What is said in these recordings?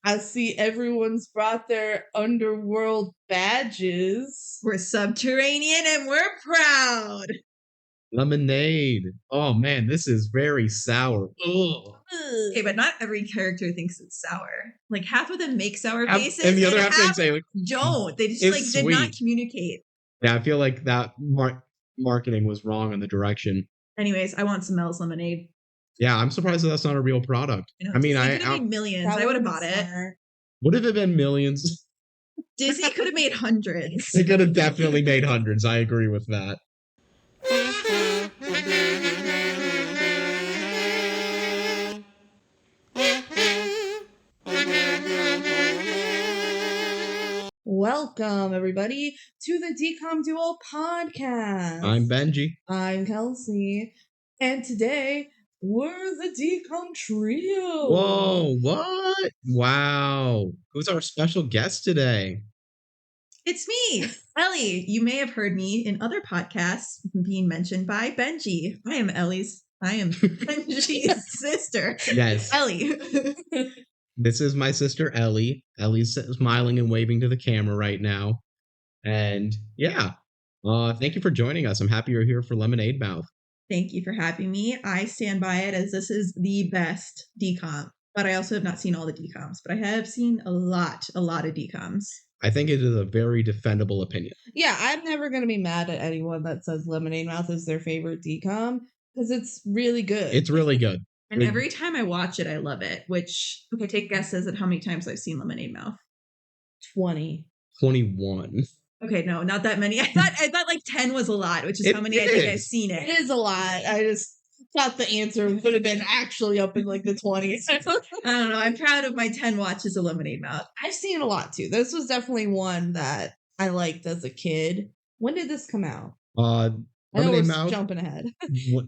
I see everyone's brought their underworld badges. We're subterranean and we're proud. Lemonade. Oh man, this is very sour. Ugh. Okay, but not every character thinks it's sour. Like half of them make sour faces, and the other half say like, don't. They just it's like sweet. did not communicate. Yeah, I feel like that marketing was wrong in the direction. Anyways, I want some Mel's lemonade. Yeah, I'm surprised that that's not a real product. I mean, Disney could have made millions. I would have bought it. Would have been millions? Disney could have made hundreds. They could have definitely made hundreds. I agree with that. Welcome, everybody, to the DCOM Duo podcast. I'm BenG. I'm Kelsey. And today, we're the DCOM trio. Whoa, what? Wow. Who's our special guest today? It's me, Ellie. You may have heard me in other podcasts being mentioned by BenG. I am BenG's sister. Yes. Ellie. This is my sister, Ellie. Ellie's smiling and waving to the camera right now. And yeah, thank you for joining us. I'm happy you're here for Lemonade Mouth. Thank you for having me. I stand by it as this is the best DCOM, but I also have not seen all the DCOMs, but I have seen a lot of DCOMs. I think it is a very defendable opinion. Yeah, I'm never going to be mad at anyone that says Lemonade Mouth is their favorite DCOM because it's really good. It's really good. And every time I watch it, I love it. Which, okay, take guesses at how many times I've seen Lemonade Mouth. 20. 21. Okay, no, not that many. I thought like 10 was a lot, which is how many I think I've seen it. It is a lot. I just thought the answer would have been actually up in like the 20s. I don't know. I'm proud of my 10 watches of Lemonade Mouth. I've seen a lot too. This was definitely one that I liked as a kid. When did this come out? I know we're jumping ahead.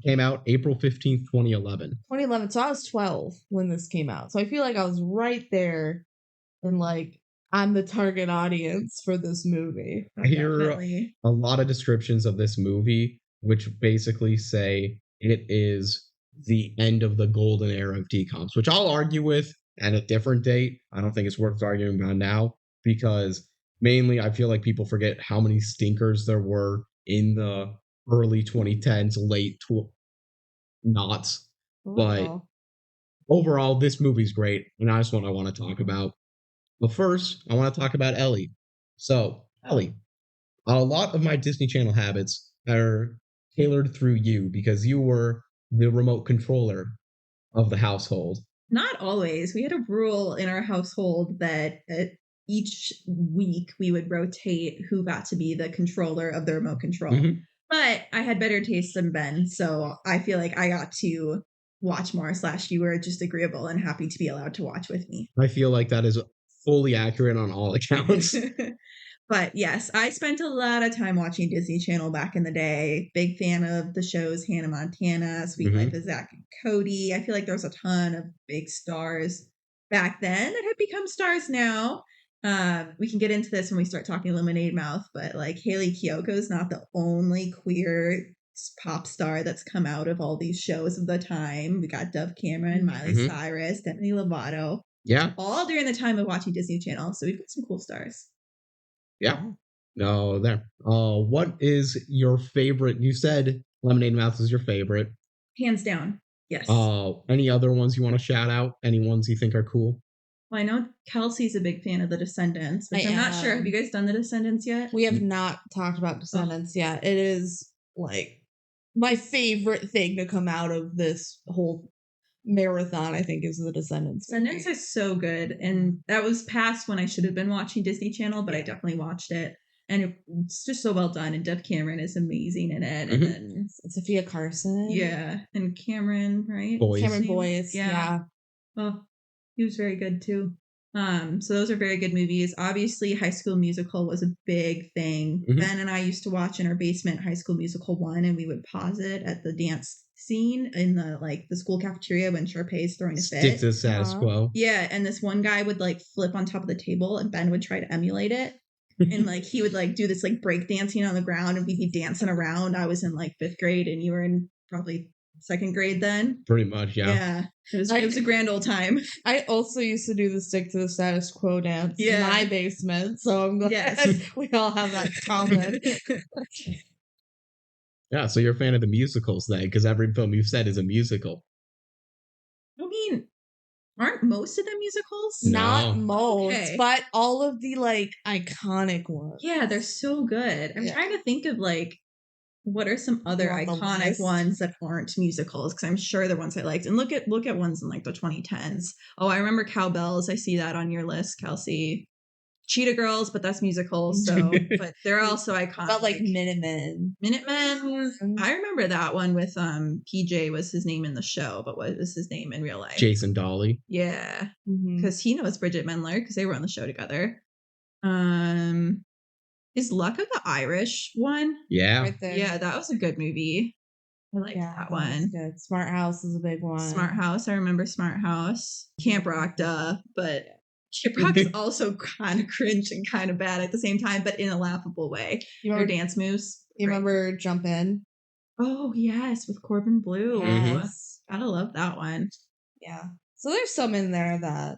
Came out April 15th, 2011. 2011. So I was 12 when this came out. So I feel like I was right there and like I'm the target audience for this movie. I hear a lot of descriptions of this movie, which basically say it is the end of the golden era of DCOMs, which I'll argue with at a different date. I don't think it's worth arguing about now because mainly I feel like people forget how many stinkers there were in the early 2010s, late knots. But overall, this movie's great, and that's what I want to talk about. But first, I want to talk about Ellie. So, Ellie, a lot of my Disney Channel habits are tailored through you because you were the remote controller of the household. Not always. We had a rule in our household that each week we would rotate who got to be the controller of the remote control. Mm-hmm. But I had better taste than Ben, so I feel like I got to watch more / you were just agreeable and happy to be allowed to watch with me. I feel like that is fully accurate on all accounts. But yes, I spent a lot of time watching Disney Channel back in the day. Big fan of the shows Hannah Montana, Sweet Life of Zack and Cody. I feel like there was a ton of big stars back then that have become stars now. We can get into this when we start talking Lemonade Mouth, but like Hayley Kiyoko is not the only queer pop star that's come out of all these shows of the time. We got Dove Cameron, Miley Cyrus, Demi Lovato. Yeah. All during the time of watching Disney Channel. So we've got some cool stars. Yeah. No, there. What is your favorite? You said Lemonade Mouth is your favorite. Hands down. Yes. Any other ones you want to shout out? Any ones you think are cool? Well, I know Kelsey's a big fan of The Descendants, which I'm not sure. Have you guys done The Descendants yet? We have not talked about Descendants yet. It is like my favorite thing to come out of this whole marathon, I think, is The Descendants. Descendants is so good. And that was past when I should have been watching Disney Channel, but I definitely watched it. And it's just so well done. And Dove Cameron is amazing in it. And then Sophia Carson. Yeah. And Cameron, right? Cameron Boyce. Yeah. Well, he was very good too. So those are very good movies. Obviously, High School Musical was a big thing. Ben and I used to watch in our basement High School Musical 1, and we would pause it at the dance scene in the school cafeteria when Sharpay's throwing a fit. Stick to the status quo. Yeah, and this one guy would flip on top of the table, and Ben would try to emulate it. And he would do this break dancing on the ground, and we'd be dancing around. I was in 5th grade, and you were in probably second grade then. Pretty much, yeah. Yeah. It was a grand old time. I also used to do the stick to the status quo dance in Yeah. my basement, so I'm glad Yes. we all have that in common. Yeah, so you're a fan of the musicals then, because every film you've said is a musical. I mean, aren't most of them musicals? Not No. most, Okay. but all of the like iconic ones. Yeah, they're so good. I'm Yeah. trying to think of like what are some other On the iconic list. ones that aren't musicals, because I'm sure they're ones I liked. And look at ones in like the 2010s. Oh, I remember Cowbells. I see that on your list, Kelsey. Cheetah Girls, but that's musical, so but they're also iconic. But like Minutemen. Minutemen. I remember that one with PJ was his name in the show, but what was his name in real life? Jason Dolly. Yeah, Mhm. because he knows Bridget Mendler because they were on the show together. Is Luck of the Irish one? Yeah. Right there. Yeah, that was a good movie. I like that one. Good. Smart House is a big one. Smart House. I remember Smart House. Camp Rock, duh. But Camp Rock is also kind of cringe and kind of bad at the same time, but in a laughable way. You Their remember, dance moves. you great. remember Jump In? Oh, yes, with Corbin Blue. Yes. Gotta love that one. Yeah. So there's some in there that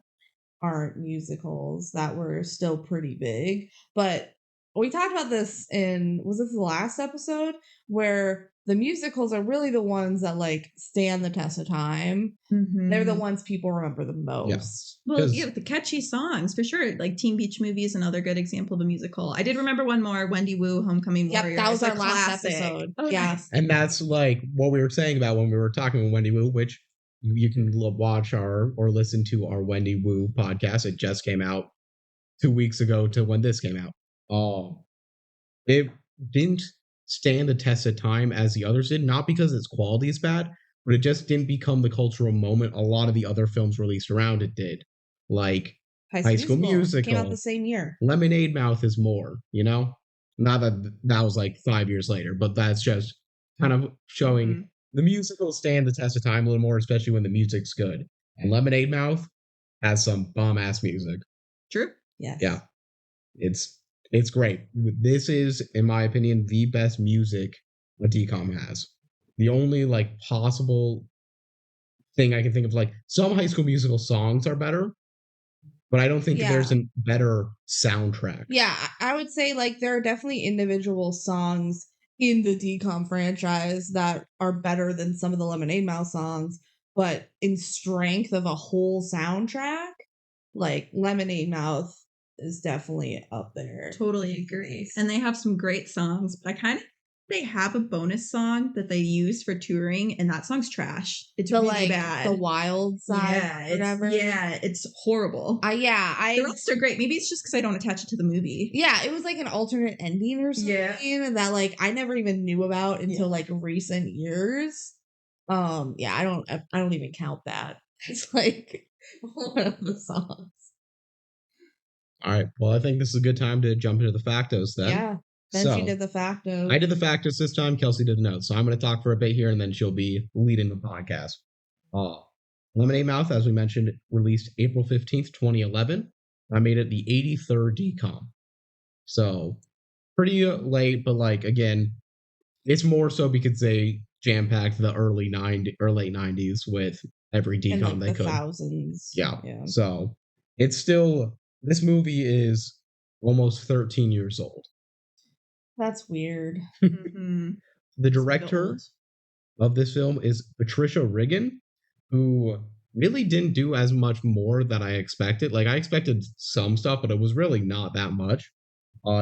aren't musicals that were still pretty big. But we talked about this was this the last episode? Where the musicals are really the ones that like stand the test of time. Mm-hmm. They're the ones people remember the most. Well, yeah, with the catchy songs, for sure. Like Teen Beach Movie is another good example of a musical. I did remember one more, Wendy Wu, Homecoming Warrior. Yep, that was It's a our last classic. episode. Oh, Yeah. nice. And that's like what we were saying about when we were talking with Wendy Wu, which you can watch or listen to our Wendy Wu podcast. It just came out 2 weeks ago to when this came out. It didn't stand the test of time as the others did, not because its quality is bad, but it just didn't become the cultural moment a lot of the other films released around it did. Like High School Musical came out the same year. Lemonade Mouth is more, Not that was like 5 years later, but that's just kind of showing the musicals stand the test of time a little more, especially when the music's good. And Lemonade Mouth has some bomb-ass music. True. Yes. Yeah. It's great. This is, in my opinion, the best music a DCOM has. The only like possible thing I can think of, like some High School Musical songs are better, but I don't think there's a better soundtrack. Yeah, I would say like there are definitely individual songs in the DCOM franchise that are better than some of the Lemonade Mouth songs, but in strength of a whole soundtrack, like Lemonade Mouth is definitely up there. Totally agree. And they have some great songs, but they have a bonus song that they use for touring, and that song's trash. It's really bad. The Wild Side, whatever. It's horrible. The rest are great. Maybe it's just because I don't attach it to the movie. Yeah, it was like an alternate ending or something that like I never even knew about until like recent years. I don't even count that. It's like one of the songs. All right. Well, I think this is a good time to jump into the factos then. Yeah. BenG did the factos. I did the factos this time. Kelsey did the notes. So I'm going to talk for a bit here, and then she'll be leading the podcast. Lemonade Mouth, as we mentioned, released April 15th, 2011. I made it the 83rd DCOM. So pretty late, but like, again, it's more so because they jam-packed the late 90s with every DCOM and, like, they could. Thousands. Yeah. So it's still, this movie is almost 13 years old. That's weird. The director of this film is Patricia Riggin, who really didn't do as much more than I expected. Like, I expected some stuff, but it was really not that much.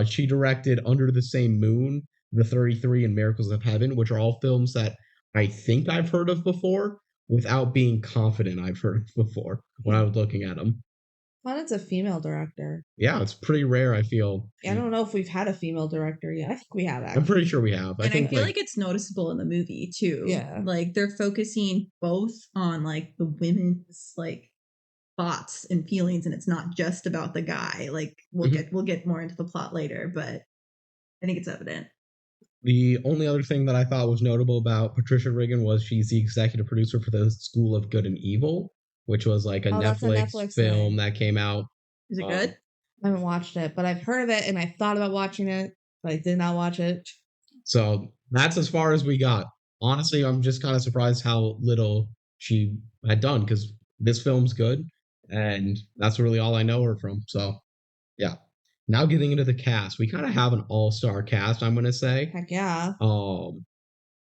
She directed Under the Same Moon, The 33, and Miracles of Heaven, which are all films that I think I've heard of before without being confident I've heard before when I was looking at them. Well, it's a female director. Yeah, it's pretty rare, I feel. I don't know if we've had a female director yet. I think we have, actually. I'm pretty sure we have. I feel like it's noticeable in the movie, too. Yeah. Like, they're focusing both on, like, the women's, like, thoughts and feelings, and it's not just about the guy. Like, we'll get more into the plot later, but I think it's evident. The only other thing that I thought was notable about Patricia Riggin was she's the executive producer for the School of Good and Evil, which was like a Netflix film that came out. Is it good? I haven't watched it, but I've heard of it and I thought about watching it, but I did not watch it. So that's as far as we got honestly, I'm just kind of surprised how little she had done because this film's good, and that's really all I know her from. So, yeah. Now getting into the cast, we kind of have an all-star cast, I'm gonna say. Heck yeah.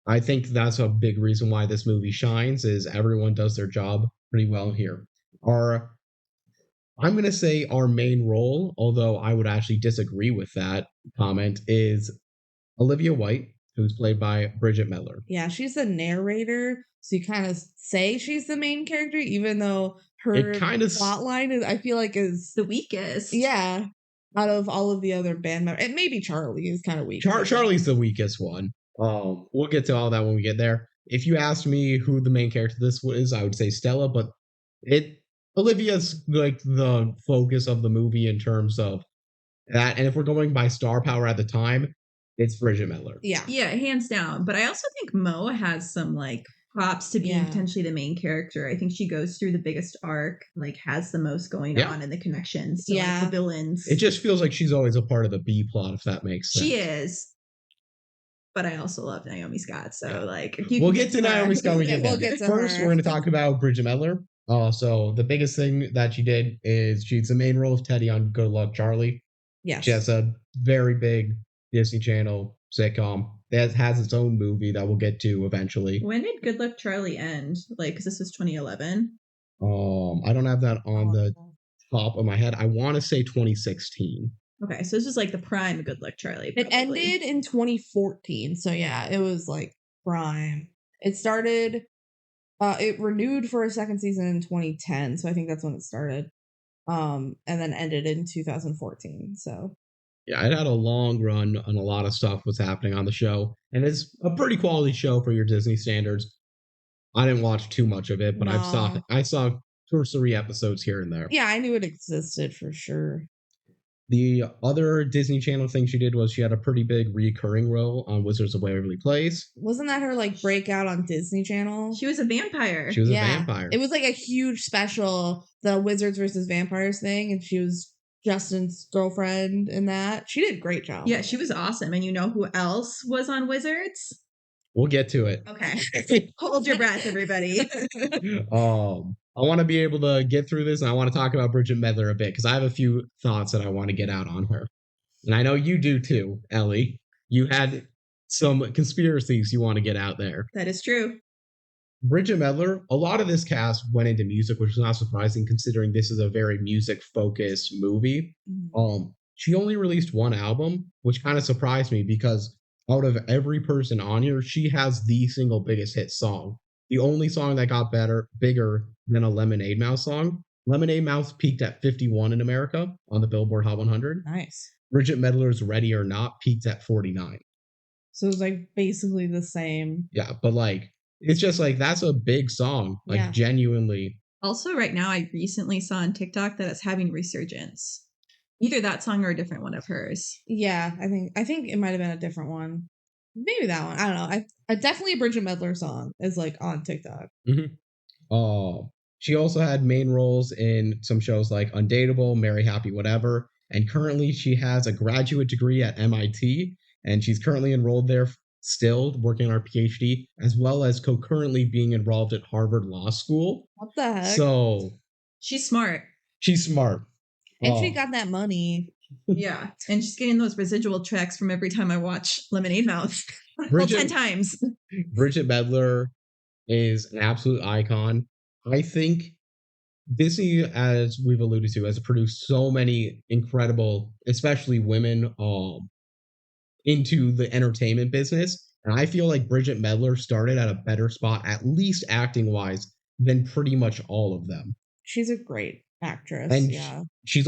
I think that's a big reason why this movie shines is everyone does their job pretty well here. I'm gonna say our main role, although I would actually disagree with that comment, is Olivia White, who's played by Bridget Mendler. Yeah, she's the narrator, so you kind of say she's the main character, even though her plot line is, I feel like, is the weakest. Yeah, out of all of the other band members. And maybe Charlie is kind of weak. Charlie's the weakest one. We'll get to all that when we get there. If you asked me who the main character this is, I would say Stella, but Olivia's like the focus of the movie in terms of that. And if we're going by star power at the time, it's Bridget Mendler. Yeah, hands down. But I also think Mo has some like props to being potentially the main character. I think she goes through the biggest arc, like has the most going on in the connections to like, the villains. It just feels like she's always a part of the B plot, if that makes sense. She is. But I also love Naomi Scott, so like we'll get to Naomi Scott. We'll get to First, we're going to talk about Bridget Mendler. So the biggest thing that she did is she's the main role of Teddy on Good Luck Charlie. Yeah, she has a very big Disney Channel sitcom that has its own movie that we'll get to eventually. When did Good Luck Charlie end? Like, because this was 2011. I don't have that on the top of my head. I want to say 2016. Okay, so this is like the prime of Good Luck Charlie. Probably. It ended in 2014, so yeah, it was like prime. It started, it renewed for a second season in 2010, so I think that's when it started, and then ended in 2014. So yeah, it had a long run, and a lot of stuff was happening on the show, and it's a pretty quality show for your Disney standards. I didn't watch too much of it, but I saw 2 or 3 episodes here and there. Yeah, I knew it existed for sure. The other Disney Channel thing she did was she had a pretty big recurring role on Wizards of Waverly Place. Wasn't that her like breakout on Disney Channel? She was a vampire. She was a vampire. It was like a huge special, the Wizards versus Vampires thing, and she was Justin's girlfriend in that. She did a great job. Yeah, she was awesome. And you know who else was on Wizards? We'll get to it. Okay. Hold your breath, everybody. I want to be able to get through this, and I want to talk about Bridget Mendler a bit because I have a few thoughts that I want to get out on her. And I know you do too, Ellie. You had some conspiracies you want to get out there. That is true. Bridget Mendler, a lot of this cast went into music, which is not surprising considering this is a very music-focused movie. Mm-hmm. She only released 1 album, which kind of surprised me because out of every person on here, she has the single biggest hit song. The only song that got bigger than a Lemonade Mouth song. Lemonade Mouth peaked at 51 in America on the Billboard Hot 100. Nice. Bridget Mendler's Ready or Not peaked at 49. So it was like basically the same. Yeah, but like, it's just like, that's a big song. Like, genuinely. Also, right now, I recently saw on TikTok that it's having resurgence. Either that song or a different one of hers. Yeah, I think it might have been a different one. Maybe that one. I don't know. I definitely a Bridget Mendler song is like on TikTok. Mm-hmm. She also had main roles in some shows like Undateable, Marry Happy Whatever, and currently she has a graduate degree at MIT, and she's currently enrolled there still working on her PhD, as well as concurrently being involved at Harvard Law School. What the heck? So she's smart. She's smart. And she got that money. Yeah. And she's getting those residual checks from every time I watch Lemonade Mouth. Well, 10 times. Bridget Mendler is an absolute icon. I think Disney, as we've alluded to, has produced so many incredible, especially women, into the entertainment business. And I feel like Bridget Mendler started at a better spot, at least acting-wise, than pretty much all of them. She's a great actress. And she's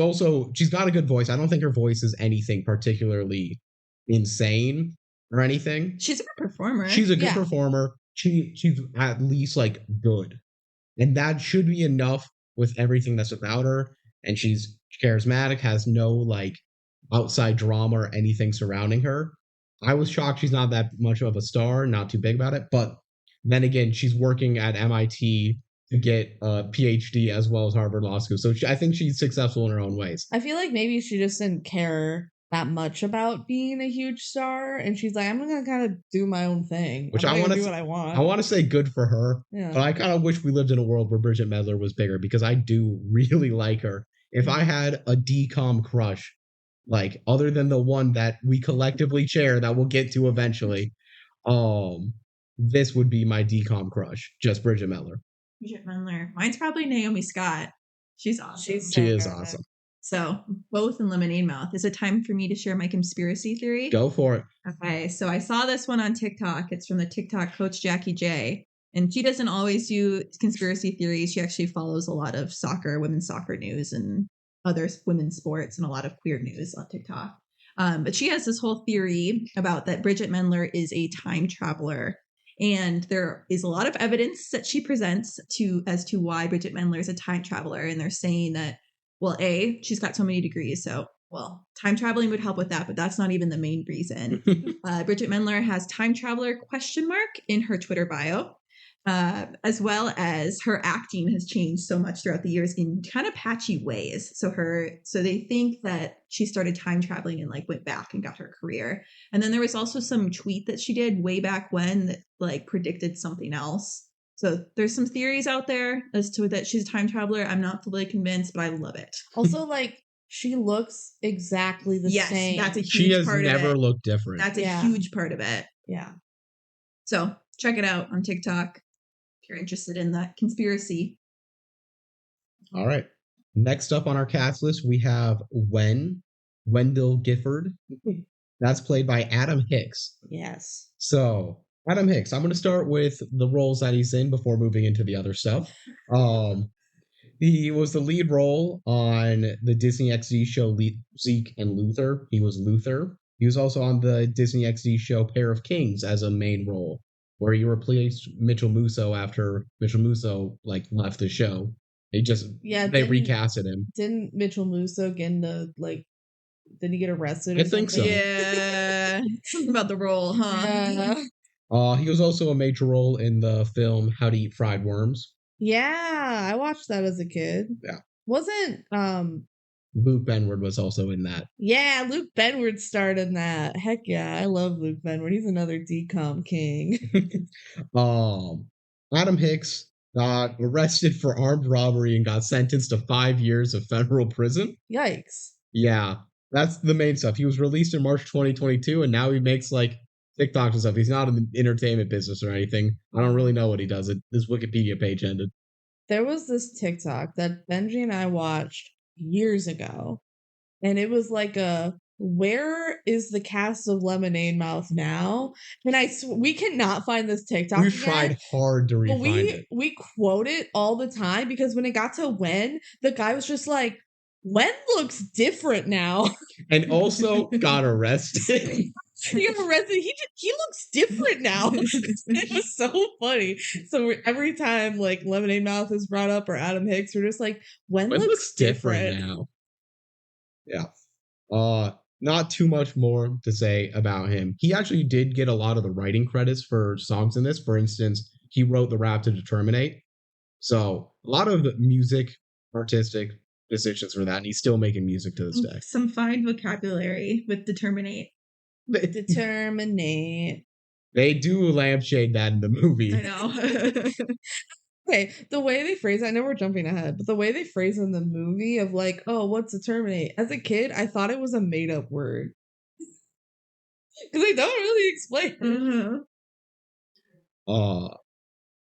got a good voice. I don't think her voice is anything particularly insane or anything. She's a good performer. She's a good performer. She's at least like good. And that should be enough with everything that's about her. And she's charismatic, has no like outside drama or anything surrounding her. I was shocked she's not that much of a star, not too big about it. But then again, she's working at MIT to get a PhD as well as Harvard Law School. So I think she's successful in her own ways. I feel like maybe she just didn't care that much about being a huge star, and she's like, I'm gonna kind of do my own thing. Which I'm I gonna want do to what I want. I want to say good for her, Yeah. but I kind of wish we lived in a world where Bridget Mendler was bigger because I do really like her. If I had a DCOM crush, like other than the one that we collectively share that we'll get to eventually, this would be my DCOM crush, just Bridget Mendler. Bridget Mendler. Mine's probably Naomi Scott. She's awesome. She is awesome. So both in Lemonade Mouth. Is it time for me to share my conspiracy theory? Go for it. Okay, so I saw this one on TikTok. It's from the TikTok coach Jackie J. And she doesn't always do conspiracy theories. She actually follows a lot of women's soccer news and other women's sports and a lot of queer news on TikTok. But she has this whole theory about that Bridget Mendler is a time traveler. And there is a lot of evidence that she presents as to why Bridget Mendler is a time traveler. And they're saying that, well, A, she's got so many degrees, so, well, time traveling would help with that, but that's not even the main reason. Bridget Mendler has time traveler ? In her Twitter bio, as well as her acting has changed so much throughout the years in kind of patchy ways. So they think that she started time traveling and like went back and got her career. And then there was also some tweet that she did way back when that like predicted something else. So there's some theories out there as to that she's a time traveler. I'm not fully convinced, but I love it. Also, like, she looks exactly the same. That's a huge She has part of it. never looked different. That's a huge part of it. Yeah. So check it out on TikTok if you're interested in that conspiracy. All right. Next up on our cast list, we have Wendell Gifford. That's played by Adam Hicks. Yes. So, Adam Hicks, I'm going to start with the roles that he's in before moving into the other stuff. He was the lead role on the Disney XD show Zeke and Luther. He was Luther. He was also on the Disney XD show Pair of Kings as a main role, where he replaced Mitchell Musso after Mitchell Musso like left the show. They recasted him. Didn't Mitchell Musso get into did he get arrested? I think so. Yeah, something about the role, huh? Yeah. He was also a major role in the film How to Eat Fried Worms. Yeah, I watched that as a kid. Yeah. Wasn't Luke Benward was also in that. Yeah, Luke Benward starred in that. Heck yeah, I love Luke Benward. He's another DCOM king. Adam Hicks got arrested for armed robbery and got sentenced to 5 years of federal prison. Yikes. Yeah. That's the main stuff. He was released in March 2022, and now he makes like TikToks and stuff. He's not in the entertainment business or anything. I don't really know what he does. His Wikipedia page ended. There was this TikTok that BenG and I watched years ago, and it was like where is the cast of Lemonade Mouth now? And we cannot find this TikTok. We've tried hard to refind it. We quote it all the time because when it got to Wen, the guy was just like, Wen looks different now. And also got arrested. He got arrested. He looks different now. It was so funny. So every time like Lemonade Mouth is brought up or Adam Hicks, we're just like, Wen looks different now. Yeah. Not too much more to say about him. He actually did get a lot of the writing credits for songs in this. For instance, he wrote the rap to Determinate. So a lot of music, artistic decisions for that, and he's still making music to this day. Some fine vocabulary with Determinate. Determinate. They do lampshade that in the movie. I know. Okay, the way they phrase it, I know we're jumping ahead, but the way they phrase it in the movie of like, oh, what's determinate? As a kid, I thought it was a made-up word. Because they don't really explain it. Mm-hmm.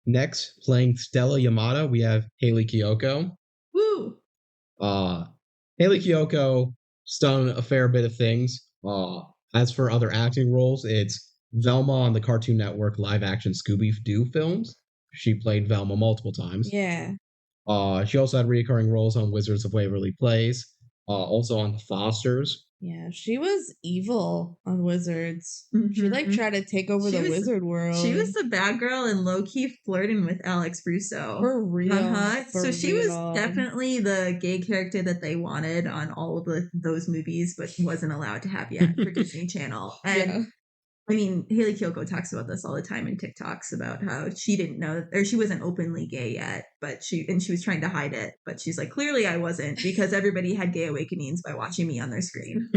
Next, playing Stella Yamada, we have Haley Kiyoko. Woo! Haley Kiyoko has done a fair bit of things. As for other acting roles, it's Velma on the Cartoon Network live-action Scooby-Doo films. She played Velma multiple times. Yeah. She also had recurring roles on Wizards of Waverly Place, also on The Fosters. Yeah, she was evil on Wizards. Mm-hmm. She tried to take over the wizard world. She was the bad girl and low-key flirting with Alex Russo. For real. So she was definitely the gay character that they wanted on all of those movies, but wasn't allowed to have yet for Disney Channel. And I mean, Haley Kiyoko talks about this all the time in TikToks about how she didn't know, or she wasn't openly gay yet, but she was trying to hide it. But she's like, clearly I wasn't, because everybody had gay awakenings by watching me on their screen.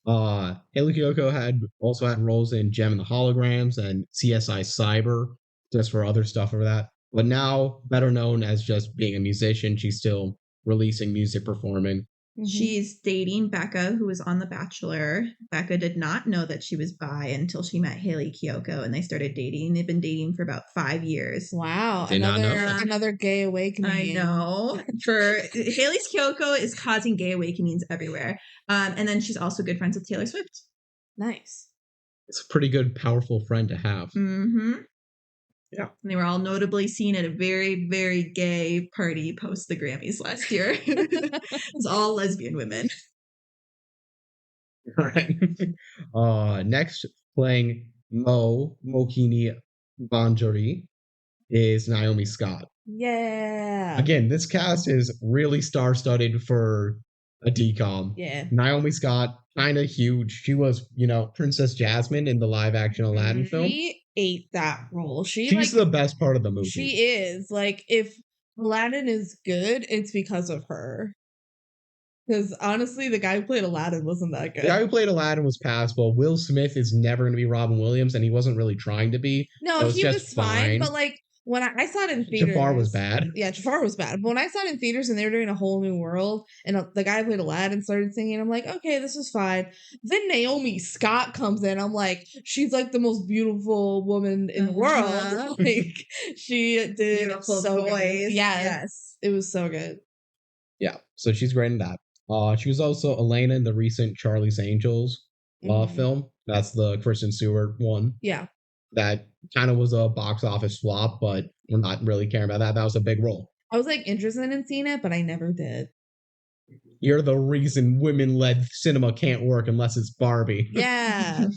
Haley Kiyoko also had roles in Gem and the Holograms and CSI Cyber, just for other stuff over that. But now, better known as just being a musician, she's still releasing music, performing. She's dating Becca, who was on The Bachelor. Becca did not know that she was bi until she met Haley Kiyoko, and they started dating. They've been dating for about 5 years. Wow. Did not know that. Another gay awakening. I know. Haley Kiyoko is causing gay awakenings everywhere. And then she's also good friends with Taylor Swift. Nice. It's a pretty good, powerful friend to have. Mm-hmm. Yeah. And they were all notably seen at a very, very gay party post the Grammys last year. It was all lesbian women. All right. Next, playing Mokini Banjari is Naomi Scott. Yeah. Again, this cast is really star-studded for a DCOM. Yeah. Naomi Scott, kind of huge. She was, Princess Jasmine in the live-action Aladdin film. She ate that role. She's the best part of the movie. She is. Like, if Aladdin is good, it's because of her. Because honestly, the guy who played Aladdin wasn't that good. The guy who played Aladdin was passable. Will Smith is never going to be Robin Williams, and he wasn't really trying to be. No, he was fine. But like, when I saw it in theaters, Jafar was bad. Yeah, Jafar was bad. But when I saw it in theaters and they were doing A Whole New World, and the guy who played Aladdin started singing, I'm like, okay, this is fine. Then Naomi Scott comes in. I'm like, she's like the most beautiful woman in the world. Like, she did Beautiful so voice. good. Yes, it was so good. Yeah, so she's great in that. She was also Elena in the recent Charlie's Angels film. That's the Kristen Stewart one. Yeah. That kind of was a box office flop, but we're not really caring about that. That was a big role. I was like interested in seeing it, but I never did. You're the reason women-led cinema can't work unless it's Barbie. Yeah.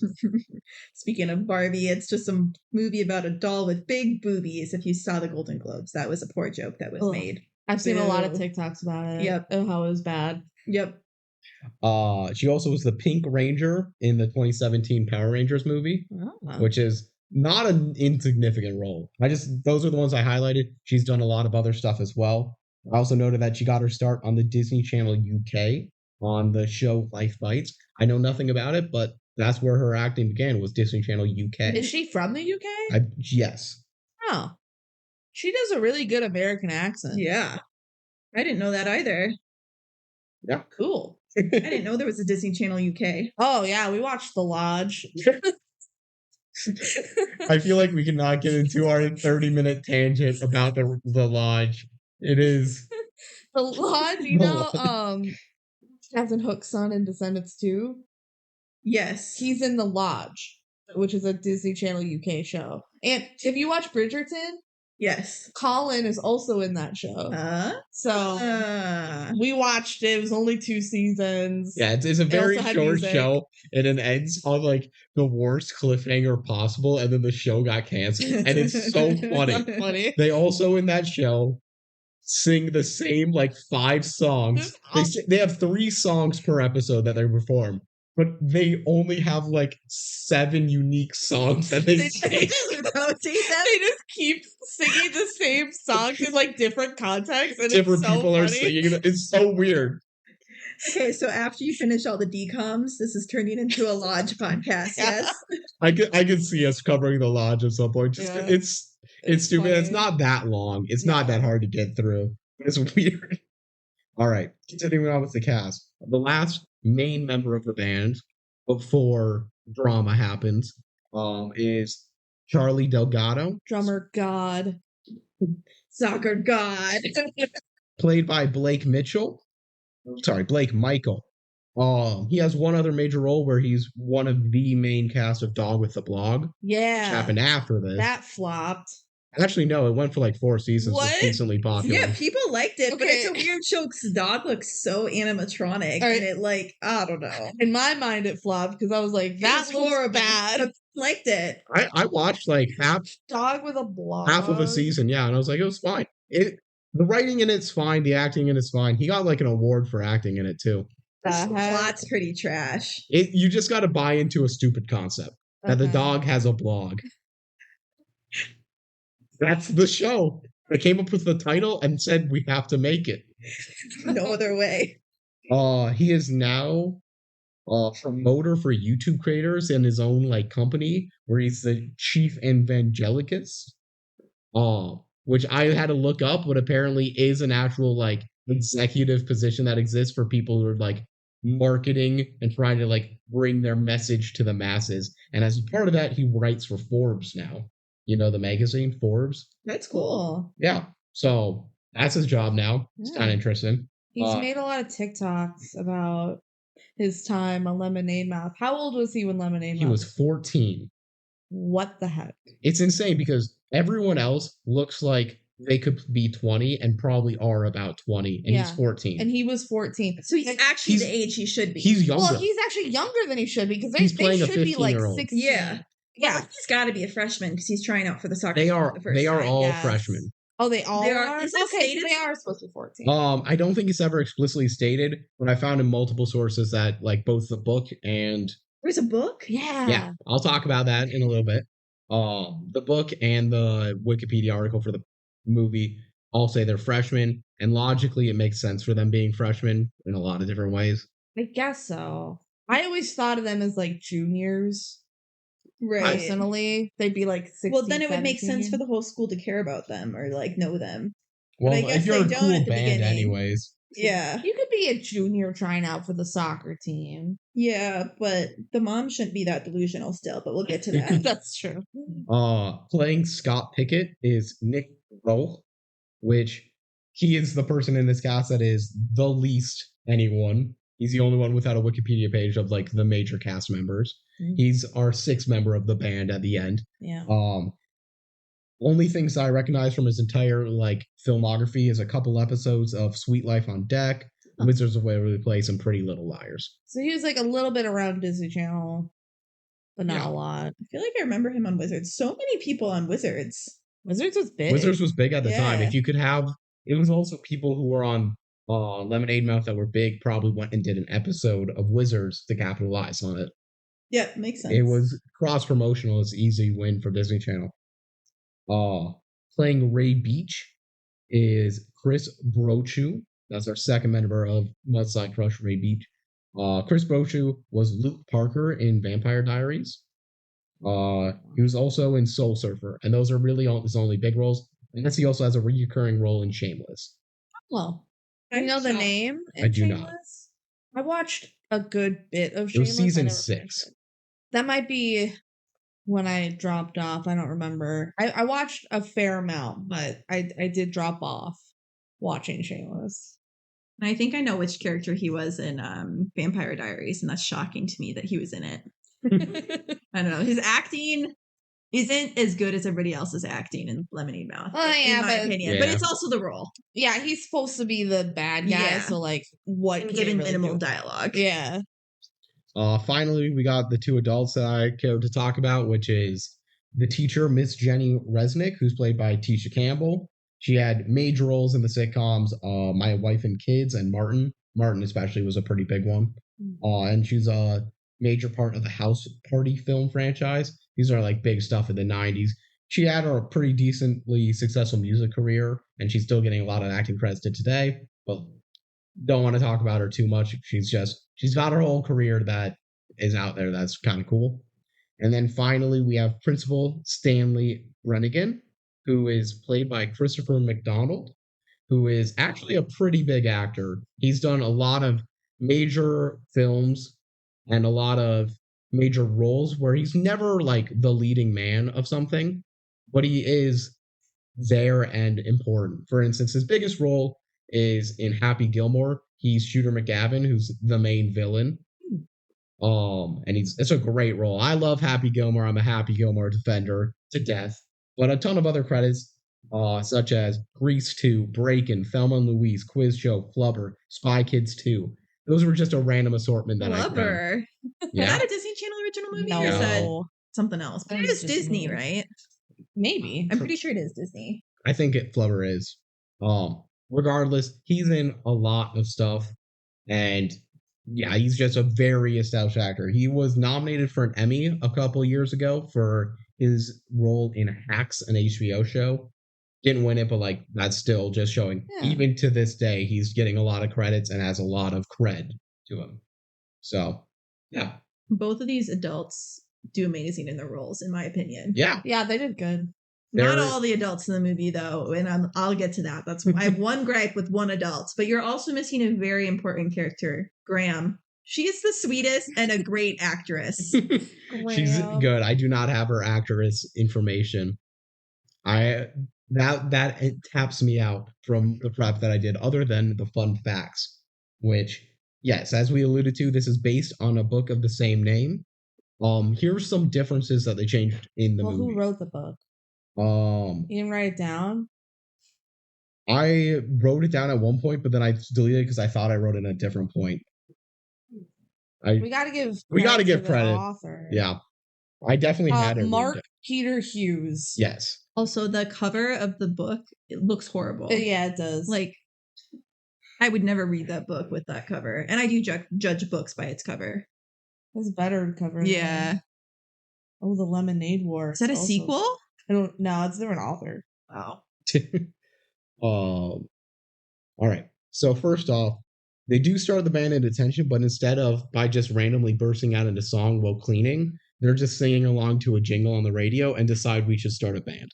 Speaking of Barbie, it's just a movie about a doll with big boobies. If you saw the Golden Globes, that was a poor joke that was made. I've seen a lot of TikToks about it. Yep. Oh, how it was bad. Yep. She also was the Pink Ranger in the 2017 Power Rangers movie, which is not an insignificant role. Those are the ones I highlighted. She's done a lot of other stuff as well. I also noted that she got her start on the Disney Channel UK on the show Life Bites. I know nothing about it, but that's where her acting began, was Disney Channel UK. Is she from the UK? Yes. Oh. She does a really good American accent. Yeah. I didn't know that either. Yeah. Cool. I didn't know there was a Disney Channel UK. Oh, yeah. We watched The Lodge. I feel like we cannot get into our 30-minute tangent about the Lodge. It is. The Lodge, Captain Hook's son in Descendants 2? Yes. He's in The Lodge, which is a Disney Channel UK show. And if you watch Bridgerton, yes, Colin is also in that show. So we watched it. It was only 2 seasons. Yeah, it's a very short show, and it ends on like the worst cliffhanger possible, and then the show got canceled, and it's so funny. They also in that show sing the same like 5 songs. They have 3 songs per episode that they perform, but they only have like 7 unique songs that they sing. They just keep singing the same songs in like different contexts, and different it's so people funny. are singing it. It's so weird. Okay, so after you finish all the DCOMs, this is turning into a Lodge podcast. Yeah. Yes, I could see us covering the Lodge at some point. It's stupid. funny. It's not that long. It's not that hard to get through. It's weird. All right, continuing on with the cast. The last main member of the band before drama happens is Charlie Delgado, Drummer God. soccer god. played by Blake Michael. He has one other major role where he's one of the main cast of Dog with the Blog. Yeah. Which happened after this. That flopped. Actually, no, it went for like 4 seasons. What? It's decently popular. Yeah, people liked it, but Okay. it's a weird show because the dog looks so animatronic, All right. and it like, I don't know. In my mind, it flopped because I was like, that It's looks horrible. bad. I liked it. I watched like half Dog with a blog. of a season, yeah, and I was like, it was fine. The writing in it's fine, the acting in it's fine. He got like an award for acting in it too. The plot's pretty trash. You just got to buy into a stupid concept. that the Okay. dog has a blog. That's the show. They came up with the title and said we have to make it. No other way. He is now a promoter for YouTube creators in his own like company where he's the chief evangelicus. Which I had to look up, but apparently is an actual like executive position that exists for people who are like marketing and trying to like bring their message to the masses. And as part of that, he writes for Forbes now. You know, the magazine Forbes. That's cool. Yeah. So that's his job now. It's kind of interesting. He's made a lot of TikToks about his time on Lemonade Mouth. How old was he when Lemonade Mouth? He was 14. What the heck? It's insane because everyone else looks like they could be 20 and probably are about 20, and he's 14. And he was 14. So he's actually the age he should be. He's younger. Well, he's actually younger than he should be because He's they playing a should be like 15-year-old. 16. Yeah. Yeah. Well, he's got to be a freshman because he's trying out for the soccer They team are. for the first They are time. all Yes. freshmen. Oh, they all They are- are? is it Okay, stated? so they are supposed to be 14. I don't think it's ever explicitly stated, but I found in multiple sources that like both the book and There's a book? Yeah. I'll talk about that in a little bit. The book and the Wikipedia article for the movie all say they're freshmen, and logically it makes sense for them being freshmen in a lot of different ways. I guess so. I always thought of them as like juniors. Right. Personally, they'd be like 16. Well, then it would make 17. sense for the whole school to care about them or like know them. Well, I guess if you're they a don't cool at the band, beginning. anyways. Yeah. You could be a junior trying out for the soccer team. Yeah, but the mom shouldn't be that delusional still, but we'll get to that. That's true. Playing Scott Pickett is Nick Roll, which he is the person in this cast that is the least anyone. He's the only one without a Wikipedia page of like the major cast members. Mhm. He's our sixth member of the band at the end. Yeah. Only things I recognize from his entire like filmography is a couple episodes of Sweet Life on Deck, Wizards of Waverly Place, and Pretty Little Liars. So he was like a little bit around Disney Channel, but not Yeah. a lot. I feel like I remember him on Wizards. So many people on Wizards. Wizards was big. Wizards was big at the time. Yeah. If you could have, it was also people who were on Lemonade Mouth that were big probably went and did an episode of Wizards to capitalize on it. Yeah, makes sense. It was cross promotional. It's easy win for Disney Channel. Playing Ray Beach is Chris Brochu. That's our second member of Mudslide Crush, Ray Beach. Chris Brochu was Luke Parker in Vampire Diaries. He was also in Soul Surfer, and those are really his only big roles. And he also has a recurring role in Shameless. Well, you know the name? I do not. Shameless? I watched a good bit of It was Shameless. season I never 6. finished it. That might be when I dropped off. I don't remember. I watched a fair amount, but I did drop off watching Shameless. And I think I know which character he was in Vampire Diaries, and that's shocking to me that he was in it. I don't know. His acting isn't as good as everybody else's acting in Lemonade Mouth. Oh, yeah, in my but- opinion. But it's also the role. Yeah, he's supposed to be the bad guy, Yeah. so like what And can given he really minimal do? dialogue. Yeah. Finally, we got the two adults that I care to talk about, which is the teacher, Miss Jenny Resnick, who's played by Tisha Campbell. She had major roles in the sitcoms My Wife and Kids and Martin. Martin especially was a pretty big one. And she's a major part of the House Party film franchise. These are like big stuff in the 90s. She had a pretty decently successful music career, and she's still getting a lot of acting credits to today, but don't want to talk about her too much. She's got her whole career that is out there that's kind of cool. And then finally, we have Principal Stanley Rennigan, who is played by Christopher McDonald, who is actually a pretty big actor. He's done a lot of major films and a lot of major roles where he's never like the leading man of something, but he is there and important. For instance, his biggest role is in Happy Gilmore. He's Shooter McGavin, who's the main villain. And it's a great role. I love Happy Gilmore. I'm a Happy Gilmore defender to death. But a ton of other credits, such as Grease 2, Breakin', Thelma and Louise, Quiz Show, Flubber, Spy Kids 2. Those were just a random assortment that I grabbed. Flubber. Yeah. Is that a Disney Channel original movie? No. Or is that No. something else? But That it was is just a Disney, movie. right? Maybe. I'm pretty sure it is Disney. I think Flubber is. Regardless, he's in a lot of stuff, and yeah, he's just a very established actor. He was nominated for an Emmy a couple years ago for his role in Hacks, an HBO show. Didn't win it, but like that's still just showing. Yeah. Even to this day, he's getting a lot of credits and has a lot of cred to him. So, yeah, Both of these adults do amazing in their roles, in my opinion. yeah. Yeah, they did good. Not They're- all the adults in the movie, though, and I'll get to that. That's I have one gripe with one adult, but you're also missing a very important character, Graham. She is the sweetest and a great actress. She's Graham. good. I do not have her actress information. That it taps me out from the prep that I did, other than the fun facts, which, yes, as we alluded to, this is based on a book of the same name. Here's some differences that they changed in the Well, movie. who wrote the book? You didn't write it down? I wrote it down at one point, but then I deleted it because I thought I wrote it at a different point. We gotta give give to the credit. author. Yeah, I definitely had it. Mark Peter Hughes. Yes. Also, the cover of the book, it looks horrible. Yeah, it does. Like, I would never read that book with that cover. And I do judge books by its cover. it's better cover. than- Yeah. Oh, the Lemonade War. Is that a also- sequel? I don't know. It's a different author. Wow. All right. So first off, they do start the band in detention, but instead of by just randomly bursting out into song while cleaning, they're just singing along to a jingle on the radio and decide we should start a band.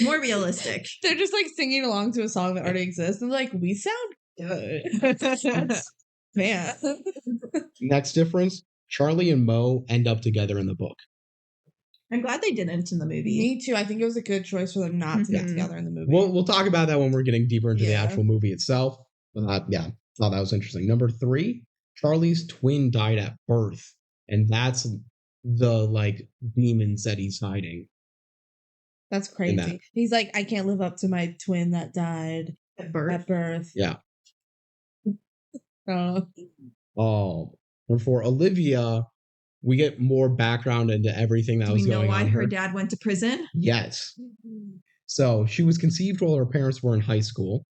More realistic. They're just like singing along to a song that already exists, and like we sound good. Man. Next difference, Charlie and Mo end up together in the book. I'm glad they didn't in the movie. Me too. I think it was a good choice for them not to get Mhm. together in the movie. We'll talk about that when we're getting deeper into the Yeah. actual movie itself. Yeah, thought that was interesting. Number 3, Charlie's twin died at birth, and that's the like demons that he's hiding. That's that. crazy. He's like, I can't live up to my twin that died At birth. at birth. Yeah. Oh. And for Olivia, we get more background into everything that Do was we know going why on. her dad went to prison? Yes. So she was conceived while her parents were in high school.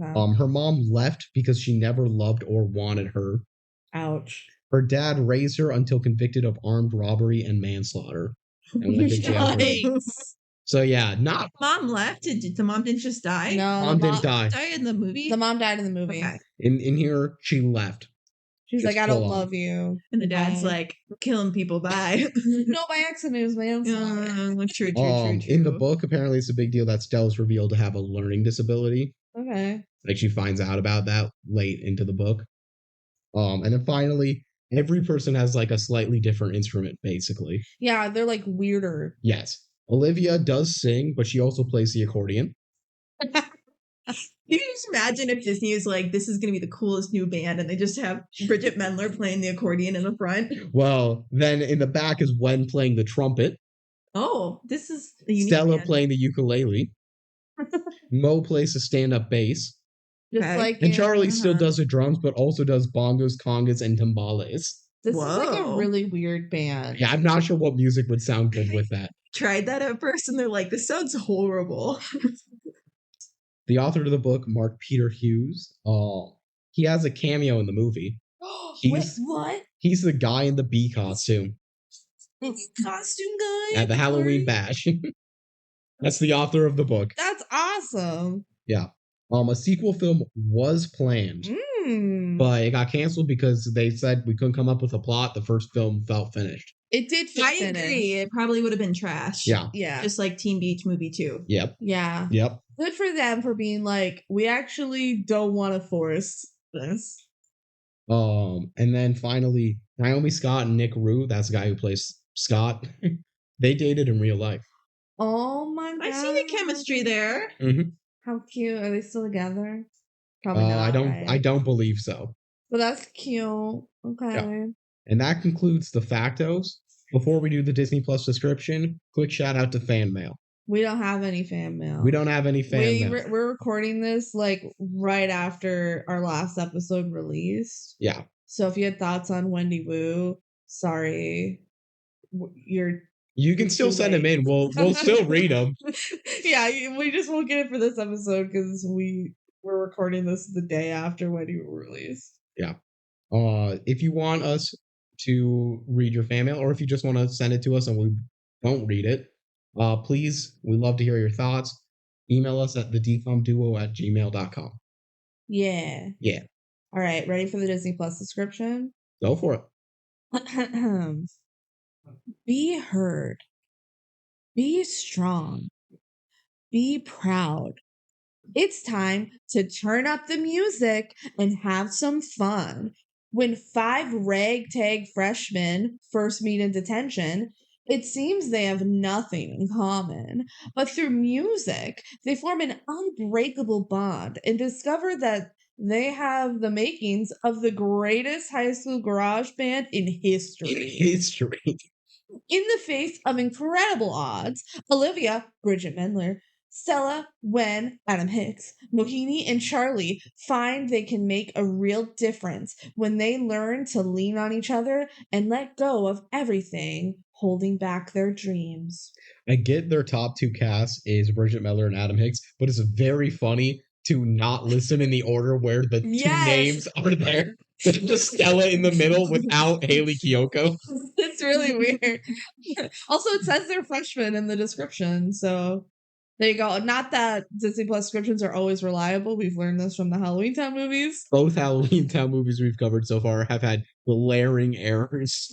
Okay. Her mom left because she never loved or wanted her. Ouch. Her dad raised her until convicted of armed robbery and manslaughter. And went to jail for it. Yikes. So yeah, not Mom left. Did the mom didn't just die? No, mom the didn't die. Die in the movie? The mom died in the movie. Okay. In here, she left. She's Just like, I don't full on. love you. And the dad's Bye. like, killing people, bye. No, by accident, it was manslaughter. True. In the book, apparently it's a big deal that Stella's revealed to have a learning disability. Okay. Like she finds out about that late into the book. And then finally, every person has like a slightly different instrument, basically. Yeah, they're like weirder. Yes. Olivia does sing, but she also plays the accordion. Can you just imagine if Disney is like, this is going to be the coolest new band, and they just have Bridget Mendler playing the accordion in the front? Well, then in the back is Wen playing the trumpet, Oh, this is a unique Stella band. playing the ukulele, Mo plays the stand-up bass, Just Okay. like and in- Charlie still uh-huh. does the drums, but also does bongos, congas, and timbales. This is like a Whoa. really weird band. Yeah, I'm not sure what music would sound good with that. Tried that at first, and they're like, this sounds horrible. The author of the book, Mark Peter Hughes, he has a cameo in the movie. Wait, He's- what? He's the guy in the bee costume Costume guy? at the Halloween bash. That's the author of the book. That's awesome. A sequel film was planned, but it got canceled because they said we couldn't come up with a plot. The first film felt finished. It did fit I finish. agree. It probably would have been trash. Yeah. Yeah. Just like Teen Beach Movie 2. Yep. Yeah. Yep. Good for them for being like, we actually don't want to force this. And then finally, Naomi Scott and Nick Rue, that's the guy who plays Scott, they dated in real life. Oh my god. I see the chemistry there. How cute. Are they still together? Probably not. I right? don't believe so. But that's cute. Okay. And that concludes the factos. Before we do the Disney Plus description, quick shout out to fan mail. We don't have any fan mail. We don't have any fan mail. We're recording this like right after our last episode released. Yeah. So if you had thoughts on Wendy Wu, sorry. You can still send them in. We'll still read them. Yeah, we just won't get it for this episode because we're recording this the day after Wendy Wu released. Yeah. If you want us to read your fan mail, or if you just want to send it to us and we don't read it, please, we love to hear your thoughts. Email us at thedcomduo@gmail.com. Yeah. Yeah. All right, ready for the Disney Plus subscription? Go for it. Be heard. Be strong. Be proud. It's time to turn up the music and have some fun. When 5 ragtag freshmen first meet in detention, it seems they have nothing in common. But through music, they form an unbreakable bond and discover that they have the makings of the greatest high school garage band in history. In the face of incredible odds, Olivia, Bridget Mendler, Stella, Wen, Adam Hicks, Mohini, and Charlie find they can make a real difference when they learn to lean on each other and let go of everything holding back their dreams. I get their top 2 casts is Bridget Mendler and Adam Hicks, but it's very funny to not listen in the order where the 2 names are there. Just Stella in the middle without Haley Kiyoko. It's really weird. Also, it says they're freshmen in the description, so there you go. Not that Disney Plus subscriptions are always reliable. We've learned this from the Halloween Town movies. Both Halloween Town movies we've covered so far have had glaring errors.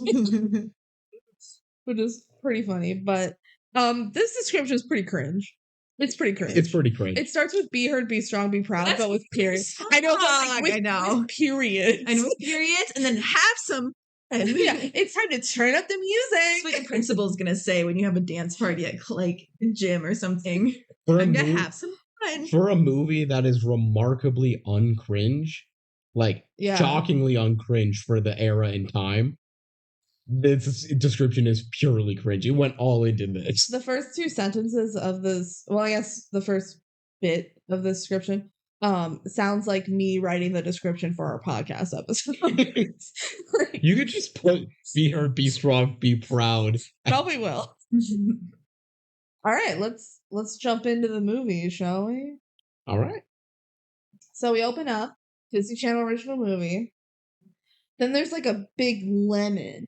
Which is pretty funny, but this description is pretty cringe. It's pretty cringe. It's pretty cringe. It starts with be heard, be strong, be proud, That's but with periods. so I know, long, with, I know. with periods. And with periods, and then have some. And Yeah, it's time to turn up the That's what music. the principal's gonna say when you have a dance party at like gym or something. For a I'm gonna mov- have some fun. For a movie that is remarkably uncringe, like Yeah. shockingly uncringe for the era and time, this description is purely cringe. It went all into this. The first 2 sentences of this, well, I guess the first bit of the description, sounds like me writing the description for our podcast episode. You could just put be heard, be strong, be proud. Probably will. All right, let's jump into the movie, shall we? All right. So we open up Disney Channel original movie. Then there's like a big lemon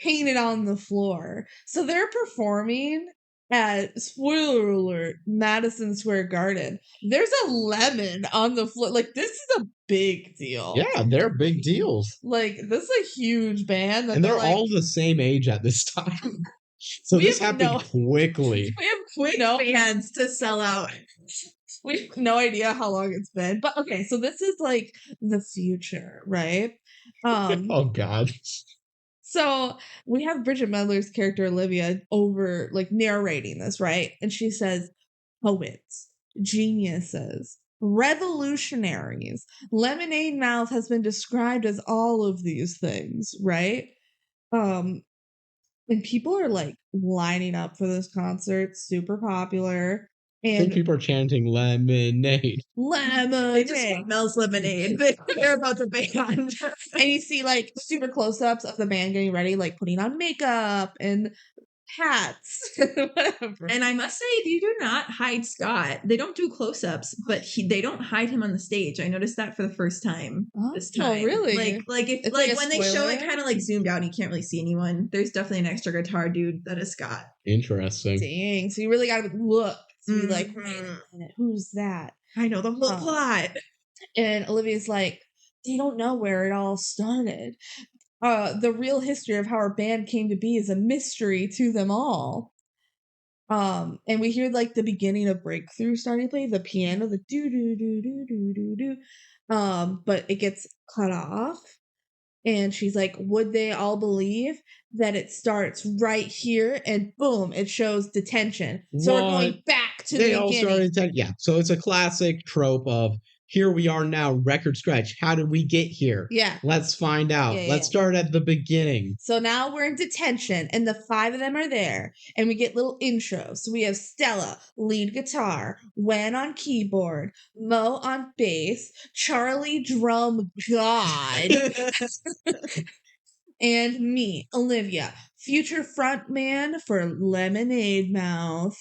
painted on the floor. So they're performing at, spoiler alert, Madison Square Garden. There's a lemon on the floor. Like, this is a big deal. Yeah, they're big deals. Like, this is a huge band. And they're like, all the same age at this time. So We this have happened quickly. we have quick Fans to sell out. We have no idea how long it's been. But okay, so this is like the future, right? Oh God. So we have Bridget Mendler's character Olivia over like narrating this, right? And she says, poets, geniuses, revolutionaries. Lemonade Mouth has been described as all of these things, right? And people are like lining up for this concert, super popular. I think And people are chanting lemonade. They just lemonade. smells lemonade. They care about the band. And you see like super close-ups of the band getting ready, like putting on makeup and hats, whatever. And I must say, they do not hide Scott. They don't do close-ups, but they don't hide him on the stage. I noticed that for the first time this time. really? Like if It's like a when they show it spoiler? kind of like zoomed out and you can't really see anyone. There's definitely an extra guitar dude that is Scott. Interesting. Dang. So you really gotta look to be like, Mhm. wait a minute, who's that? I know the whole Oh. plot. And Olivia's like, they don't know where it all started. The real history of how our band came to be is a mystery to them all. And we hear like the beginning of Breakthrough starting to play, the piano, the do do do do do do do. But it gets cut off. And she's like, would they all believe that it starts right here? And boom, it shows detention. So we're What? going back to They the all beginning. started. Yeah. So it's a classic trope of here we are now, record scratch. How did we get here? Yeah. Let's find out. Yeah, Let's yeah. start at the beginning. So now we're in detention, and the 5 of them are there, and we get little intros. So we have Stella, lead guitar, Wen on keyboard, Mo on bass, Charlie drum god, and me, Olivia, future frontman for Lemonade Mouth.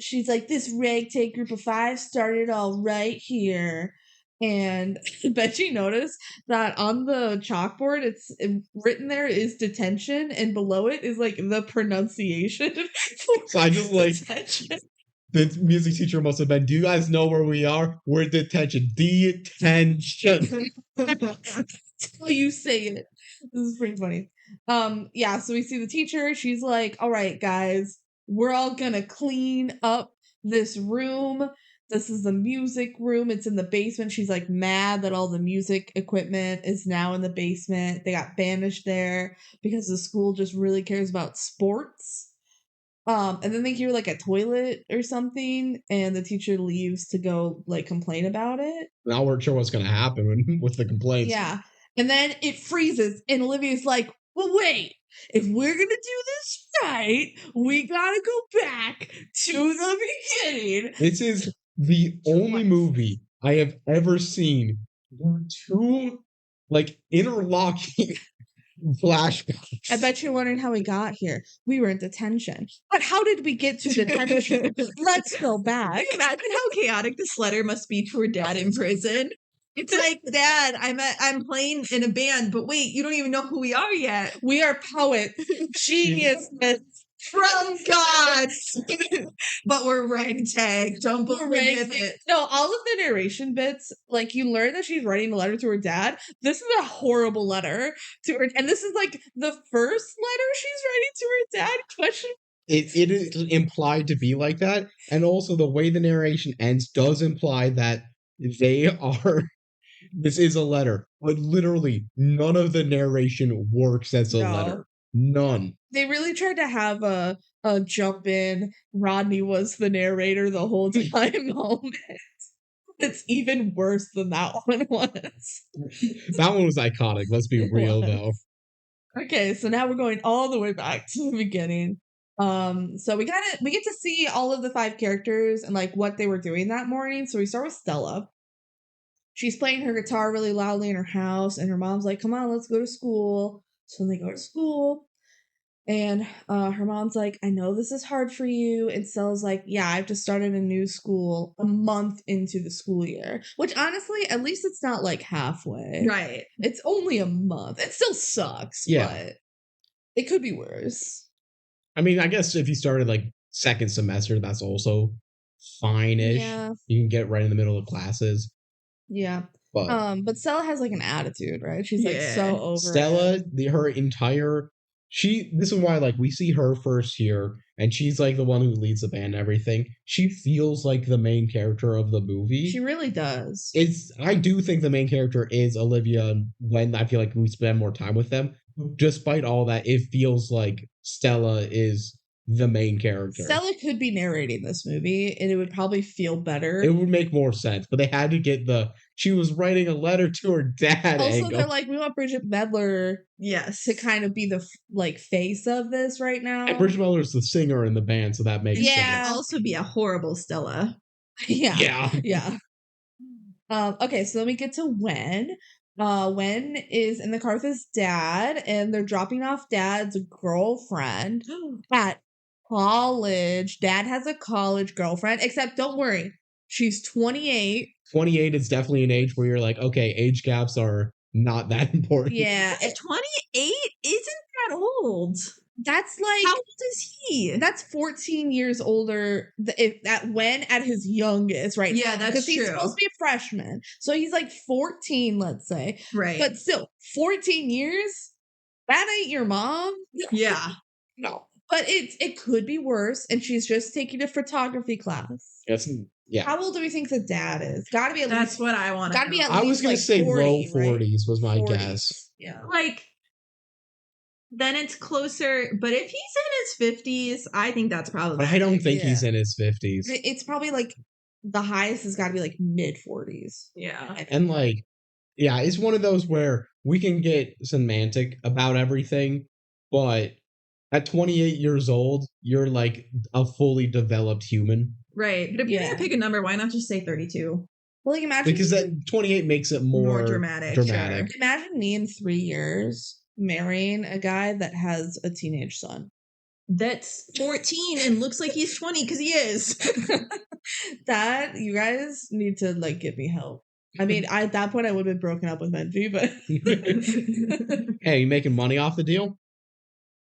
She's like, this ragtag group of 5 started all right here. And BenG noticed that on the chalkboard, it's written there is detention, and below it is like the pronunciation. So I just like detention. the music teacher must have been. Do you guys know where we are? We're at detention. Detention. That's how you say it. This is pretty funny. Yeah, so we see the teacher. She's like, all right, guys, we're all gonna clean up this room. This is the music room. It's in the basement. She's like mad that all the music equipment is now in the basement. They got banished there because the school just really cares about sports. And then they hear like a toilet or something, and the teacher leaves to go like complain about it. Now we're sure what's gonna happen with the complaints. Yeah. And then it freezes, and Olivia's like, well, wait, if we're gonna do this right, we gotta go back to the beginning. This is the only movie I have ever seen where two like interlocking flashbacks. I bet you're wondering how we got here. We were in detention. But how did we get to detention? Let's go back. Can you imagine how chaotic this letter must be to her dad in prison? It's like, Dad, I'm playing in a band, but wait, you don't even know who we are yet. We are poets, geniuses From God. But we're ragtag. Don't believe it. No, all of the narration bits, like you learn that she's writing a letter to her dad. This is a horrible letter to her, and this is like the first letter she's writing to her dad. Question. It is implied to be like that, and also the way the narration ends does imply that they are. This is a letter, but literally none of the narration works as a letter. None. They really tried to have a jump in. Rodney was the narrator the whole time moment. It's even worse than that one was. That one was iconic. Let's be real, though. Okay, so now we're going all the way back to the beginning. So we get to see all of the 5 characters and like what they were doing that morning. So we start with Stella. She's playing her guitar really loudly in her house, and her mom's like, come on, let's go to school. So they go to school, and her mom's like, I know this is hard for you. And Stella's like, yeah, I've just started a new school a month into the school year. Which honestly, at least it's not like halfway. Right. It's only a month. It still sucks, but it could be worse. I mean, I guess if you started like second semester, that's also fine-ish. Yeah. You can get right in the middle of classes. Yeah. But Stella has like an attitude, right? She's like so over Stella, it. her entire this is why like we see her first here, and she's like the one who leads the band and everything. She feels like the main character of the movie. She really does. I do think the main character is Olivia when I feel like we spend more time with them. Despite all that, it feels like Stella is the main character. Stella could be narrating this movie, and it would probably feel better. It would make more sense, but they had to get she was writing a letter to her dad. Also, angle. they're like, we want Bridget Medler, to kind of be the like face of this right now. And Bridget Medler is the singer in the band, so that makes sense. Also be a horrible Stella. Yeah. Okay, so then we get to Wen. Wen is in the car with his dad, and they're dropping off Dad's girlfriend at college. Dad has a college girlfriend, except don't worry, she's 28. 28 is definitely an age where you're like, okay, age gaps are not that important. Yeah. 28 isn't that old. That's like, how old is he? That's 14 years older Wen at his youngest, right? Yeah, that's because true. He's supposed to be a freshman. So he's like 14, let's say. Right. But still, 14 years? That ain't your mom? Yeah. No. But it could be worse, and she's just taking a photography class. Yes. Yeah. How old do we think the dad is? Gotta be at That's least. what I want to Gotta be at I least was going like to say 40, low 40s right? was my 40s. guess. Yeah. Like, then it's closer. But if he's in his 50s, I think that's probably. But I don't think he's in his 50s. It's probably like the highest has got to be like mid 40s. Yeah. And like, yeah, it's one of those where we can get semantic about everything, but at 28 years old, you're like a fully developed human. Right. But if you're going to pick a number, why not just say 32? Well, like imagine. Because that 28 makes it more dramatic. Sure. Imagine me in 3 years marrying a guy that has a teenage son. That's 14 and looks like he's 20 because he is. That, you guys need to like give me help. I mean, at that point, I would have been broken up with BenG, but Hey, you making money off the deal?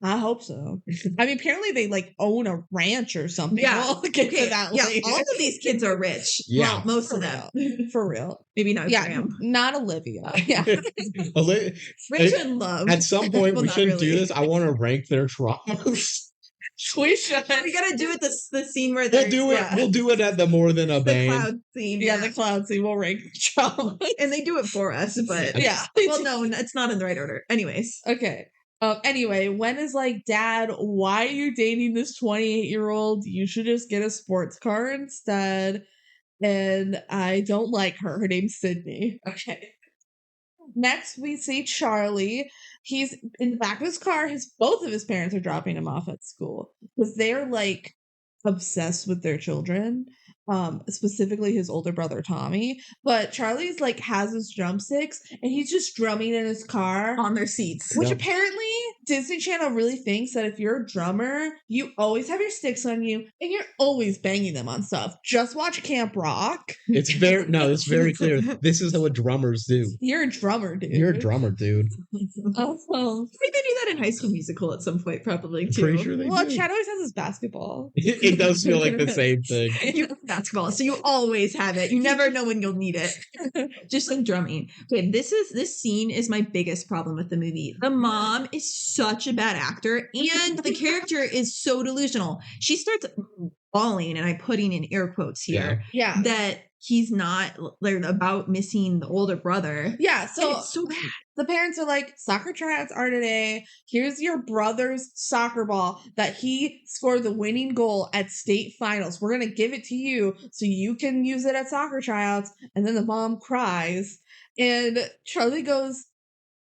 I hope so. I mean, apparently they like own a ranch or something. Yeah. We'll get to that Yeah, later. all of these kids are rich. Yeah. Well, most For of them. For real. Maybe not Yeah, Graham. not Olivia. Yeah. Rich and love. At some point, Well, we not shouldn't do really. this. I want to rank their traumas. We should. We gotta do it the scene where We'll do it. Yeah. We'll do it at the more than a the band. cloud scene. Yeah, the cloud scene will rank trauma. And they do it for us, but Yeah. well, no, it's not in the right order. Anyways. Okay. Anyway, Wen is like, Dad, why are you dating this 28-year-old? You should just get a sports car instead. And I don't like her. Her name's Sydney. Okay. Next, we see Charlie. He's in the back of his car. Both of his parents are dropping him off at school because they're like obsessed with their children. Specifically his older brother Tommy. But Charlie's like has his drumsticks and he's just drumming in his car On their seats. which Yep. apparently Disney Channel really thinks that if you're a drummer, you always have your sticks on you and you're always banging them on stuff. Just watch Camp Rock. It's very clear. This is what drummers do. You're a drummer, dude. You're a drummer, dude. Oh, I think they do that in High School Musical at some point, probably too. Pretty sure they well, do. Chad always has his basketball. It does feel like the same thing. You have basketball, so you always have it. You never know when you'll need it. Just like drumming. Okay, this scene is my biggest problem with the movie. The mom is such a bad actor, and the character is so delusional. She starts bawling, and I'm putting in air quotes here, Yeah. that he's not like about missing the older brother. Yeah, And so it's so bad. the parents are like, soccer tryouts are today. Here's your brother's soccer ball that he scored the winning goal at state finals. We're going to give it to you so you can use it at soccer tryouts. And then the mom cries. And Charlie goes,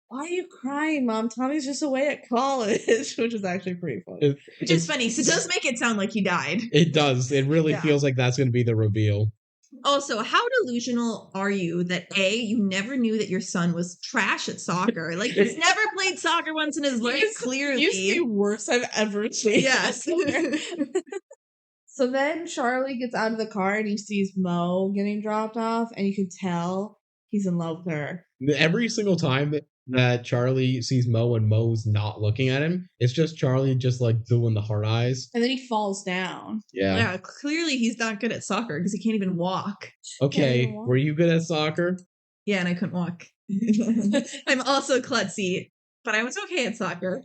why are you crying, Mom? Tommy's just away at college, which is actually pretty funny. Which is funny. So it does make it sound like he died. It does. It really Yeah. feels like that's going to be the reveal. Also, how delusional are you that you never knew that your son was trash at soccer? Like, he's never played soccer once in his life, clearly. Used to be worse I've ever seen. Yes. So then Charlie gets out of the car and he sees Mo getting dropped off, and you can tell he's in love with her. Every single time that Charlie sees Mo and Mo's not looking at him, it's just Charlie just like doing the hard eyes. And then he falls down. Yeah. Yeah, clearly he's not good at soccer because he can't even walk. Okay. Can't even walk. Were you good at soccer? Yeah, and I couldn't walk. I'm also klutzy, but I was okay at soccer.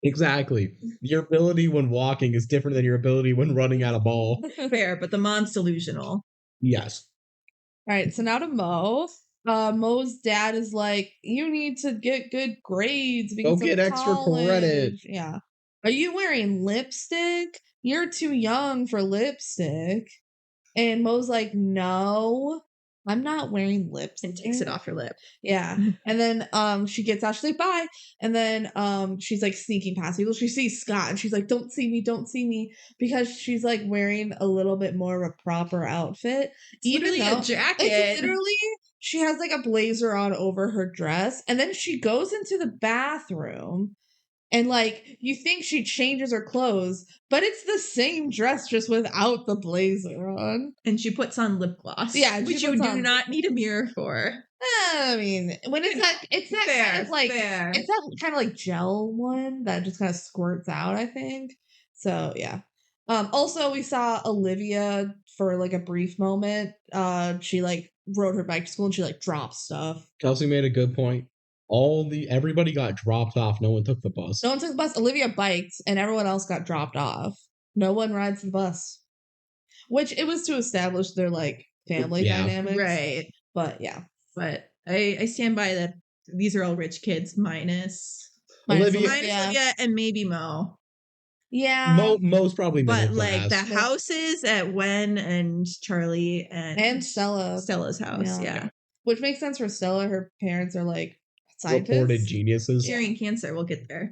Exactly. Your ability when walking is different than your ability when running at a ball. Fair, but the mom's delusional. Yes. All right, so now to Mo. Mo's dad is like, you need to get good grades. Go because of get extra college." credit. Yeah. Are you wearing lipstick? You're too young for lipstick. And Mo's like, no, I'm not wearing lipstick. And takes it off her lip. Yeah. And then she gets out, she's like, bye. And then she's like sneaking past people. She sees Scott and she's like, don't see me. Because she's like wearing a little bit more of a proper outfit. It's literally a jacket. It's literally, she has like a blazer on over her dress. And then she goes into the bathroom. And like, you think she changes her clothes, but it's the same dress just without the blazer on. And she puts on lip gloss. Yeah, and she which you puts do on- not need a mirror for. I mean, when it's that Fair, kind of like, fair. it's that kind of like gel one that just kind of squirts out, I think. So yeah. Also, we saw Olivia for like a brief moment. She like rode her bike to school and she like dropped stuff. Kelsey made a good point. Everybody got dropped off. No one took the bus. No one took the bus. Olivia biked and everyone else got dropped off. No one rides the bus. Which it was to establish their like family Yeah. dynamics. Right. But yeah. But I stand by that these are all rich kids minus Olivia- Olivia and maybe Mo. Yeah. Mo's probably But middle like class. the houses at Wen and Charlie and Stella. Stella's house. Yeah. Yeah. Which makes sense for Stella. Her parents are like scientists. Reported geniuses. Curing cancer. We'll get there.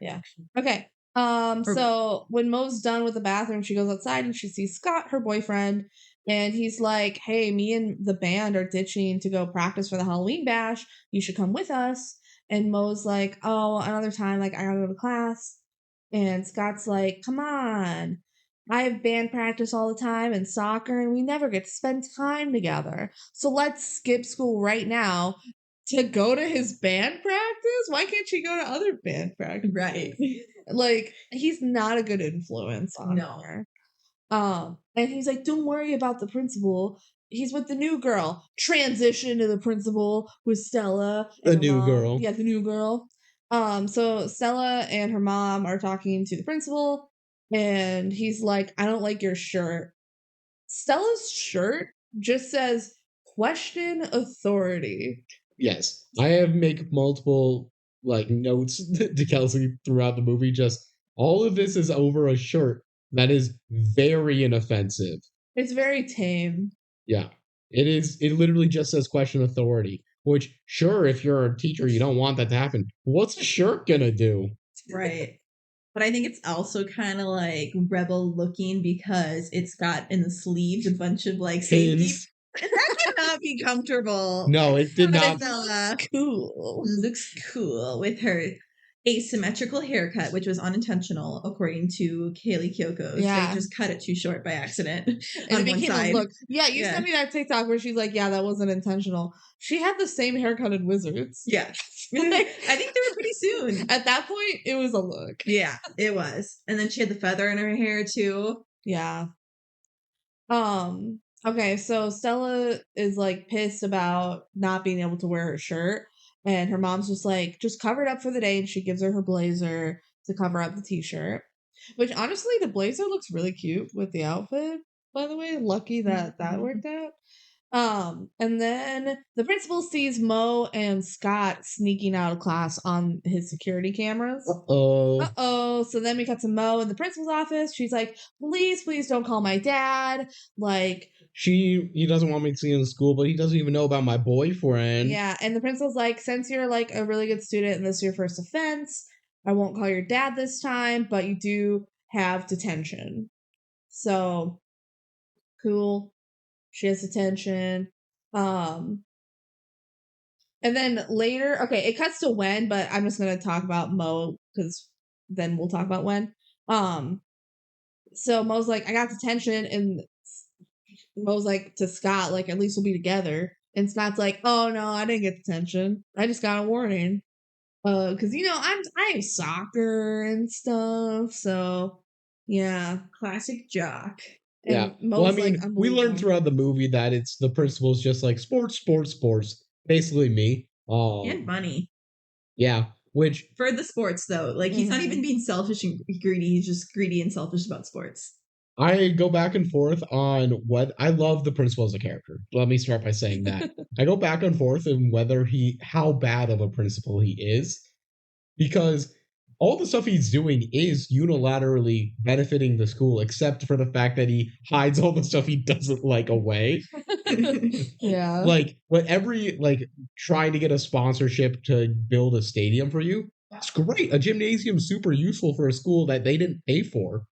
Okay. So when Mo's done with the bathroom, she goes outside and she sees Scott, her boyfriend, and he's like, hey, me and the band are ditching to go practice for the Halloween bash. You should come with us. And Mo's like, oh, another time, like I gotta go to class. And Scott's like, come on. I have band practice all the time and soccer, and we never get to spend time together. So let's skip school right now to go to his band practice. Why can't she go to other band practice? Right. Like, he's not a good influence on her. And he's like, don't worry about the principal. He's with the new girl. Transition to the principal with Stella. The and her new mom. girl. Yeah, the new girl. So Stella and her mom are talking to the principal, and he's like, I don't like your shirt. Stella's shirt just says question authority. Yes. I have make multiple like notes to Kelsey throughout the movie. Just all of this is over a shirt that is very inoffensive. It's very tame. Yeah. It is. It literally just says question authority, which sure, if you're a teacher, you don't want that to happen. What's a shirt gonna do? Right. But I think it's also kind of like rebel looking because it's got in the sleeves a bunch of like safety. Pins. That cannot be comfortable. No, it did But not. Stella Cool. looks cool with her asymmetrical haircut, which was unintentional, according to Kaylee Kyoko. Yeah. They just cut it too short by accident And on it one became side. a look. Yeah, you Yeah. sent me that TikTok where she's like, yeah, that wasn't intentional. She had the same haircut in Wizards. Yeah. I think they were pretty soon. At that point, it was a look. Yeah, it was. And then she had the feather in her hair too. Yeah. Okay, so Stella is like pissed about not being able to wear her shirt, and her mom's just like, just cover it up for the day, and she gives her blazer to cover up the t-shirt. Which honestly, the blazer looks really cute with the outfit. By the way, lucky that worked out. And then the principal sees Mo and Scott sneaking out of class on his security cameras. Uh-oh. So then we cut to Mo in the principal's office. She's like, please don't call my dad. Like, he doesn't want me to see him in school, but he doesn't even know about my boyfriend. yeah. And the principal's like, since you're like a really good student and this is your first offense, I won't call your dad this time, but you do have detention. So cool. She has detention. And then later, okay, it cuts to Wen, but I'm just gonna talk about Mo because then we'll talk about Wen. So Mo's like, I got detention, and Mo's like to Scott, like, at least we'll be together. And Scott's like, oh no, I didn't get detention. I just got a warning. Because I have soccer and stuff, so yeah. Classic jock. And Yeah. Mo's Well, I mean, like, we learned throughout the movie that it's the principal's just like sports. Basically me. And money. Yeah. Which For the sports though. Like he's not even being selfish and greedy, he's just greedy and selfish about sports. I go back and forth on what I love the principal as a character. Let me start by saying that. I go back and forth on how bad of a principal he is. Because all the stuff he's doing is unilaterally benefiting the school, except for the fact that he hides all the stuff he doesn't like away. Yeah. Like trying to get a sponsorship to build a stadium for you. That's great. A gymnasium's super useful for a school that they didn't pay for.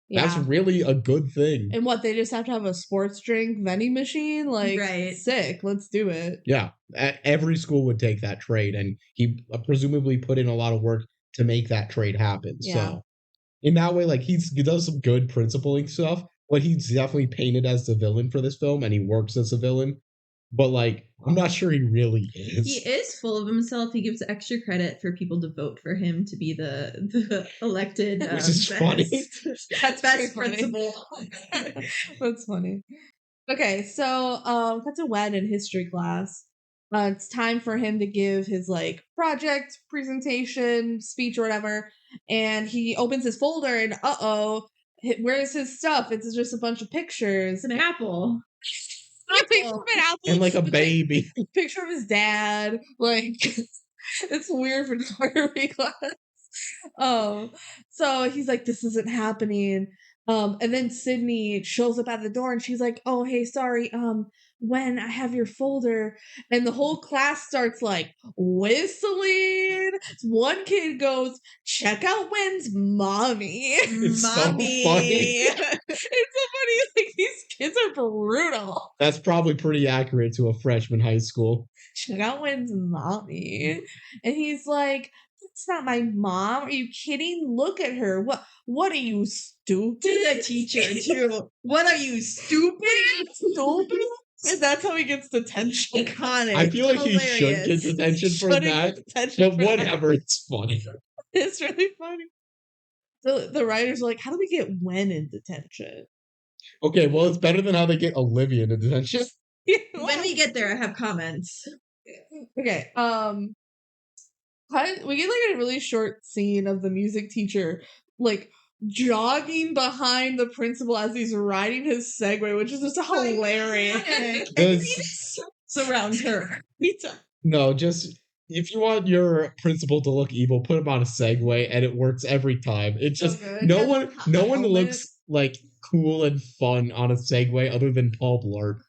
Yeah. That's really a good thing. And what, they just have to have a sports drink vending machine? Like, Right. Sick. Let's do it. Yeah. Every school would take that trade, and he presumably put in a lot of work to make that trade happen. Yeah. So in that way, like he does some good principling stuff, but he's definitely painted as the villain for this film, and he works as a villain. But like, I'm not sure he really is. He is full of himself. He gives extra credit for people to vote for him to be the elected Which is funny. That's best funny. principal. That's funny. Okay, so that's a Wen in history class. It's time for him to give his like project presentation speech or whatever, and he opens his folder and where's his stuff? It's just a bunch of pictures. It's an apple. A picture of an apple And like a baby. Picture of his dad. Like, it's weird for geography class. So he's like, this isn't happening. And then Sydney shows up at the door and she's like, oh, hey, sorry, Wen, I have your folder. And the whole class starts like whistling. One kid goes, check out Wen's mommy. It's Mommy. so funny. It's so funny. Like, these kids are brutal. That's probably pretty accurate to a freshman high school. Check out Wen's mommy. And he's like, It's not my mom. Are you kidding? Look at her. What are you, stupid? To the teacher, too. What are you, stupid? Stupid? And that's how he gets detention. Iconic. I feel like he should get Hilarious. detention for Shouldn't that, get detention but for that. whatever, it's funny. It's really funny. The writers are like, how do we get Wen in detention? Okay, well, it's better than how they get Olivia into detention. When we get there, I have comments. Okay, we get like a really short scene of the music teacher like jogging behind the principal as he's riding his Segway, which is just hilarious. Surround her. No, just if you want your principal to look evil, put him on a Segway, and it works every time. It's just good. no one Helmet. looks like cool and fun on a Segway other than Paul Blart.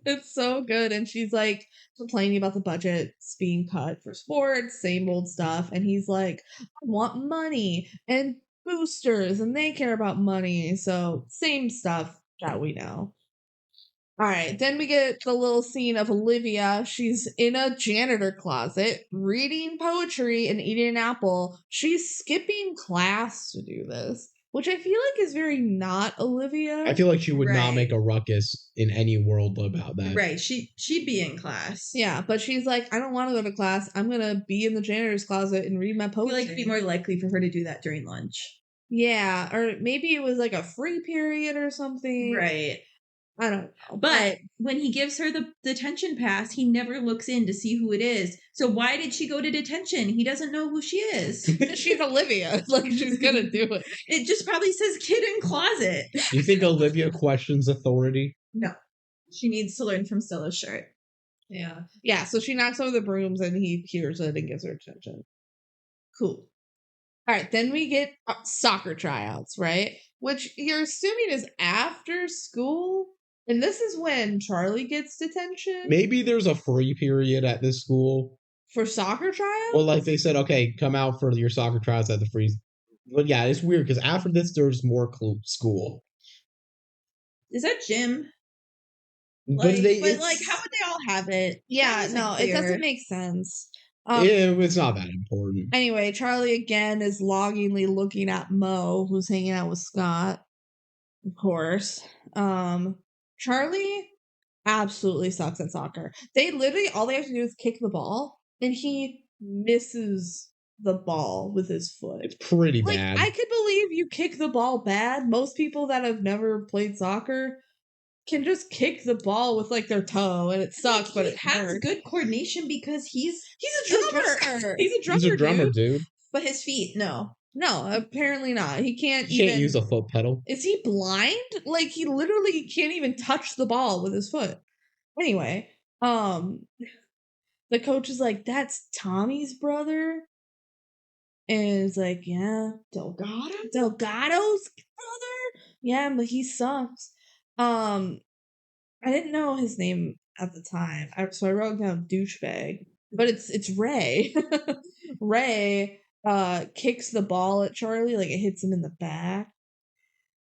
It's so good. And she's like complaining about the budgets being cut for sports, same old stuff. And he's like, I want money and boosters, and they care about money. So same stuff that we know. All right, then we get the little scene of Olivia. She's in a janitor closet reading poetry and eating an apple. She's skipping class to do this, which I feel like is very not Olivia. I feel like she would not Right. make a ruckus in any world about that. Right. She'd be in class. Yeah, but she's like, I don't want to go to class. I'm going to be in the janitor's closet and read my I feel poetry. like it'd be more likely for her to do that during lunch. Yeah, or maybe it was like a free period or something. Right. I don't know. But when he gives her the detention pass, he never looks in to see who it is. So why did she go to detention? He doesn't know who she is. She's Olivia. Like, she's going to do it. It just probably says kid in closet. You think Olivia questions authority? No. She needs to learn from Stella's shirt. Yeah. Yeah, so she knocks over the brooms and he hears it and gives her attention. Cool. All right, then we get soccer tryouts, right? Which you're assuming is after school. And this is when Charlie gets detention. Maybe there's a free period at this school. For soccer tryouts? Well, like they said, okay, come out for your soccer tryouts at the free. But yeah, it's weird because after this, there's more school. Is that gym? But Like, it's, like, how would they all have it? Yeah, That no, wasn't it doesn't clear. make sense. it's not that important. Anyway, Charlie again is longingly looking at Mo, who's hanging out with Scott. Of course. Charlie absolutely sucks at soccer. They literally, all they have to do is kick the ball, and he misses the ball with his foot. It's pretty Like, bad. I could believe you kick the ball bad. Most people that have never played soccer can just kick the ball with like their toe, and it sucks, but it has hurts. good coordination because he's a drummer. He's a drummer. He's a drummer, dude. But his feet, no. No, apparently not. He can't He even can't use a foot pedal. Is he blind? Like, he literally can't even touch the ball with his foot. Anyway, the coach is like, that's Tommy's brother. And it's like, yeah, Delgado's brother? Yeah, but he sucks. I didn't know his name at the time. So I wrote down douchebag. But it's Ray. Ray kicks the ball at Charlie, like it hits him in the back.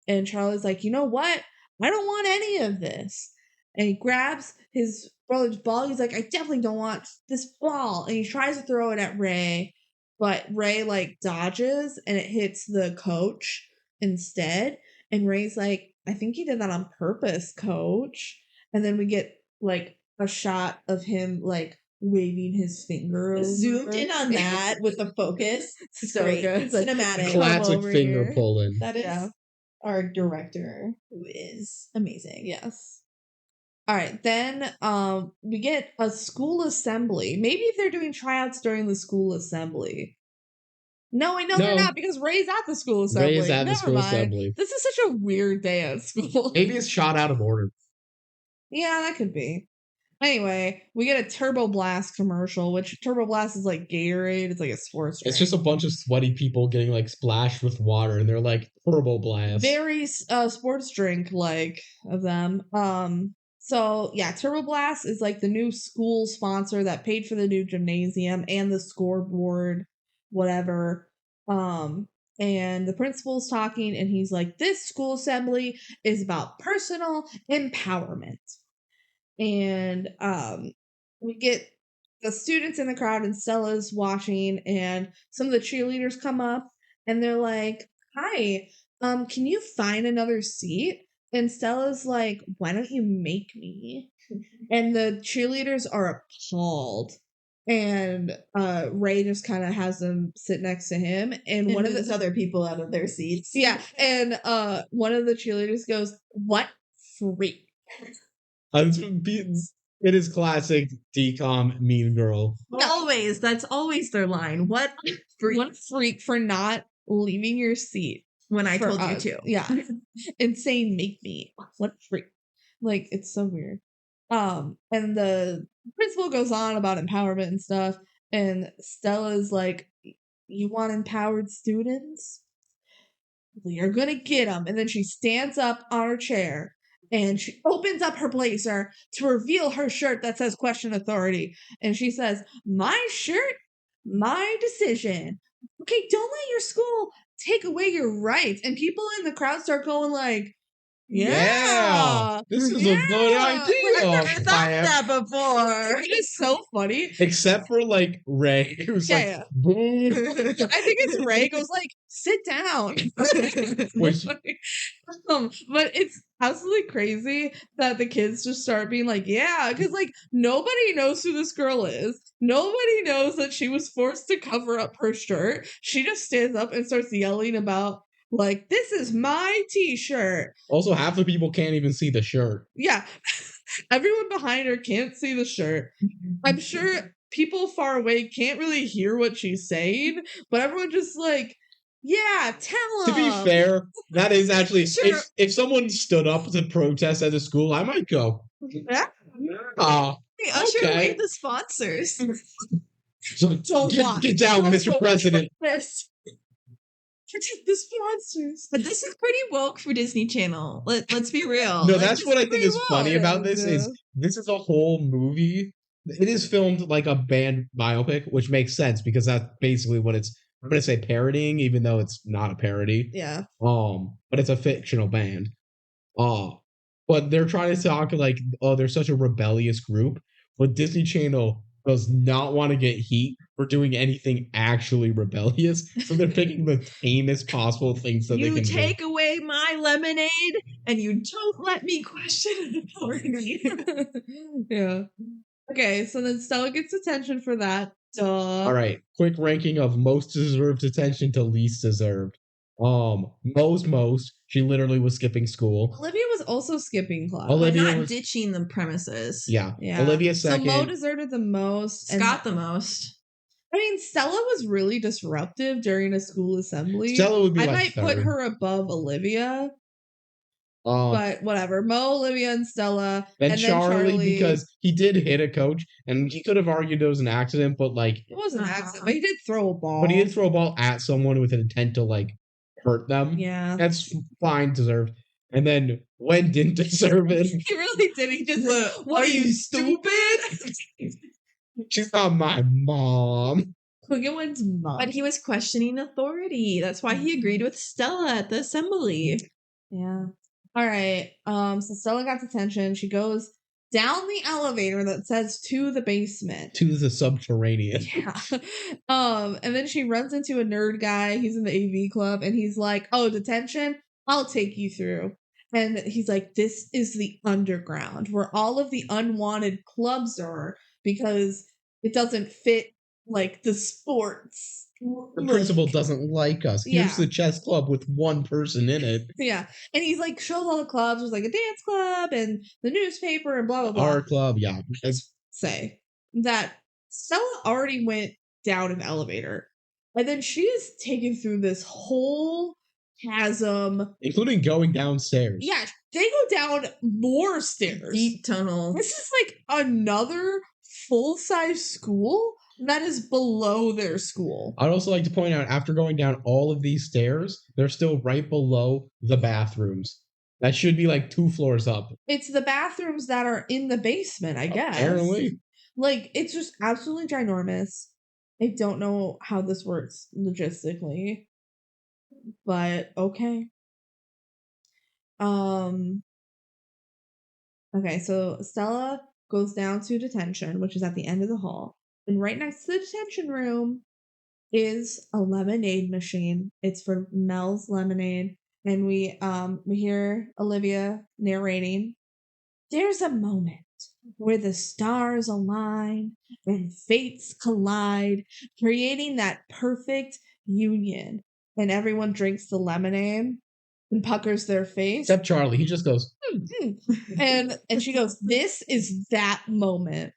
And Charlie's like, you know what? I don't want any of this. And he grabs his brother's ball. He's like, I definitely don't want this ball. And he tries to throw it at Ray, but Ray like dodges and it hits the coach instead. And Ray's like, I think he did that on purpose, coach. And then we get like a shot of him like waving his finger. Zoomed in on that with the focus. So Great. good. It's like, Cinematic. Classic over finger here. pulling. That is Yeah. our director, who is amazing. Yes. All right, then we get a school assembly. Maybe if they're doing tryouts during the school assembly. No, wait, no, they're No. not, because Ray's at the school assembly. Ray is at the Never school mind. assembly. This is such a weird day at school. Maybe it's shot out of order. Yeah, that could be. Anyway, we get a Turbo Blast commercial, which Turbo Blast is like Gatorade. It's like a sports drink. It's just a bunch of sweaty people getting like splashed with water, and they're like Turbo Blast. Very sports drink like of them. So yeah, Turbo Blast is like the new school sponsor that paid for the new gymnasium and the scoreboard, whatever. And the principal's talking, and he's like, this school assembly is about personal empowerment. And we get the students in the crowd and Stella's watching, and some of the cheerleaders come up and they're like, "Hi, can you find another seat?" And Stella's like, "Why don't you make me?" And the cheerleaders are appalled. And Ray just kind of has them sit next to him, and one of the other people out of their seats. yeah, and one of the cheerleaders goes, "What freak?" It is classic DCOM Mean Girl. Always. That's always their line. What freak? What freak for not leaving your seat When I for told you us. to. Yeah. And saying make me. What freak? Like, it's so weird. And the principal goes on about empowerment and stuff, and Stella's like, "You want empowered students? We are gonna get them." And then she stands up on her chair and she opens up her blazer to reveal her shirt that says "Question Authority." And she says, "My shirt, my decision. Okay, don't let your school take away your rights." And people in the crowd start going like, "Yeah, this is a good idea. I've never thought that before. It is so funny. Except for like Ray, who's like, Yeah. boom. I think it's Ray goes like, "Sit down." Which- But it's absolutely crazy that the kids just start being like, "Yeah," because like nobody knows who this girl is. Nobody knows that she was forced to cover up her shirt. She just stands up and starts yelling about like, "This is my t-shirt." Also, half the people can't even see the shirt. Yeah. Everyone behind her can't see the shirt. I'm sure people far away can't really hear what she's saying, but everyone just like, "Yeah, tell To them." be fair, that is actually Sure. if someone stood up to protest at the school, I might go. Yeah. Hey, usher Okay. away the sponsors. So get down, Mr. President. Protect the sponsors. But this is pretty woke for Disney Channel. Let's be real. No, Like, that's this what I is think pretty is funny woke. about this is this is a whole movie. It is filmed like a band biopic, which makes sense because that's basically what it's. I'm gonna say parodying, even though it's not a parody. Yeah. But it's a fictional band. But they're trying to talk like, oh, they're such a rebellious group. But Disney Channel does not want to get heat for doing anything actually rebellious. So they're picking the tamest possible things that they You can take away my lemonade and you don't let me question authority. Yeah. Okay, so then Stella gets attention for that. Duh. All right, quick ranking of most deserved attention to least deserved. Most. She literally was skipping school. Olivia was also skipping class. Olivia Not was- ditching the premises. Yeah. Yeah. Olivia So second. Mo deserted the most. Scott the most. I mean, Stella was really disruptive during a school assembly. Stella would be I like might third. put her above Olivia, Um, but whatever. Mo, Olivia, and Stella. then and Charlie, because he did hit a coach, and he could have argued it was an accident, but like, it wasn't an accident, but he did throw a ball. but he did throw a ball at someone with an intent to like hurt them. Yeah. That's fine, deserved. And then Gwen didn't deserve it. He really did. He just, What are you, stupid? She's not my mom. Quigglewood's mom. But he was questioning authority. That's why he agreed with Stella at the assembly. Yeah. All right. So Stella got detention. She goes down the elevator that says "to the basement." To the subterranean. Yeah. And then she runs into a nerd guy. He's in the AV club, and he's like, "Oh, detention? I'll take you through." And he's like, "This is the underground where all of the unwanted clubs are because it doesn't fit like the sports." The principal doesn't like us. Here's Yeah. the chess club with one person in it. Yeah. And he's like, shows all the clubs. There's like a dance club and the newspaper and blah, blah, blah. Our club, yeah. Say that Stella already went down an elevator. And then she is taken through this whole chasm. Including going downstairs. Yeah, they go down more stairs. Deep tunnel. This is like another full-size school that is below their school. I'd also like to point out, after going down all of these stairs, they're still right below the bathrooms. That should be like 2 floors up. It's the bathrooms that are in the basement, I guess. Apparently. Like, it's just absolutely ginormous. I don't know how this works logistically, but okay. Okay, so Stella goes down to detention, which is at the end of the hall. And right next to the detention room is a lemonade machine. It's for Mel's Lemonade. And we hear Olivia narrating, "There's a moment where the stars align and fates collide, creating that perfect union." And everyone drinks the lemonade and puckers their face. Except Charlie, he just goes, and she goes, "This is that moment."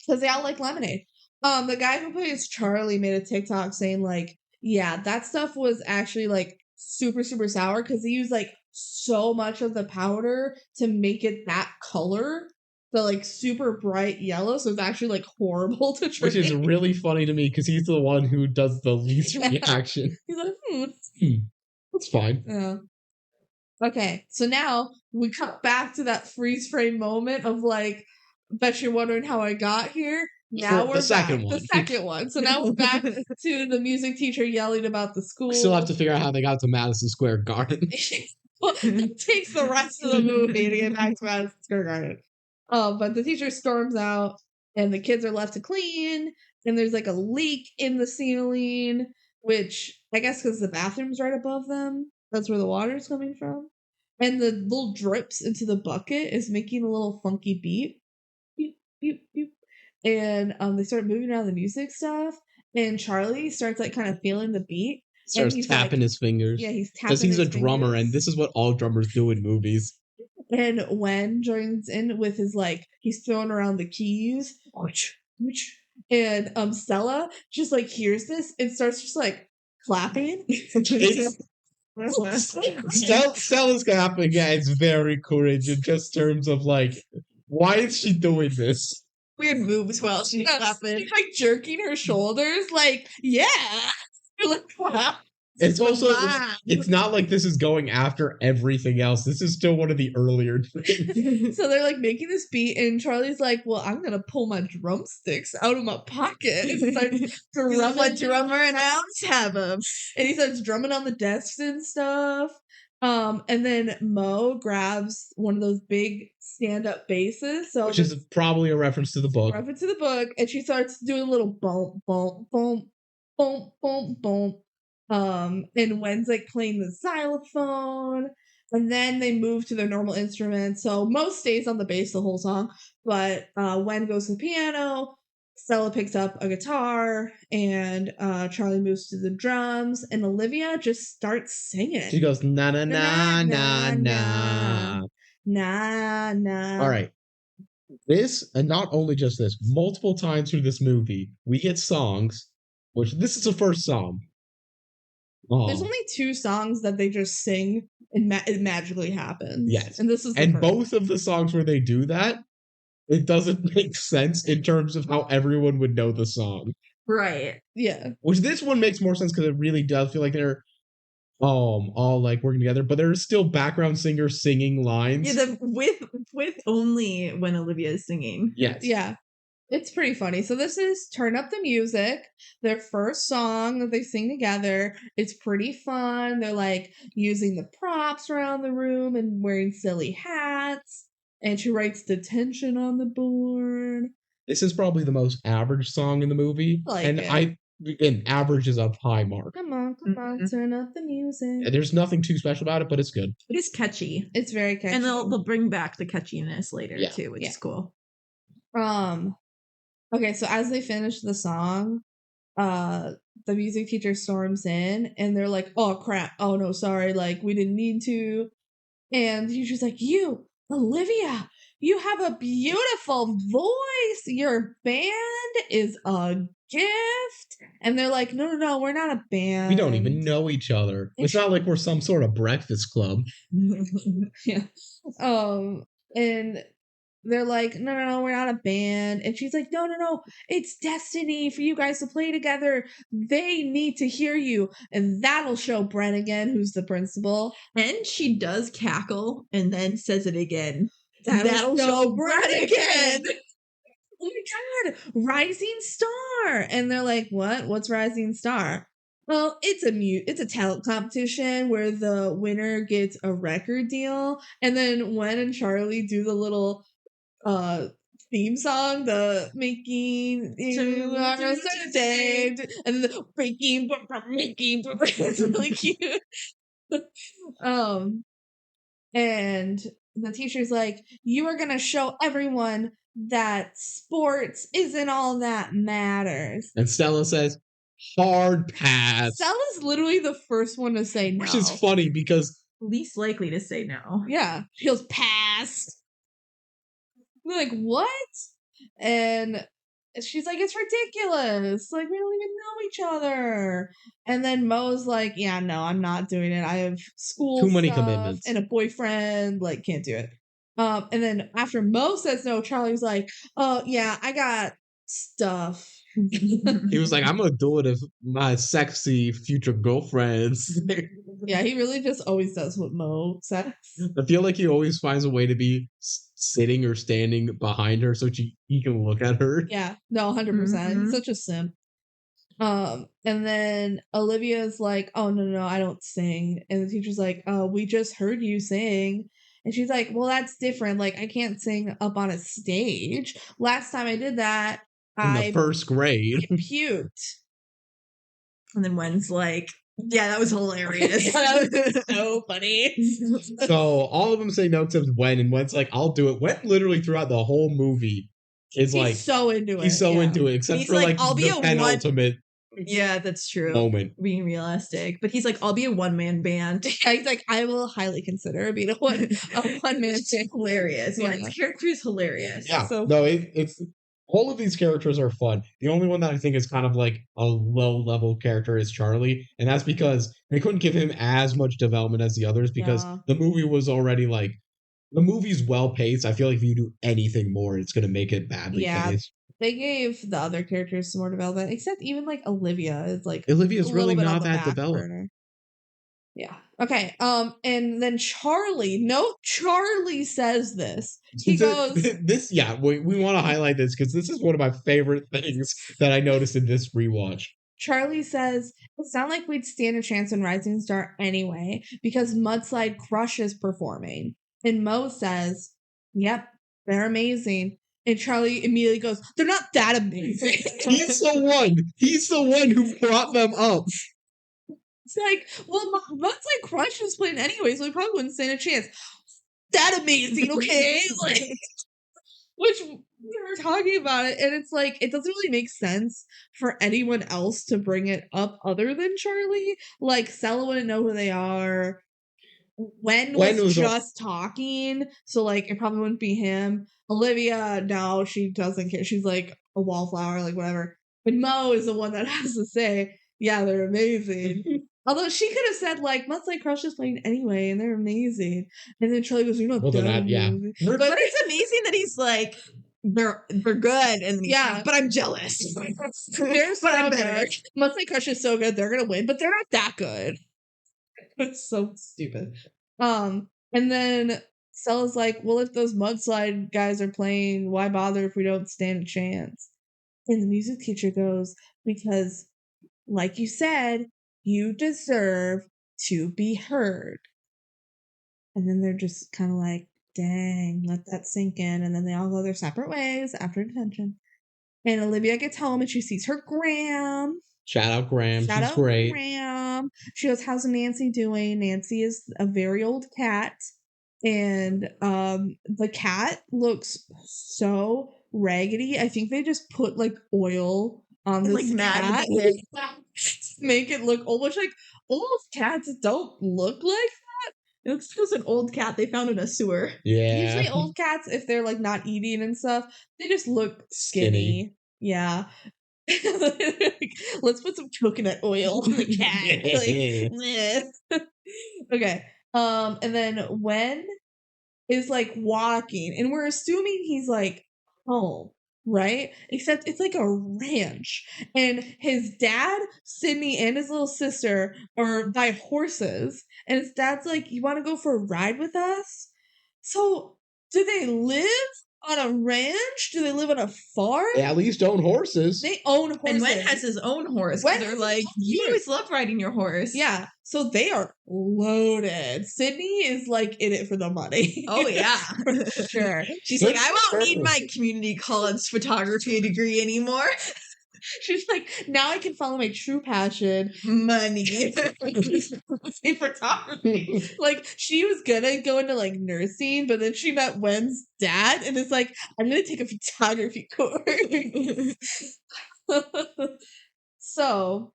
Because they all like lemonade. The guy who plays Charlie made a TikTok saying, like, yeah, that stuff was actually like super, super sour because he used like so much of the powder to make it that color. The like super bright yellow. So it's actually like horrible to drink. which is really funny to me because he's the one who does the least reaction. He's like, That's fine. Yeah. Okay, so now we cut back to that freeze frame moment of like, bet you're wondering how I got here. Now we're the second back. one. The second one. So now we're back to the music teacher yelling about the school. We still have to figure out how they got to Madison Square Garden. It takes the rest of the movie to get back to Madison Square Garden. But the teacher storms out, and the kids are left to clean, and there's like a leak in the ceiling, which I guess because the bathroom's right above them, that's where the water's coming from. And the little drips into the bucket is making a little funky beat. Beep, beep, beep. And they start moving around the music stuff, and Charlie starts like kind of feeling the beat. Starts tapping his fingers. Yeah, he's tapping because he's his a drummer, fingers. and this is what all drummers do in movies. And Wen joins in with his like, he's throwing around the keys. And Stella just like hears this and starts just like clapping. Stella's clapping, yeah, it's very courage in just terms of like, why is she doing this? Weird moves while she's clapping. She's like jerking her shoulders, like, yeah. Like, wow. It's also, it's not like this is going after everything else. This is still one of the earlier things. So they're like making this beat, and Charlie's like, well, I'm gonna pull my drumsticks out of my pocket. And starts I'm a drummer and I always have them. And he starts drumming on the desks and stuff. And then Mo grabs one of those big stand-up basses. So Which is probably a reference to the book. Reference to the book, and she starts doing a little boom, boom, boom, boom, boom, boom. And Wen's like playing the xylophone, and then they move to their normal instruments. So Mo stays on the bass the whole song, but Wen goes to the piano, Stella picks up a guitar, and Charlie moves to the drums, and Olivia just starts singing. She goes, na na na na na. Nah, nah. All right. This, and not only just this, multiple times through this movie, we get songs, which this is the first song. There's only 2 songs that they just sing and it magically happens. Yes. And this is both of the songs where they do that, it doesn't make sense in terms of how everyone would know the song. Right. Yeah. Which this one makes more sense because it really does feel like they're all like working together, but there's still background singers singing lines. Yeah, with only when Olivia is singing. Yes. Yeah. It's pretty funny. So this is Turn Up the Music, their first song that they sing together. It's pretty fun. They're like using the props around the room and wearing silly hats. And she writes detention on the board. This is probably the most average song in the movie. And average is a high mark. Come on, turn up the music. There's nothing too special about it, but it's good. It is catchy. It's very catchy. And they'll bring back the catchiness later too, which is cool. Okay, so as they finish the song, the music teacher storms in, and they're like, oh crap, oh no, sorry, like we didn't need to. And the teacher's like, you, Olivia, you have a beautiful voice. Your band is a gift. And they're like, no, we're not a band. We don't even know each other. It's not like we're some sort of breakfast club. Yeah. And they're like, no, we're not a band. And she's like, no, it's destiny for you guys to play together. They need to hear you. And that'll show Brannigan, who's the principal. And she does cackle and then says it again. That'll show Brannigan. Oh my god, Rising Star. And they're like, what's Rising Star? Well, it's a talent competition where the winner gets a record deal. And then Wen and Charlie do the little theme song, the making you are a certain day, and then the making, it's really cute. And the teacher's like, you are gonna show everyone that sports isn't all that matters. And Stella says, hard pass. Stella's literally the first one to say no. Which is funny because least likely to say no. Yeah. She goes, pass. We're like, what? And she's like, it's ridiculous. Like, we don't even know each other. And then Mo's like, yeah, no, I'm not doing it. I have school too many stuff commitments and a boyfriend. Like, can't do it. And then after Mo says no, Charlie's like, oh, yeah, I got stuff. He was like, I'm gonna do it if my sexy future girlfriends. Yeah, he really just always does what Mo says. I feel like he always finds a way to be sitting or standing behind her so he can look at her. Yeah, no, 100%. He's such a simp. And then Olivia's like, oh, no, I don't sing. And the teacher's like, oh, we just heard you sing. And she's like, well, that's different. Like, I can't sing up on a stage. Last time I did that, in the first grade. Puked. And then Wen's like, yeah, that was hilarious. That was so funny. So all of them say no except Wen, and Wen's like, I'll do it. Wen literally throughout the whole movie is like so into it. He's so into it, except for like I'll be the penultimate. Yeah, that's true. Moment. Being realistic. But he's like, I'll be a one-man band. Yeah, he's like, I will highly consider being a one-man band. Hilarious. Yeah, his character is hilarious. Yeah. So no, it's all of these characters are fun. The only one that I think is kind of like a low-level character is Charlie, and that's because they couldn't give him as much development as the others because the movie was already like the movie's well-paced. I feel like if you do anything more, it's going to make it badly paced. They gave the other characters some more development, except even like Olivia is like Olivia's really not that developed. Burner. Yeah. Okay. And then Charlie says this. He goes, "This, yeah, we want to highlight this because this is one of my favorite things that I noticed in this rewatch." Charlie says, "It's not like we'd stand a chance in Rising Star anyway because Mudslide Crush is performing." And Mo says, "Yep, they're amazing." And Charlie immediately goes, they're not that amazing. He's the one who brought them up. It's like, well, Mudslide Crush is playing anyway, so we probably wouldn't stand a chance. That amazing, okay? Like, which we were talking about it, and it's like, it doesn't really make sense for anyone else to bring it up other than Charlie. Like, Stella wouldn't know who they are. Wen was just talking, so like it probably wouldn't be him. Olivia, no, she doesn't care. She's like a wallflower, like whatever. But Mo is the one that has to say, yeah, they're amazing. Although she could have said like Mudslide Crush is playing anyway, and they're amazing. And then Charlie goes, "You're not that amazing." Yeah. But it's amazing that he's like, they're good, and but I'm jealous. They're so good. Mudslide Crush is so good, they're gonna win, but they're not that good. It's so stupid. And then Stella's like, well, if those mudslide guys are playing, why bother if we don't stand a chance? And the music teacher goes, because, like you said, you deserve to be heard. And then they're just kind of like, dang, let that sink in. And then they all go their separate ways after detention. And Olivia gets home and she sees her Graham. Shout out Graham. She's great. Graham. She goes, how's Nancy doing? Nancy is a very old cat. And the cat looks so raggedy. I think they just put like oil on this cat to make it look almost like old cats don't look like that. It looks like it's an old cat they found in a sewer. Yeah. Usually old cats, if they're like not eating and stuff, they just look skinny. Yeah. Let's put some coconut oil on the cat. Okay. And then Wen is like walking, and we're assuming he's like home, right? Except it's like a ranch, and his dad, Sydney, and his little sister are by horses, and his dad's like, "You want to go for a ride with us?" So, do they live on a ranch? Do they live on a farm? They at least own horses. They own horses. And Wen has his own horse. Wen They're has like, his own you horse. always love riding your horse. Yeah, so they are loaded. Sydney is like in it for the money. Oh, yeah. For sure. She's Good like, I won't for need her. my community college photography degree anymore. She's like, now I can follow my true passion. Money. In photography. Like, she was gonna go into like nursing, but then she met Wen's dad and is like, I'm gonna take a photography course. So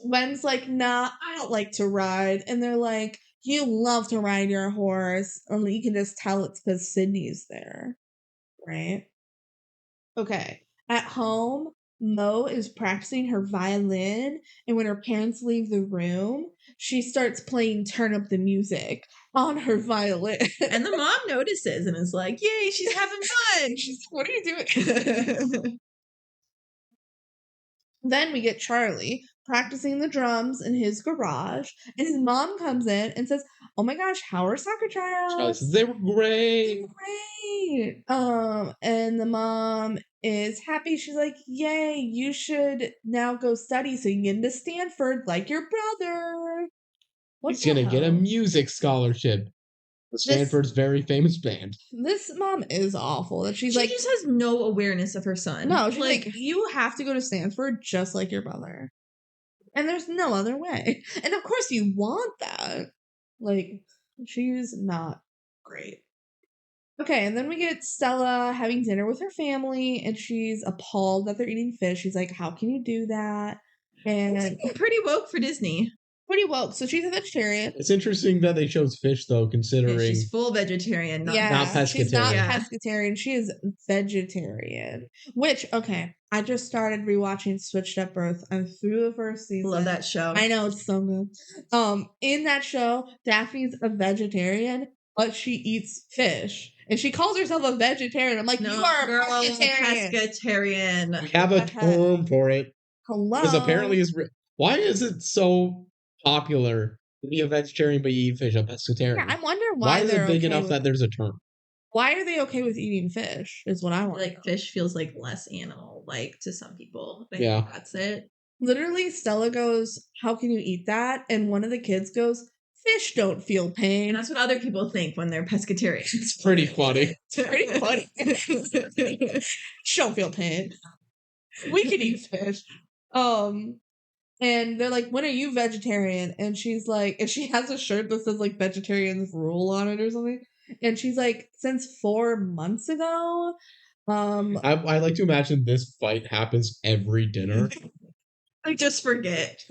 Wen's like, nah, I don't like to ride. And they're like, you love to ride your horse. Only you can just tell it's because Sydney's there. Right? Okay. At home, Mo is practicing her violin, and when her parents leave the room, she starts playing Turn Up the Music on her violin. And the mom notices and is like, yay, she's having fun. She's, what are you doing? Then we get Charlie practicing the drums in his garage, and his mom comes in and says, oh my gosh, how are soccer tryouts? Charlie says, they were great. Great. And the mom is happy. She's like, yay, you should now go study so you can get into Stanford like your brother. What He's the going to get a hell? music scholarship. Stanford's very famous band. This mom is awful. That she's She like, just has no awareness of her son. no, she's like, you have to go to Stanford just like your brother. And there's no other way. And of course you want that. Like, she's not great. Okay, and then we get Stella having dinner with her family, and she's appalled that they're eating fish. She's like, how can you do that? And pretty woke for Disney. pretty woke. So she's a vegetarian. It's interesting that they chose fish, though, considering... And she's full vegetarian. Not not She's not pescatarian. pescatarian. She is vegetarian. Which, okay, I just started rewatching Switched at Birth. I'm through the first season. Love that show. I know, it's so good. In that show, Daphne's a vegetarian, but she eats fish. And she calls herself a vegetarian. I'm like, No, you are girl, a pescatarian. pescatarian. We have a term for it. Hello. Because apparently it's... Why is it so popular to be a vegetarian but you eat fish, a pescatarian? Yeah, I wonder why is they're it big okay enough with, that there's a term? why are they okay with eating fish, is what I want. Like, fish feels like less animal, like, to some people. I think Yeah. that's it. Literally, Stella goes, how can you eat that? And one of the kids goes, fish don't feel And pain. that's what other people think when they're pescatarians. It's pretty funny. It's pretty funny. Fish don't feel pain. We can eat fish. And they're like, when are you vegetarian? And she's like, and she has a shirt that says like vegetarians rule on it or something. And she's like, since 4 months ago. I like to imagine this fight happens every dinner. I just forget.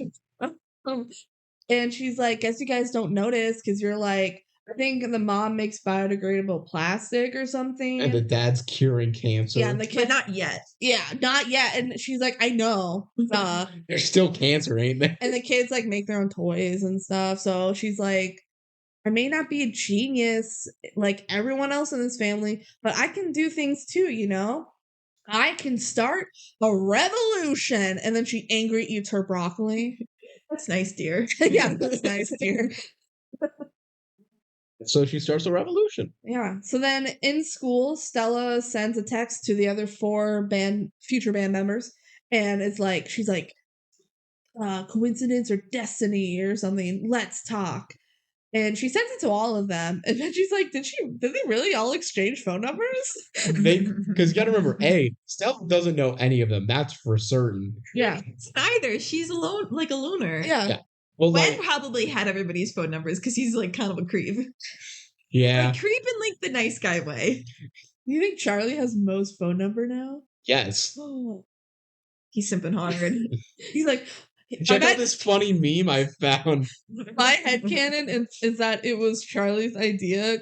And she's like, guess you guys don't notice because you're like, I think the mom makes biodegradable plastic or something. And the dad's curing cancer. yeah, and the But kid, not yet. yeah, not yet. And she's like, I know. There's still cancer, ain't there? And the kids like make their own toys and stuff. So she's like, I may not be a genius like everyone else in this family, but I can do things too, you know? I can start a revolution. And then she angry eats her broccoli. That's nice, dear. Yeah, that's nice, dear. So she starts a revolution. Yeah. So then in school, Stella sends a text to the other 4 future band members, and it's like, she's like, coincidence or destiny or something. Let's talk. And she sends it to all of them. And then she's like, did they really all exchange phone numbers? Because you got to remember, Stella doesn't know any of them. That's for certain. Yeah. Neither. She's alone, like a loner. Yeah. Well, Wen like, probably had everybody's phone numbers because he's like kind of a creep. yeah, Like creep in like the nice guy way. You think Charlie has Mo's phone number now? yes. Oh. He's simping hard. He's like, Check out this funny meme I found. my headcanon is that it was Charlie's idea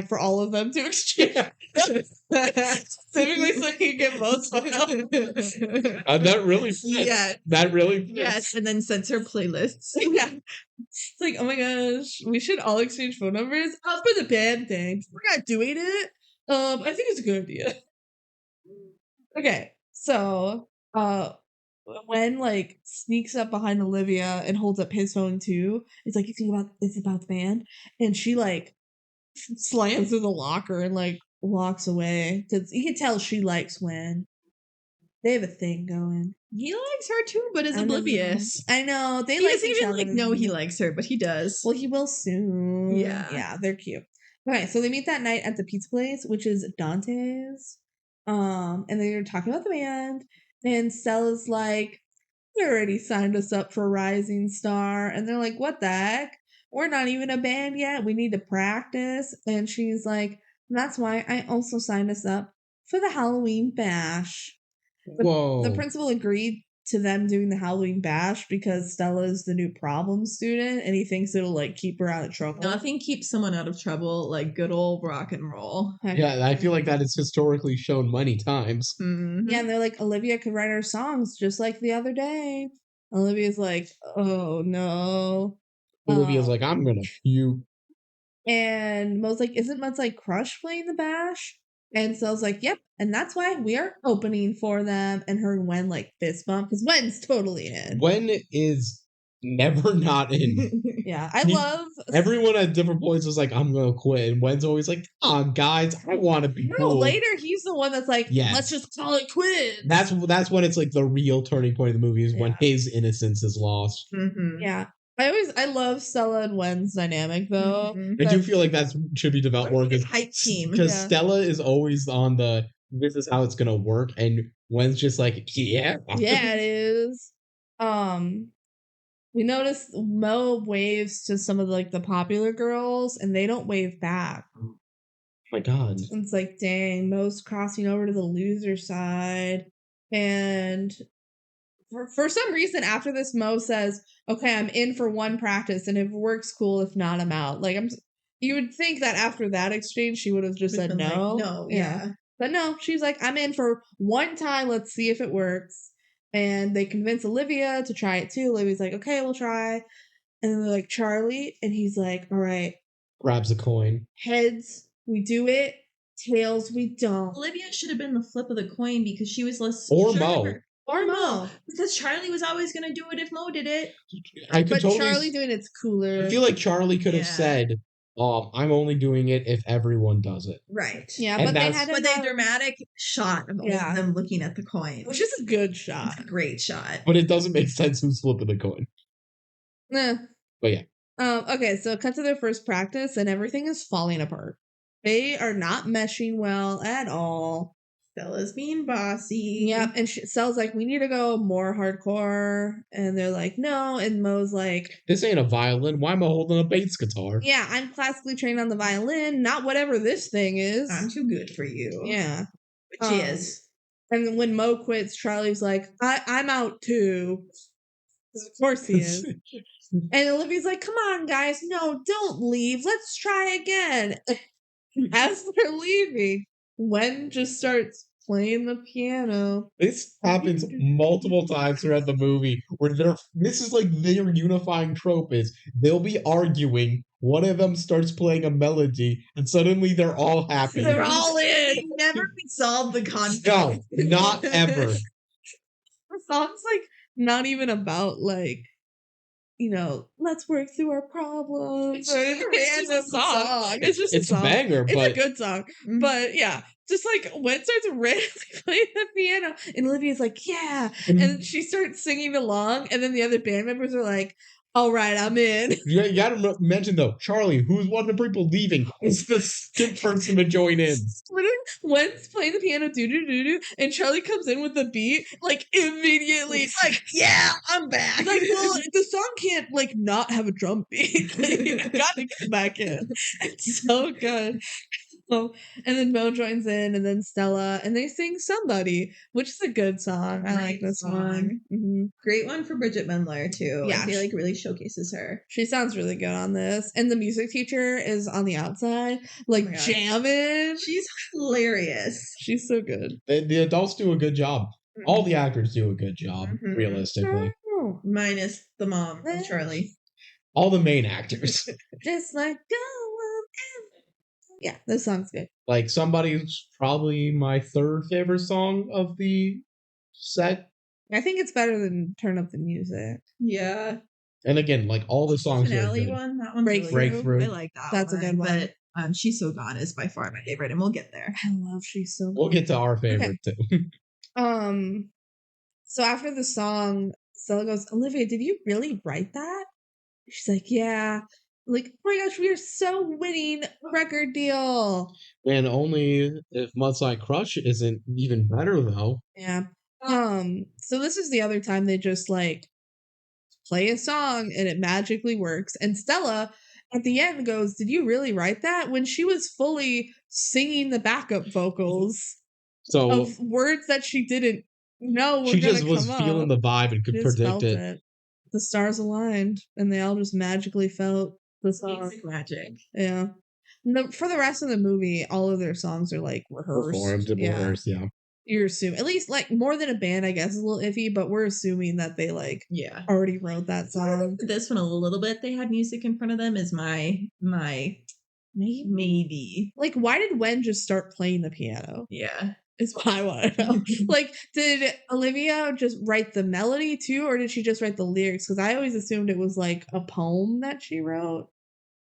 for all of them to exchange. Specifically so he can get Mo's phone number. That really fits. Yeah. That really fits. Yes, and then censor playlists. Yeah. It's like, oh my gosh, we should all exchange phone numbers. I'll for the band thing. We're not doing it. I think it's a good idea. Okay, so when like sneaks up behind Olivia and holds up his phone too, it's like, you think about it's about the band, and she like slams through the locker and like walks away because you can tell she likes Wen. They have a thing going. He likes her too, but is I oblivious. know. They He like doesn't each even other. like know he likes her, but he does. Well, he will soon. Yeah, they're cute. Okay, so they meet that night at the pizza place, which is Dante's. And they're talking about the band, and Stella's like, "You already signed us up for Rising Star," and they're like, "What the heck? We're not even a band yet. We need to practice." And she's like, "That's why I also signed us up for the Halloween bash." Whoa. The principal agreed to them doing the Halloween bash because Stella is the new problem student and he thinks it'll like keep her out of trouble. Nothing keeps someone out of trouble like good old rock and roll. Yeah, I feel like that is historically shown many times. Mm-hmm. Yeah, and they're like, Olivia could write our songs just like the other day. Olivia's like, oh no. Olivia's like, I'm gonna puke. And Mo's like, isn't Mud's like Crush playing the bash? And Stella's like, yep, and that's why we are opening for them. And her and Wen like fist bump because Wen's totally in. Wen is never not in. Yeah, I love everyone at different points was like, I'm gonna quit, and Wen's always like, come on, guys, I want to be cool. Later he's the one that's like, let's just call it quits. That's when it's like the real turning point of the movie is when his innocence is lost. Mm-hmm. Yeah. I love Stella and Wen's dynamic though. Mm-hmm. I do feel like that should be developed more because hype team. Because Stella is always on the this is how it's gonna work, and Wen's just like, yeah, it is. We notice Mo waves to some of the popular girls, and they don't wave back. Oh my god! And it's like, dang, Mo's crossing over to the loser side, and for some reason after this, Mo says, okay, I'm in for one practice, and if it works, cool. If not, I'm out. Like, you would think that after that exchange, she would have just said no. Like, no, yeah. But no, she's like, I'm in for one time. Let's see if it works. And they convince Olivia to try it too. Olivia's like, okay, we'll try. And then they're like, Charlie. And he's like, all right. Grabs a coin. Heads, we do it. Tails, we don't. Olivia should have been the flip of the coin because she was less or sure Mo. Or Mo. Because Charlie was always going to do it if Mo did it. But Charlie doing it's cooler. I feel like Charlie could have said, I'm only doing it if everyone does it. Right. Yeah, and but they had a dramatic shot of all of them looking at the coin. Which is a good shot. It's a great shot. But it doesn't make sense who's flipping the coin. Nah. But yeah. Okay, so cut to their first practice and everything is falling apart. They are not meshing well at all. Stella's being bossy. Yep, and Stella's like, we need to go more hardcore. And they're like, no. And Mo's like, this ain't a violin. Why am I holding a bass guitar? Yeah, I'm classically trained on the violin, not whatever this thing is. I'm too good for you. Yeah. Which is. And when Mo quits, Charlie's like, I'm out too. Of course he is. And Olivia's like, come on, guys. No, don't leave. Let's try again. As they're leaving, Wen just starts playing the piano. This happens multiple times throughout the movie where this is like their unifying trope is they'll be arguing, one of them starts playing a melody, and suddenly they're all happy. They're all in. They never resolve the conflict. No, not ever. The song's not even about let's work through our problems. It's just a song. It's a banger, it's but a good song. But yeah, just Wen starts randomly playing the piano, and Olivia's like, yeah, and she starts singing along, and then the other band members are like, all right, I'm in. You gotta mention though, Charlie, who's one of the people leaving, is the skip person to join in. Literally, Wen's playing the piano, do, and Charlie comes in with the beat, immediately. It's like, yeah, I'm back. Well, the song can't not have a drum beat. You gotta get back in. It's so good. And then Mo joins in, and then Stella, and they sing Somebody, which is a good song. I like this one. Mm-hmm. Great one for Bridget Mendler, too. Yeah. I feel really showcases her. She sounds really good on this. And the music teacher is on the outside, jamming. She's hilarious. She's so good. The adults do a good job. All the actors do a good job, realistically. Minus the mom of Charlie. All the main actors. Just like yeah, this song's good. Somebody's probably my third favorite song of the set. I think it's better than Turn Up the Music. Yeah. And again, all the songs are Ellie good. one, that one's Breakthrough. I like that. That's one, a good one. But She's So Gone is by far my favorite, and we'll get there. I love She's So We'll get to our favorite too. So after the song, Stella goes, Olivia, did you really write that? She's like, yeah. Like, oh my gosh, we are so winning record deal. And only if Mudslide Crush isn't even better though. Yeah. So this is the other time they just like play a song and it magically works. And Stella at the end goes, did you really write that? When she was fully singing the backup vocals of words that she didn't know were she just gonna was come feeling up. the vibe and could predict it. The stars aligned and they all just magically felt the song. Basic magic. Yeah. For the rest of the movie, all of their songs are like rehearsed. Rehearsed, yeah. You're assuming, at least like more than a band, I guess is a little iffy, but we're assuming that they like already wrote that song. This one a little bit. They had music in front of them. Is my maybe. Like, why did Wen just start playing the piano? Yeah. Is what I want to know. Like, did Olivia just write the melody too, or did she just write the lyrics? Because I always assumed it was like a poem that she wrote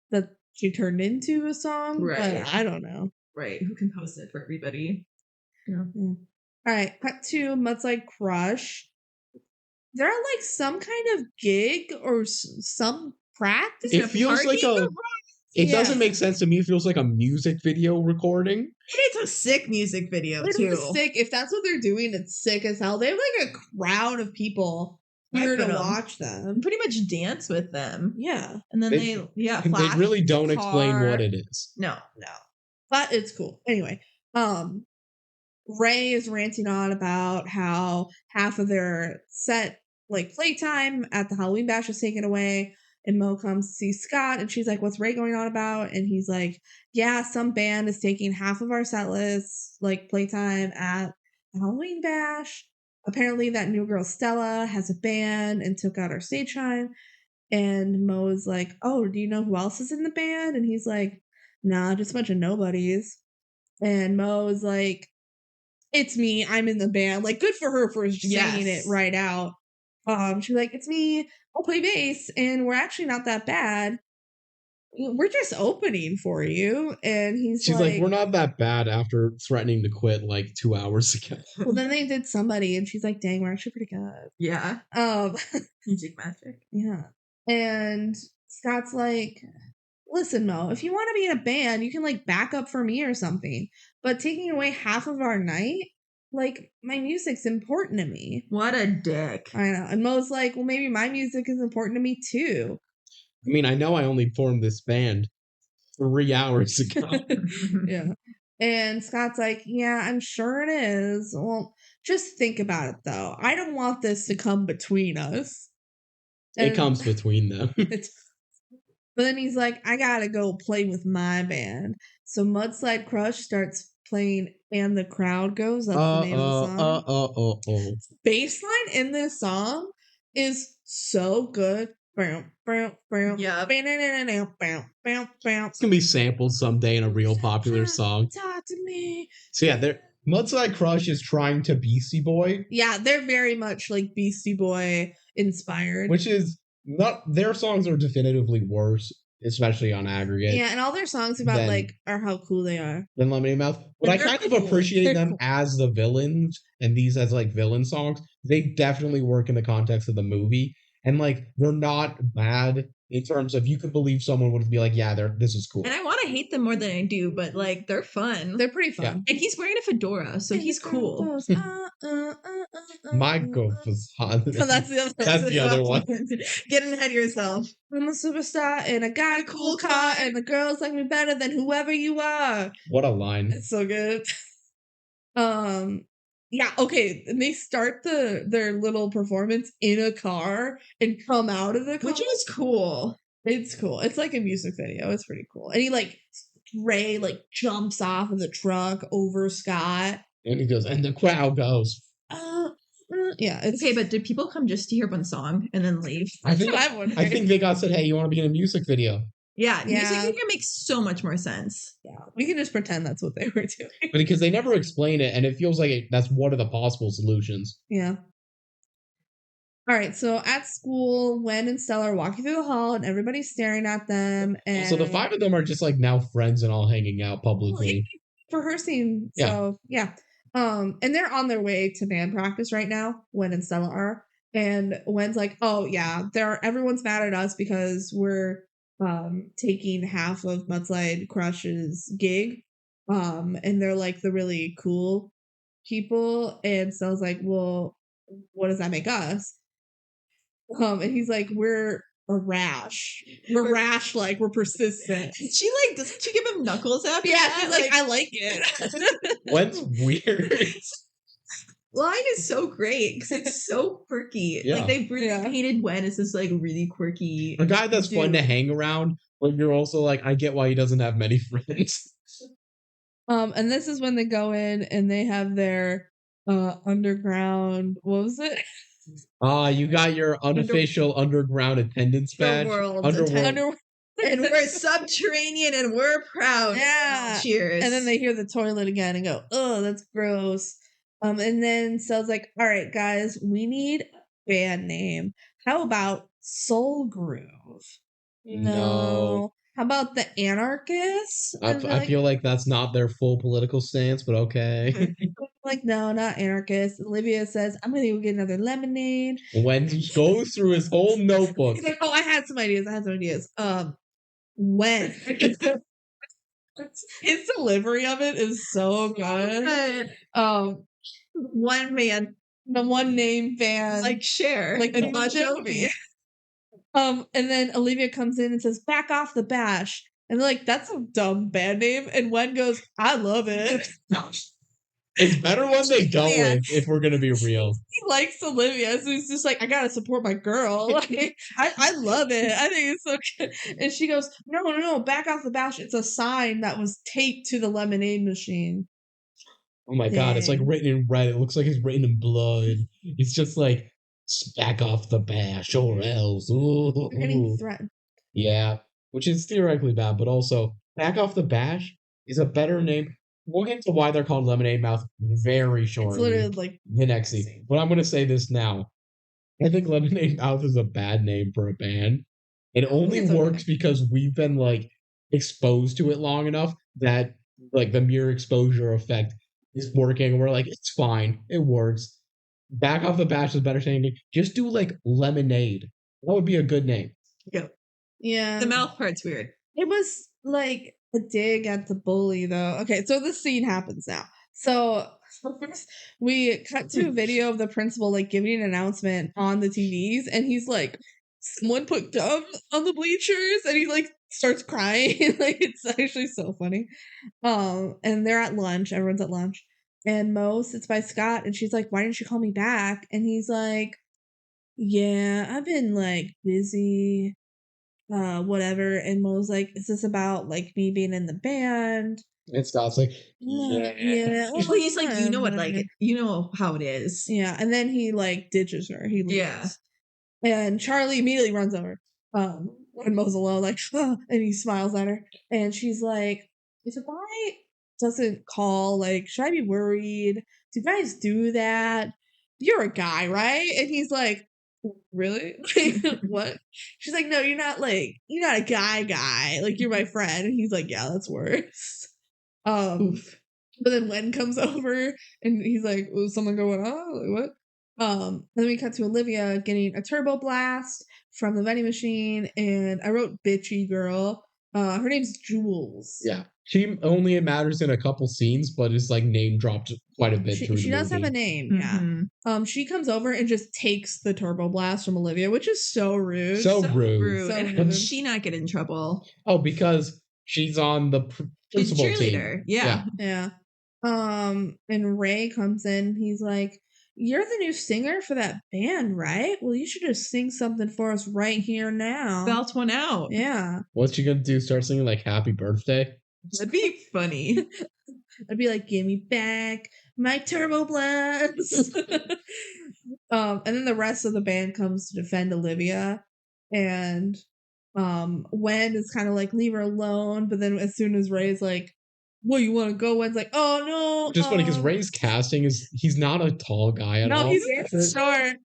that she turned into a song. Right. But I don't know. Right. Who composed it for everybody? Yeah. All right. Cut to Mudslide Crush. They're at like some kind of gig or some practice. It feels like a. It doesn't make sense to me. It feels like a music video recording. It's a sick music video, too. Sick. If that's what they're doing, it's sick as hell. They have like a crowd of people here to watch them. Pretty much dance with them. Yeah. And then they really don't explain what it is. No. But it's cool. Anyway, Ray is ranting on about how half of their set, like, playtime at the Halloween Bash is taken away. And Mo comes to see Scott, and she's like, what's Ray going on about? And he's like, yeah, some band is taking half of our set list, like, playtime at the Halloween Bash. Apparently that new girl Stella has a band and took out our stage time. And Mo is like, oh, do you know who else is in the band? And he's like, nah, just a bunch of nobodies. And Mo is like, it's me, I'm in the band. Like, good for her for saying it right out. She's like, it's me, I'll play bass, and we're actually not that bad. We're just opening for you. And she's like, we're not that bad after threatening to quit like 2 hours ago. Well, then they did Somebody, and she's like, dang, we're actually pretty good. Yeah. Music magic. Yeah. And Scott's like, listen, Mo, if you want to be in a band, you can like back up for me or something. But taking away half of our night, like, my music's important to me. What a dick. I know. And Mo's like, well, maybe my music is important to me too. I mean, I know I only formed this band 3 hours ago. Yeah. And Scott's like, yeah, I'm sure it is. Well, just think about it, though. I don't want this to come between us. It comes between them. But then he's like, I gotta go play with my band. So Mudslide Crush starts playing And the Crowd Goes. That's the name of the song. Bassline in this song is so good. Yeah. It's gonna be sampled someday in a real popular song. Talk to me. So yeah, Mudslide Crush is trying to Beastie Boy. Yeah, they're very much like Beastie Boy inspired. Which is not, their songs are definitively worse, especially on aggregate. Yeah, and all their songs about are how cool they are. Than Lemonade Mouth. But I kind of appreciate them as the villains and these as like villain songs. They definitely work in the context of the movie. And like, they're not bad in terms of, you could believe someone would be like, yeah, this is cool. And I want to hate them more than I do, but like, they're fun. They're pretty fun. Yeah. And he's wearing a fedora, so he's cool. My golf was hot. So that's the other one. Getting ahead of yourself. I'm a superstar and I got a cool car and the girls like me better than whoever you are. What a line. It's so good. Yeah, okay. And they start their little performance in a car and come out of the car. Which is cool. It's cool. It's like a music video. It's pretty cool. And Ray jumps off of the truck over Scott. And he goes, and the crowd goes. Yeah. Okay, but did people come just to hear one song and then leave? I think they got said, hey, you want to be in a music video? Yeah, music video makes so much more sense. Yeah, we can just pretend that's what they were doing. Because they never explain it, and it feels like that's one of the possible solutions. Yeah. All right, so at school, Wen and Stella are walking through the hall, and everybody's staring at them. And So the 5 of them are just like now friends and all hanging out publicly. For her scene, Yeah. so yeah. And they're on their way to band practice right now. Wen and Stella are, and Wen's like, "Oh yeah, everyone's mad at us because we're taking half of Mudslide Crush's gig, and they're like the really cool people." And Stella's like, "Well, what does that make us?" And he's like, "We're a rash. We're rash, like we're persistent." She like, doesn't she give him knuckles after Yeah, that? she's like, "I like it." When's weird. Line is so great because it's so quirky. Yeah. Like they really Yeah. painted Wen as this like really quirky A guy that's fun dude. to hang around, but you're also like, I get why he doesn't have many friends. And this is when they go in and they have their underground. What was it? You got your unofficial underground attendance badge. Underworld. And we're subterranean and we're proud. Yeah. Cheers. And then they hear the toilet again and go, "Oh, that's gross." And then Cell's like, "All right, guys, we need a band name. How about Soul Groove?" No. How about the Anarchists? I feel like that's not their full political stance, but okay. Like, no, not Anarchists. Olivia says, "I'm gonna go get another lemonade." When he goes through his whole notebook. He's like, "Oh, I had some ideas. When?" His delivery of it is so good. One man, the one name band, like Cher, like and Bon Jovi. And then Olivia comes in and says, "Back off the bash." And they're like, "That's a dumb band name." And Wen goes, "I love it." It's better when they go with, if we're gonna be real. He likes Olivia, so he's just like, "I gotta support my girl." Like, I love it. I think it's so good. And she goes, No, back off the bash. It's a sign that was taped to the lemonade machine. Oh my god, it's like written in red. It looks like it's written in blood. It's just like, back off the bash or else. You're getting threatened. Yeah, which is theoretically bad, but also, back off the bash is a better name. We'll get to why they're called Lemonade Mouth very shortly. It's literally like the next scene. But I'm going to say this now. I think Lemonade Mouth is a bad name for a band. It only works because we've been like exposed to it long enough that like the mere exposure effect is working. We're like, it's fine. It works. Back off the bash is better saying just do like Lemonade. That would be a good name. Yeah. The mouth part's weird. It was like a dig at the bully, though. Okay, so this scene happens now. So we cut to a video of the principal like giving an announcement on the TVs, and he's like, "Someone put gum on the bleachers," and he like starts crying. Like, it's actually so funny. And they're at lunch. Everyone's at lunch, and Mo sits by Scott, and she's like, "Why didn't you call me back?" And he's like, "Yeah, I've been like busy." Whatever. And Mo's like, "Is this about like me being in the band?" And Scott's like, yeah. Well, he's like, you know what, like, you know how it is. Yeah. And then he like ditches her. He leaves. Yeah. And Charlie immediately runs over. When Mo's alone, like, and he smiles at her. And she's like, "If a guy doesn't call, like, should I be worried? Do guys do that? You're a guy, right?" And he's like, "Really? What?" She's like, "No, you're not a guy. Like, you're my friend." And he's like, "Yeah, that's worse." But then Wen comes over and he's like, "Was someone going on? Like, what?" Then we cut to Olivia getting a turbo blast from the vending machine, and I wrote bitchy girl. Her name's Jules. Yeah. She only matters in a couple scenes, but is like name dropped quite a bit through the She does have a name, yeah. She comes over and just takes the turbo blast from Olivia, which is so rude. So rude. So and how did she not get in trouble? Oh, because she's on the principal team. Yeah. And Ray comes in. He's like, "You're the new singer for that band, right? Well, you should just sing something for us right here now." Belt one out. Yeah. What's she gonna do? Start singing like Happy Birthday? That'd be funny. I'd be like, "Give me back my turbo blast." And then the rest of the band comes to defend Olivia, and Wen is kind of like, "Leave her alone," but then as soon as Ray's like, well, you want to go? Wen's like, oh no. Just funny because Ray's casting he's not a tall guy at all. No, he's short.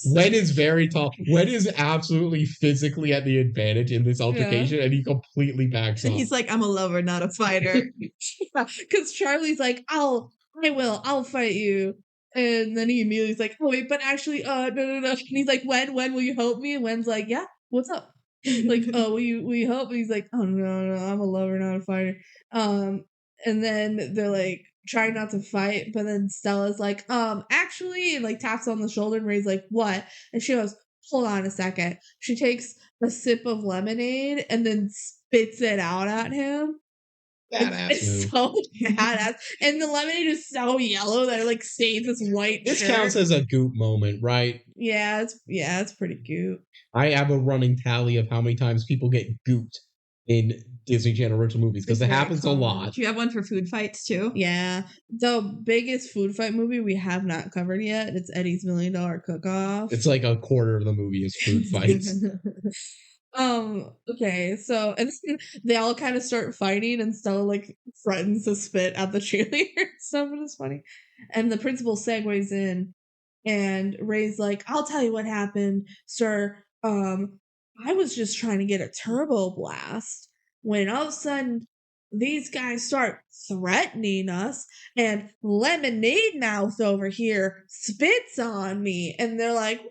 Wen is very tall. Wen is absolutely physically at the advantage in this altercation, and he completely backs And off. he's like, I'm a lover, not a fighter. Because Charlie's like, I'll fight you. And then he immediately is like, oh wait, but actually, no. And he's like, when will you help me? And Wen's like, yeah, what's up? Like, oh, will you help? And he's like, oh no, I'm a lover, not a fighter. And then they're like trying not to fight, but then Stella's like, actually, and like taps on the shoulder, and Ray's like, what? And she goes, hold on a second. She takes a sip of lemonade and then spits it out at him. It's so badass. And the lemonade is so yellow that it like stains this white This shirt. counts as a goop moment, right? Yeah, it's pretty goop. I have a running tally of how many times people get gooped in Disney Channel original movies because it happens a lot. Do you have one for food fights too? Yeah. The biggest food fight movie we have not covered yet. It's Eddie's $1 Million Cook-Off. It's like a quarter of the movie is food fights. Okay, so and then they all kind of start fighting, and Stella like threatens to spit at the cheerleader and stuff, and it's funny. And the principal segues in, and Ray's like, I'll tell you what happened, sir. I was just trying to get a turbo blast when all of a sudden these guys start threatening us, and Lemonade Mouth over here spits on me, and they're like,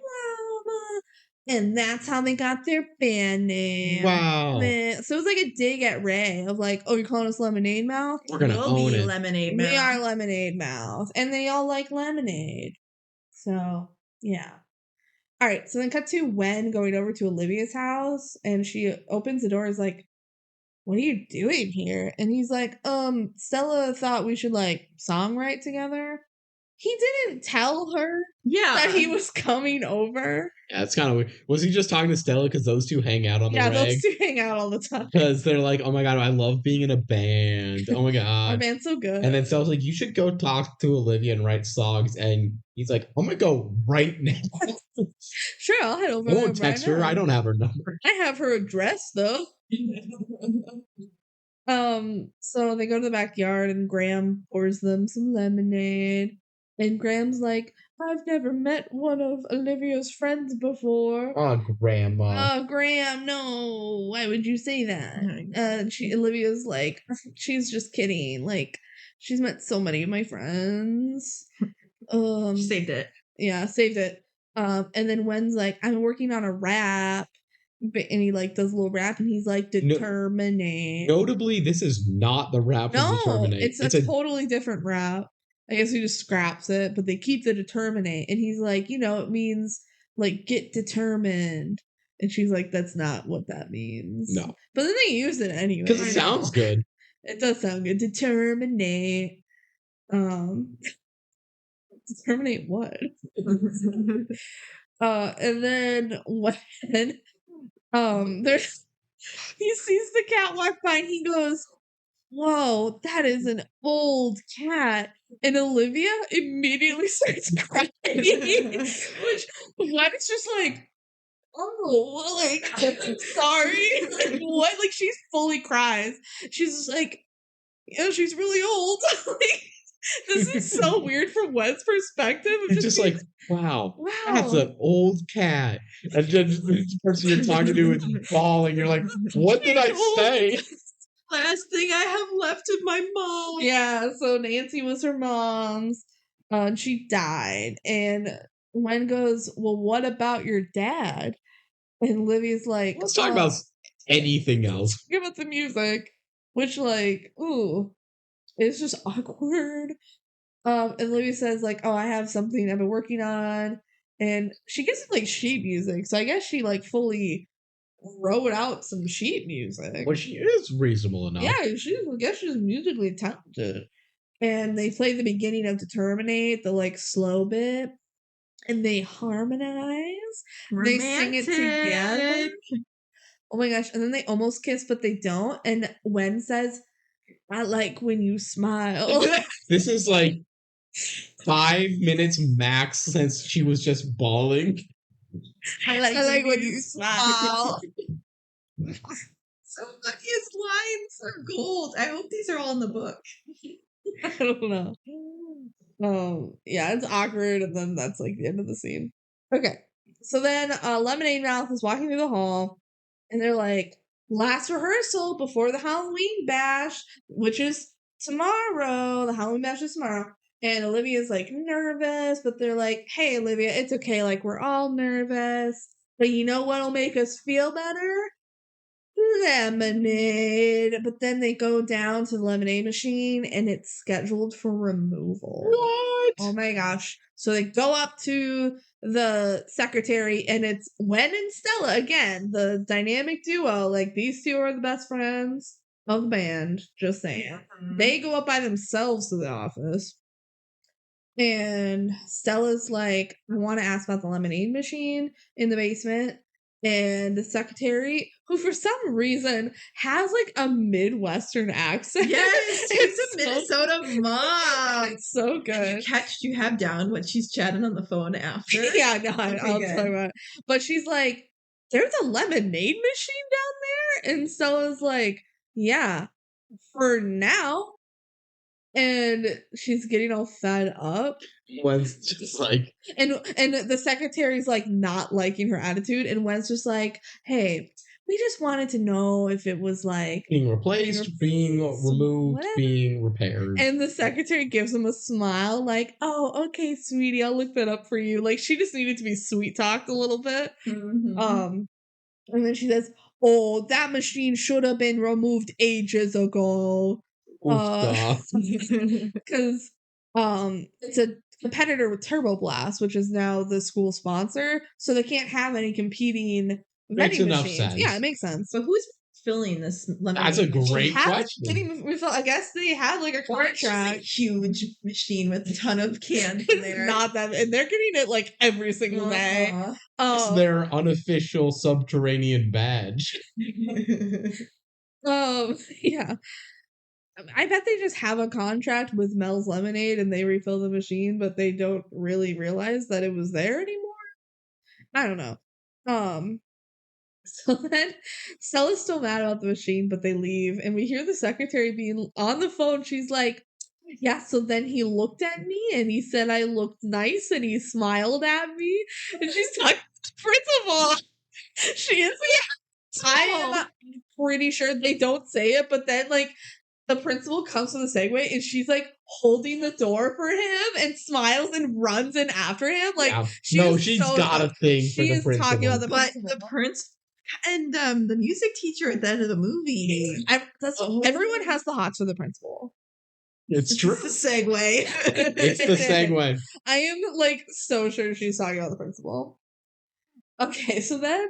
and that's how they got their band name. Wow. So it was like a dig at Ray of like, oh, you're calling us Lemonade Mouth? We're going to own it. Lemonade Mouth. We are Lemonade Mouth. And they all like lemonade. So, yeah. All right. So then cut to Wen going over to Olivia's house. And she opens the door, is like, what are you doing here? And he's like, Stella thought we should like songwrite together. He didn't tell her that he was coming over. Yeah, it's kind of weird. Was he just talking to Stella because those two hang out on the reg? Yeah, those two hang out all the time. Because they're like, oh my god, I love being in a band. Oh my god. Our band's so good. And then Stella's like, you should go talk to Olivia and write songs. And he's like, I'm going to go right now. Sure, I'll head over I there won't text her. I don't have her number. I have her address, though. So they go to the backyard, and Graham pours them some lemonade. And Graham's like, I've never met one of Olivia's friends before. Oh, Grandma. Oh, Graham, no. Why would you say that? Olivia's like, she's just kidding. Like, she's met so many of my friends. She saved it. Yeah, saved it. And then Wen's like, I'm working on a rap. And he like does a little rap, and he's like, determinate. Notably, this is not the rap from Determinate. It's a totally different rap. I guess he just scraps it, but they keep the determinate. And he's like, it means like get determined. And she's like, that's not what that means. No. But then they use it anyway. Because it sounds good. It does sound good. Determinate. Determinate what? And then when he sees the cat walk by, and he goes, whoa, that is an old cat. And Olivia immediately starts crying. Which Wen's just like, oh, like, sorry. Like, what? Like, she fully cries. She's just like, she's really old. Like, this is so weird from Wen's perspective. It's just like, wow, that's an old cat. And then the person you're talking to is bawling. You're like, what did I say? Last thing I have left of my mom. Yeah, so Nancy was her mom's, and she died. And Wen goes, well, what about your dad? And Livy's like, let's talk about anything else. Give it the music, which like, ooh, it's just awkward. And Livy says like, oh, I have something I've been working on, and she gets like sheet music. So I guess she like fully wrote out some sheet music. Well, she is reasonable enough. Yeah, I guess she's musically talented. And they play the beginning of Determinate, the like slow bit, and they harmonize. Romantic. They sing it together. Oh my gosh. And then they almost kiss, but they don't. And Wen says, I like when you smile. This is like 5 minutes max since she was just bawling. I like when you smile. So his lines are gold. I hope these are all in the book. I don't know. Yeah, it's awkward, and then that's like the end of the scene. Okay, so then Lemonade Mouth is walking through the hall, and they're like, last rehearsal before the Halloween bash, which is tomorrow. The Halloween bash is tomorrow. And Olivia's like nervous, but they're like, hey, Olivia, it's okay. Like, we're all nervous. But you know what'll make us feel better? Lemonade. But then they go down to the lemonade machine and it's scheduled for removal. What? Oh my gosh. So they go up to the secretary and it's Wen and Stella again, the dynamic duo. Like these two are the best friends of the band. Just saying. They go up by themselves to the office. And Stella's like, I want to ask about the lemonade machine in the basement. And the secretary, who for some reason has like a Midwestern accent. Yes, she's a Minnesota mom. It's so good. Do you have down when she's chatting on the phone after? Yeah, no, Okay, I'll good. talk about it. But she's like, there's a lemonade machine down there? And Stella's like, yeah, for now. And she's getting all fed up. Wen's just like, And the secretary's like not liking her attitude, and Wen's just like, hey, we just wanted to know if it was like being replaced, being removed, whatever. being repaired. And the secretary gives him a smile, like, oh, okay, sweetie, I'll look that up for you. Like she just needed to be sweet talked a little bit. And then she says, oh, that machine should have been removed ages ago. Because it's a competitor with Turbo Blast, which is now the school sponsor, so they can't have any competing Makes vending enough machines. sense. Yeah, it makes sense. So who's filling this lemonade? That's a great question. I guess they had like a contract. Huge machine with a ton of cans in there. Not that, and they're getting it like every single day. It's their unofficial subterranean badge. Yeah. I bet they just have a contract with Mel's Lemonade and they refill the machine, but they don't really realize that it was there anymore. I don't know. So then Stella's still mad about the machine, but they leave, and we hear the secretary being on the phone. She's like, yeah, so then he looked at me and he said I looked nice and he smiled at me. And she's talking to the principal. She is I am pretty sure they don't say it, but then like the principal comes to the Segway and she's like holding the door for him and smiles and runs in after him. Like, yeah. She's got a thing for the principal. Talking about the prince and the music teacher at the end of the movie. Everyone has the hots for the principal. It's true. It's the Segway. It's the Segway. I am like so sure she's talking about the principal. Okay, so then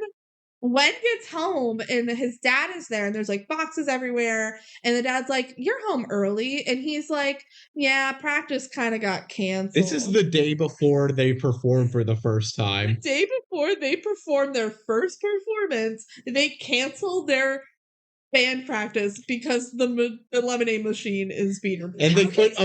Wen gets home and his dad is there and there's like boxes everywhere and the dad's like, you're home early, and he's like, yeah, practice kind of got canceled. This is the day before they perform for the first time. The day before they perform their first performance, they canceled their band practice because the lemonade machine is being repaired. And they couldn't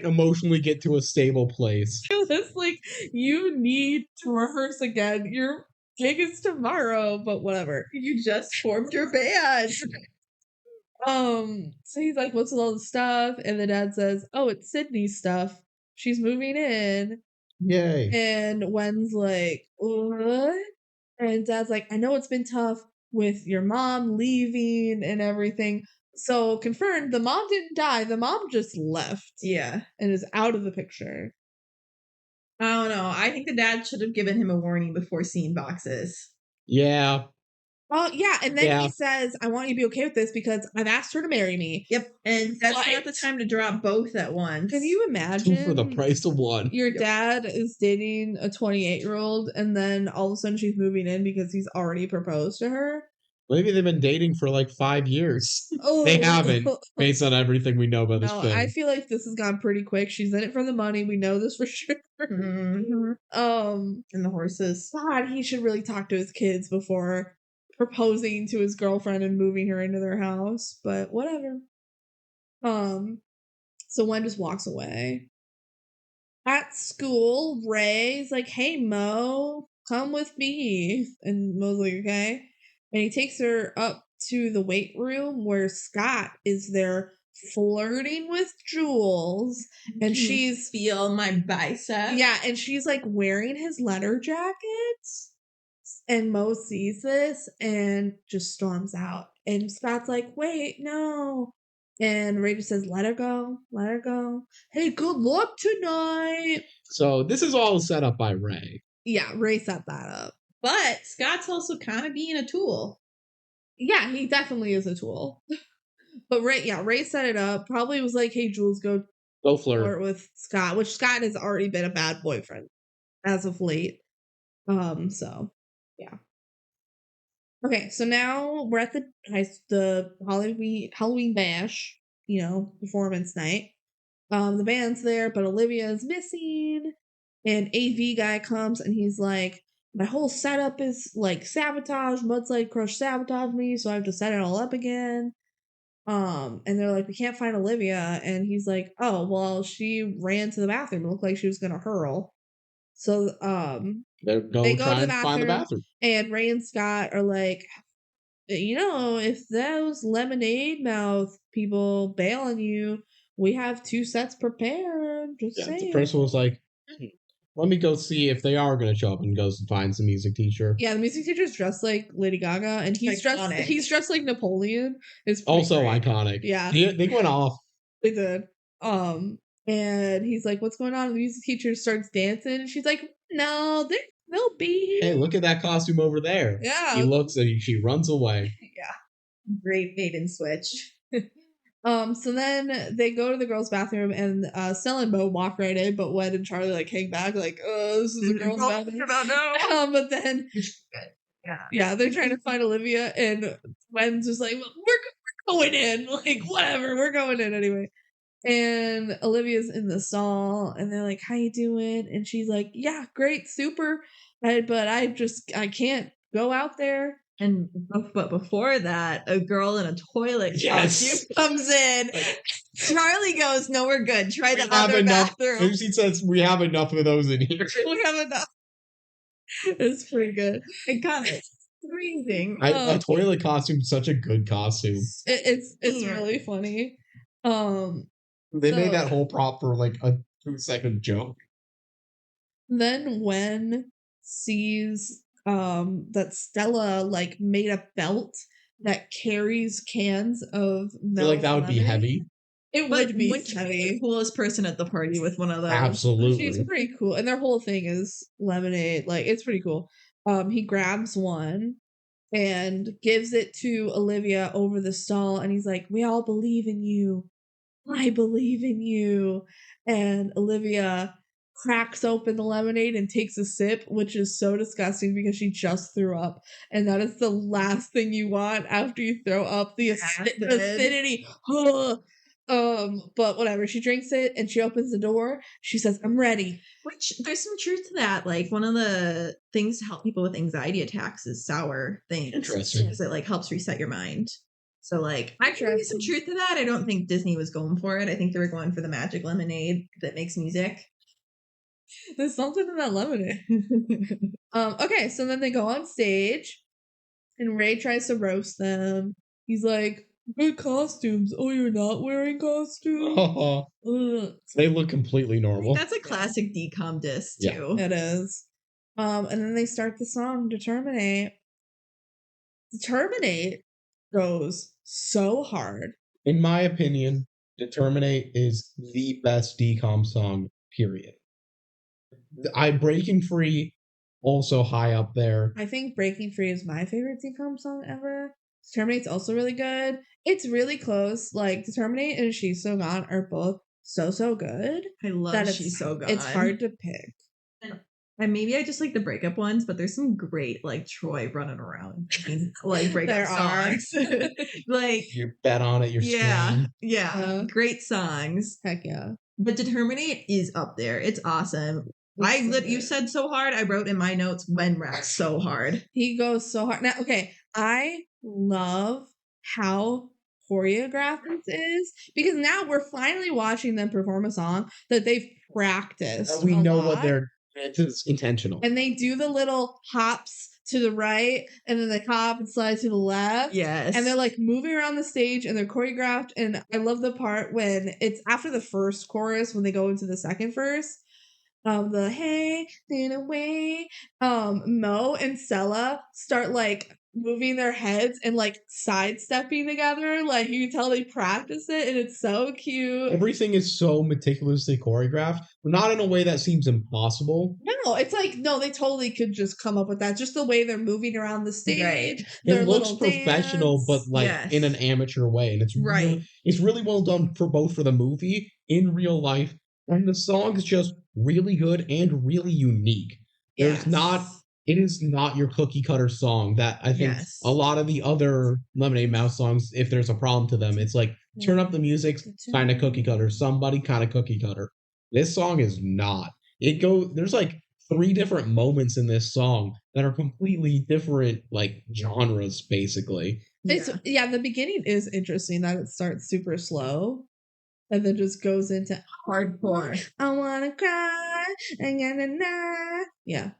emotionally get to a stable place. It's like, you need to rehearse again. Your gig is tomorrow, but whatever. You just formed your band. So he's like, what's with all the stuff? And the dad says, oh, it's Sydney's stuff. She's moving in. Yay. And Wen's like, what? And dad's like, I know it's been tough with your mom leaving and everything. So confirmed, the mom didn't die. The mom just left. Yeah. And is out of the picture. I don't know. I think the dad should have given him a warning before seeing boxes. Yeah. Well, yeah. And then he says, I want you to be okay with this because I've asked her to marry me. Yep. And that's not the time to drop both at once. Can you imagine? 2 for the price of 1. Your dad is dating a 28-year-old and then all of a sudden she's moving in because he's already proposed to her? Maybe they've been dating for like 5 years. Oh. They haven't, based on everything we know about this film. I feel like this has gone pretty quick. She's in it for the money. We know this for sure. Mm-hmm. And the horses. God, he should really talk to his kids before proposing to his girlfriend and moving her into their house. But whatever. So Wen just walks away. At school, Ray's like, hey, Mo, come with me. And Mo's like, okay. And he takes her up to the weight room where Scott is there flirting with Jules, and she's feel my bicep. Yeah, and she's like wearing his leather jacket, and Mo sees this and just storms out. And Scott's like, "Wait, no." And Ray just says, "Let her go, let her go. Hey, good luck tonight." So this is all set up by Ray. Yeah, Ray set that up. But Scott's also kind of being a tool. Yeah, he definitely is a tool. But Ray set it up. Probably was like, "Hey, Jules, go flirt with Scott," which Scott has already been a bad boyfriend as of late. So yeah. Okay, so now we're at the Halloween bash, performance night. The band's there, but Olivia is missing, and AV guy comes and he's like, "My whole setup is like sabotage. Mudslide Crush sabotaged me, so I have to set it all up again." And they're like, "We can't find Olivia," and he's like, "Oh, well, she ran to the bathroom. It looked like she was gonna hurl." So they go to find the bathroom, and Ray and Scott are like, "If those lemonade mouth people bail on you, we have 2 sets prepared." Just saying. The principal's like, "Let me go see if they are going to show up," and goes and finds the music teacher. Yeah, the music teacher's dressed like Lady Gaga, and he's dressed like Napoleon. It's also great. iconic. Yeah, they went off. They did. And he's like, "What's going on?" And the music teacher starts dancing, and she's like, "No, they'll be here." Hey, look at that costume over there. Yeah. He looks and she runs away. Yeah. Great bait and switch. So then they go to the girls' bathroom, and Stella and Mo walk right in, but Wen and Charlie like hang back, like, "Oh, this is a girls' bathroom." No. But then, yeah, they're trying to find Olivia, and Wen's just like, "Well, we're going in, like, whatever, we're going in anyway." And Olivia's in the stall, and they're like, "How you doing?" And she's like, "Yeah, great, super, but I can't go out there." But before that, a girl in a toilet costume comes in. Charlie goes, "No, we're good. Try the other bathroom." And she says, "We have enough of those in here." We have enough. It's pretty good. It kind of freezing. A toilet costume is such a good costume. It's really funny. They made that whole prop for like a 2-second joke. Then Wen sees that Stella like made a belt that carries cans of milk. I feel like that would be heavy. It would be heavy. The coolest person at the party with one of those. Absolutely. She's pretty cool. And their whole thing is lemonade. Like, it's pretty cool. He grabs one and gives it to Olivia over the stall, and he's like, "We all believe in you. I believe in you." And Olivia cracks open the lemonade and takes a sip, which is so disgusting because she just threw up, and that is the last thing you want after you throw up. The acidity. But whatever, she drinks it and she opens the door. She says, "I'm ready." Which there's some truth to that. Like, one of the things to help people with anxiety attacks is sour things. Interesting. Because it like helps reset your mind. So like, I can see some truth to that. I don't think Disney was going for it. I think they were going for the magic lemonade that makes music. There's something in that lemonade. Okay, so then they go on stage, and Ray tries to roast them. He's like, "Good costumes. Oh, you're not wearing costumes?" They look completely normal. That's a classic DCOM diss too. Yeah, it is. And then they start the song Determinate. Determinate goes so hard. In my opinion, Determinate is the best DCOM song, period. Breaking Free, also high up there. I think Breaking Free is my favorite DCOM song ever. Determinate's also really good. It's really close. Like, Determinate and She's So Gone are both so good. I love She's So Gone. It's hard to pick. And maybe I just like the breakup ones, but there's some great like Troy running around like breakup songs. Like, you bet on it, you're great songs. Heck yeah. But Determinate is up there. It's awesome. You said so hard. I wrote in my notes, Wen raps so hard. He goes so hard. Now, okay, I love how choreographed this is, because now we're finally watching them perform a song that they've practiced. We know what it's intentional. And they do the little hops, to the right, and then they hop and slide to the left. Yes. And they're like moving around the stage and they're choreographed. And I love the part when it's after the first chorus, when they go into the second verse. The hey, in a way, Mo and Stella start like moving their heads and like sidestepping together. Like you can tell they practice it and it's so cute. Everything is so meticulously choreographed, but not in a way that seems impossible. No, it's like, no, they totally could just come up with that. Just the way they're moving around the stage. Right. Their It looks little professional, dance. but like Yes. in an amateur way. And it's Right. it's really well done for both for the movie, in real life, and the song is just really good and really unique. There's not it is not your cookie cutter song that I think Yes. a lot of the other Lemonade Mouth songs, if there's a problem to them, it's like turn up the music, kind of cookie cutter, somebody kind of cookie cutter. This song is not. There's like 3 different moments in this song that are completely different like genres, basically. The beginning is interesting that it starts super slow and then just goes into hardcore. I wanna cry. Yeah.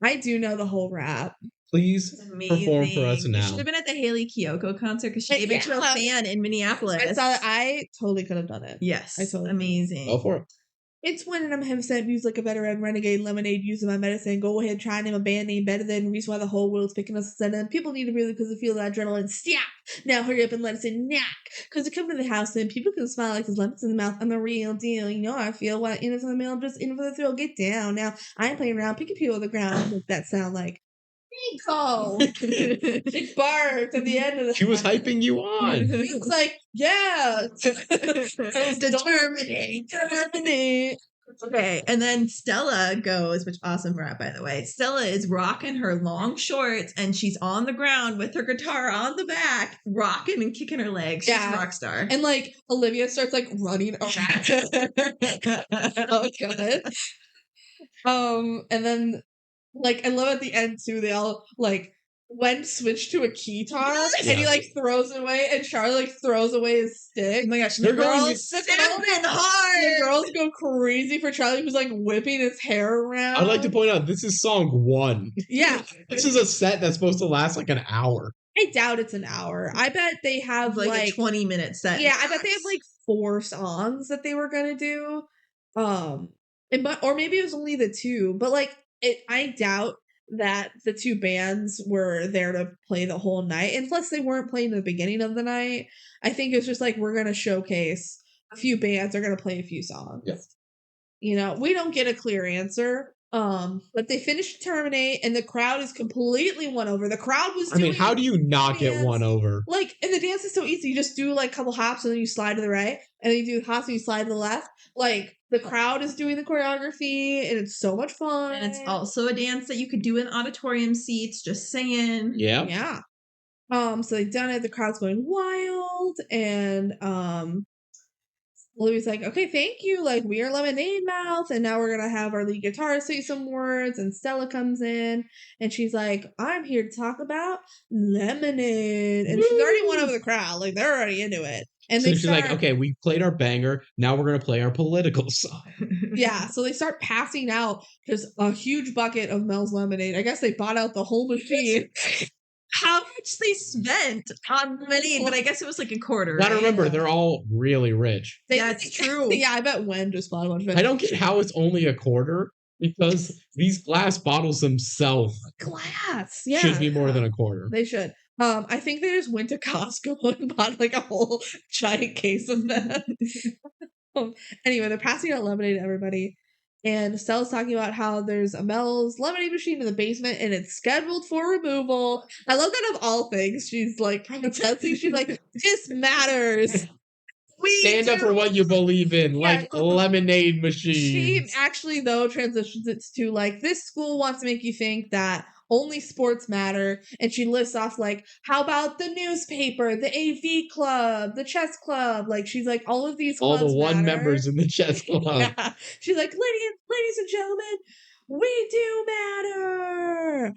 I do know the whole rap. Please perform for us You now. should have been at the Haley Kiyoko concert because she gave it to a fan in Minneapolis. I saw that. I totally could have done it. Yes. I totally amazing. Go for it. It's when I'm him said music like a veteran renegade lemonade using my medicine. Go ahead, try name a band name better than reason why the whole world's picking us to send. People need to really because they feel that adrenaline. Snap! Now hurry up and let us in. Knack! Because to come to the house and people can smile like there's lemons in the mouth. I'm the real deal. You know how I feel. What in it for the mail? I'm just in for the thrill. Get down. Now I ain't playing around. Picking people on the ground. Make that sound like Nico. She barked at the end of the. She was hyping you on. It's like, yeah. Determinate. Okay, and then Stella goes, which awesome rap, by the way. Stella is rocking her long shorts, and she's on the ground with her guitar on the back, rocking and kicking her legs. She's a rock star. And like Olivia starts like running around. Oh god. And then like I love at the end too. They all like Wen switched to a keytar and he like throws it away, and Charlie like throws away his stick. Oh my gosh, They're the going girls stepping hard. The girls go crazy for Charlie, who's like whipping his hair around. I'd like to point out this is song 1. Yeah. This is a set that's supposed to last like an hour. I doubt it's an hour. I bet they have like a 20-minute set. Yeah, I bet they have like 4 songs that they were gonna do. Or maybe it was only the 2, but like I doubt that the 2 bands were there to play the whole night. And plus they weren't playing the beginning of the night. I think it's just like we're gonna showcase a few bands, are gonna play a few songs. Yeah. You know, we don't get a clear answer. But they finished Terminate and the crowd is completely won over. The crowd was doing how do you not get won over? Like, and the dance is so easy. You just do like a couple hops and then you slide to the right, and then you do hops and you slide to the left. Like, the crowd is doing the choreography and it's so much fun. And it's also a dance that you could do in auditorium seats, just saying. Yeah. Yeah. So they've done it, the crowd's going wild, and Louis like, okay, thank you. Like, we are Lemonade Mouth, and now we're gonna have our lead guitarist say some words. And Stella comes in, and she's like, I'm here to talk about lemonade. And she's already won over the crowd. Like, they're already into it. And so she's like, okay, we played our banger. Now we're gonna play our political song. Yeah, so they start passing out just a huge bucket of Mel's lemonade. I guess they bought out the whole machine. How much they spent on lemonade, but I guess it was like a quarter. Gotta remember, they're all really rich. That's true. Yeah, I bet Wen just bought a bunch of it. I don't get how it's only a quarter, because these glass bottles themselves should be more than a quarter. They should. I think they just went to Costco and bought like a whole giant case of that. Anyway, they're passing out lemonade to everybody. And Stella's talking about how there's a Mel's lemonade machine in the basement and it's scheduled for removal. I love that of all things. She's like protesting. She's like, this matters. Stand up for what you believe in, like lemonade machines. She actually, though, transitions it to like, this school wants to make you think that only sports matter. And she lists off like, how about the newspaper, the AV club, the chess club? Like, she's like, all of these clubs all the one matter. members in the chess club. Yeah. She's like, ladies and gentlemen, we do matter.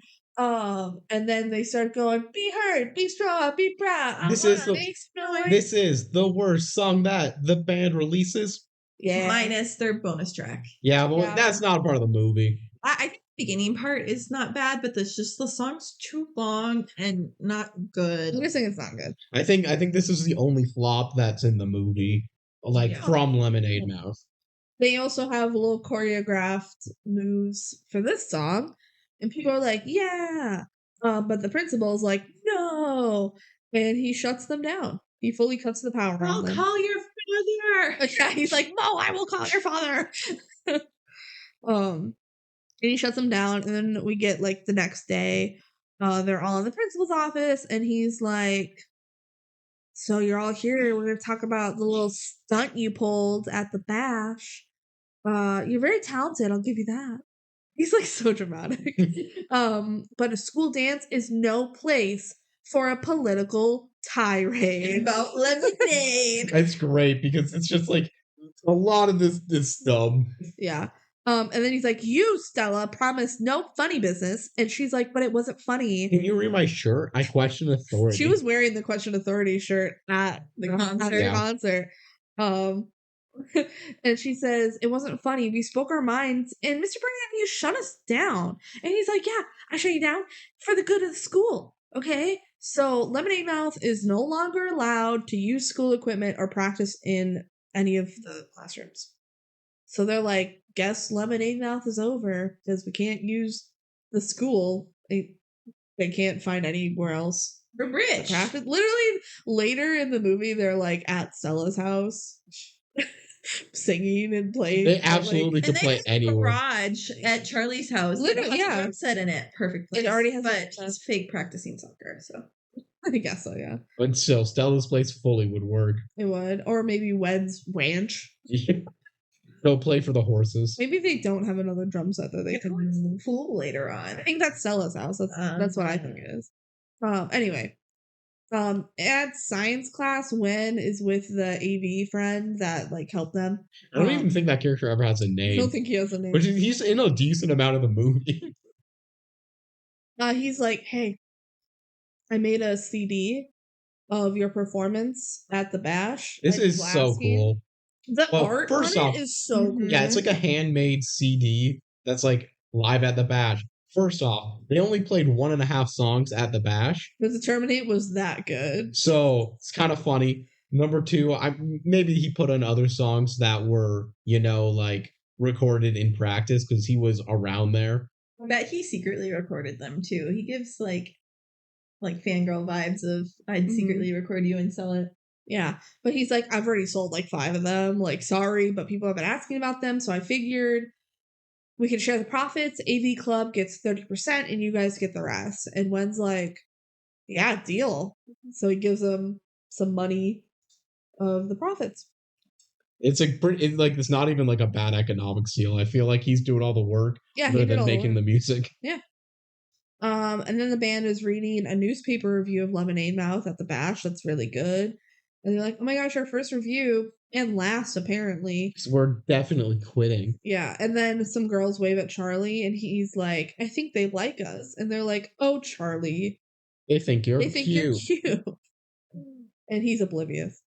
And then they start going, be heard, be strong, be proud. This is the worst song that the band releases. Yeah. Minus their bonus track. Yeah, but that's not part of the movie. I think beginning part is not bad, but the song's too long and not good. I'm just saying it's not good. I think this is the only flop that's in the movie, like Yeah. from Lemonade Mouth. They also have little choreographed moves for this song, and people are like, "Yeah," but the principal's like, "No," and he shuts them down. He fully cuts the power on I'll them. call your father. Yeah, he's like, "No, I will call your father." And he shuts them down, and then we get like the next day, they're all in the principal's office, and he's like, "So you're all here. We're gonna talk about the little stunt you pulled at the bash. You're very talented. I'll give you that." He's like so dramatic. But a school dance is no place for a political tirade About lemonade. That's great because it's just like a lot of this stuff. Yeah. And then he's like, "You, Stella, promised no funny business." And she's like, "But it wasn't funny." Can you read my shirt? I question authority. She was wearing the Question Authority shirt at The concert. concert. And she says, "It wasn't funny. We spoke our minds. And Mr. Burnham, you shut us down." And he's like, "Yeah, I shut you down for the good of the school. Okay?" So Lemonade Mouth is no longer allowed to use school equipment or practice in any of the classrooms. So they're like, "Guess Lemonade Mouth is over because we can't use the school. They can't find anywhere else We're to rich. practice." Literally, later in the movie, they're like at Stella's house, singing and playing. They but, absolutely And could they play have a anywhere. garage at Charlie's house. Literally, It has a yeah. drum set in it. Perfect place. It already has a but drum set. he's fake practicing soccer, so. I guess so. Yeah, But still, Stella's place fully would work. it would, or maybe Wed's ranch. Go play for the horses. Maybe they don't have another drum set that they can move. Pool later on. I think that's Stella's house. That's what I think it is. Anyway, at science class, Wen is with the AV friend that like helped them. I don't even think that character ever has a I name. don't think he has a name. But he's in a decent amount of the movie. He's like, "Hey, I made a CD of your performance at the bash. This Like, is so asking." cool. The Well, art first on off- it is so cool. Yeah, it's like a handmade CD that's like live at the bash. First off, they only played 1.5 songs at the bash, Because the Terminate was that good. so it's kind of funny. Number two, maybe he put on other songs that were, like recorded in practice because he was around there. I bet he secretly recorded them too. He gives like fangirl vibes of I'd Mhm. secretly record you and sell it. Yeah. But he's like, "I've already sold like 5 of them. Like, sorry, but people have been asking about them. So I figured we can share the profits. AV Club gets 30% and you guys get the rest." And Wen's like, "Yeah, deal." So he gives them some money of the profits. It's like it's not even like a bad economics deal. I feel like he's doing all the work Yeah, rather he did than all the making work. the music. And then the band is reading a newspaper review of Lemonade Mouth at the bash. That's really good. And they're like, "Oh my gosh, our first review and last, apparently." So we're definitely quitting. Yeah. And then some girls wave at Charlie, and he's like, "I think they like us." And they're like, "Oh, Charlie, They think you're they think cute. you're cute." And he's oblivious.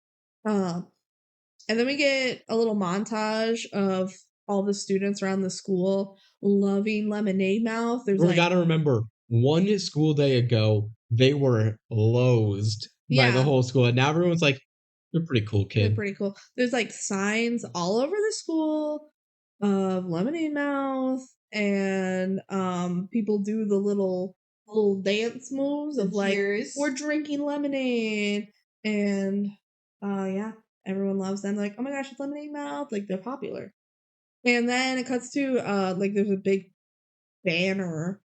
And then we get a little montage of all the students around the school loving Lemonade Mouth. There's We like, gotta remember, one school day ago, they were loathed by the Yeah. whole school, and now everyone's like, "You're pretty cool, they're kid." pretty cool. There's like signs all over the school of Lemonade Mouth, and people do the little dance moves of like, Cheers. "We're drinking lemonade," and yeah, everyone loves them. Like, "Oh my gosh, it's Lemonade Mouth!" Like, they're popular. And then it cuts to like there's a big banner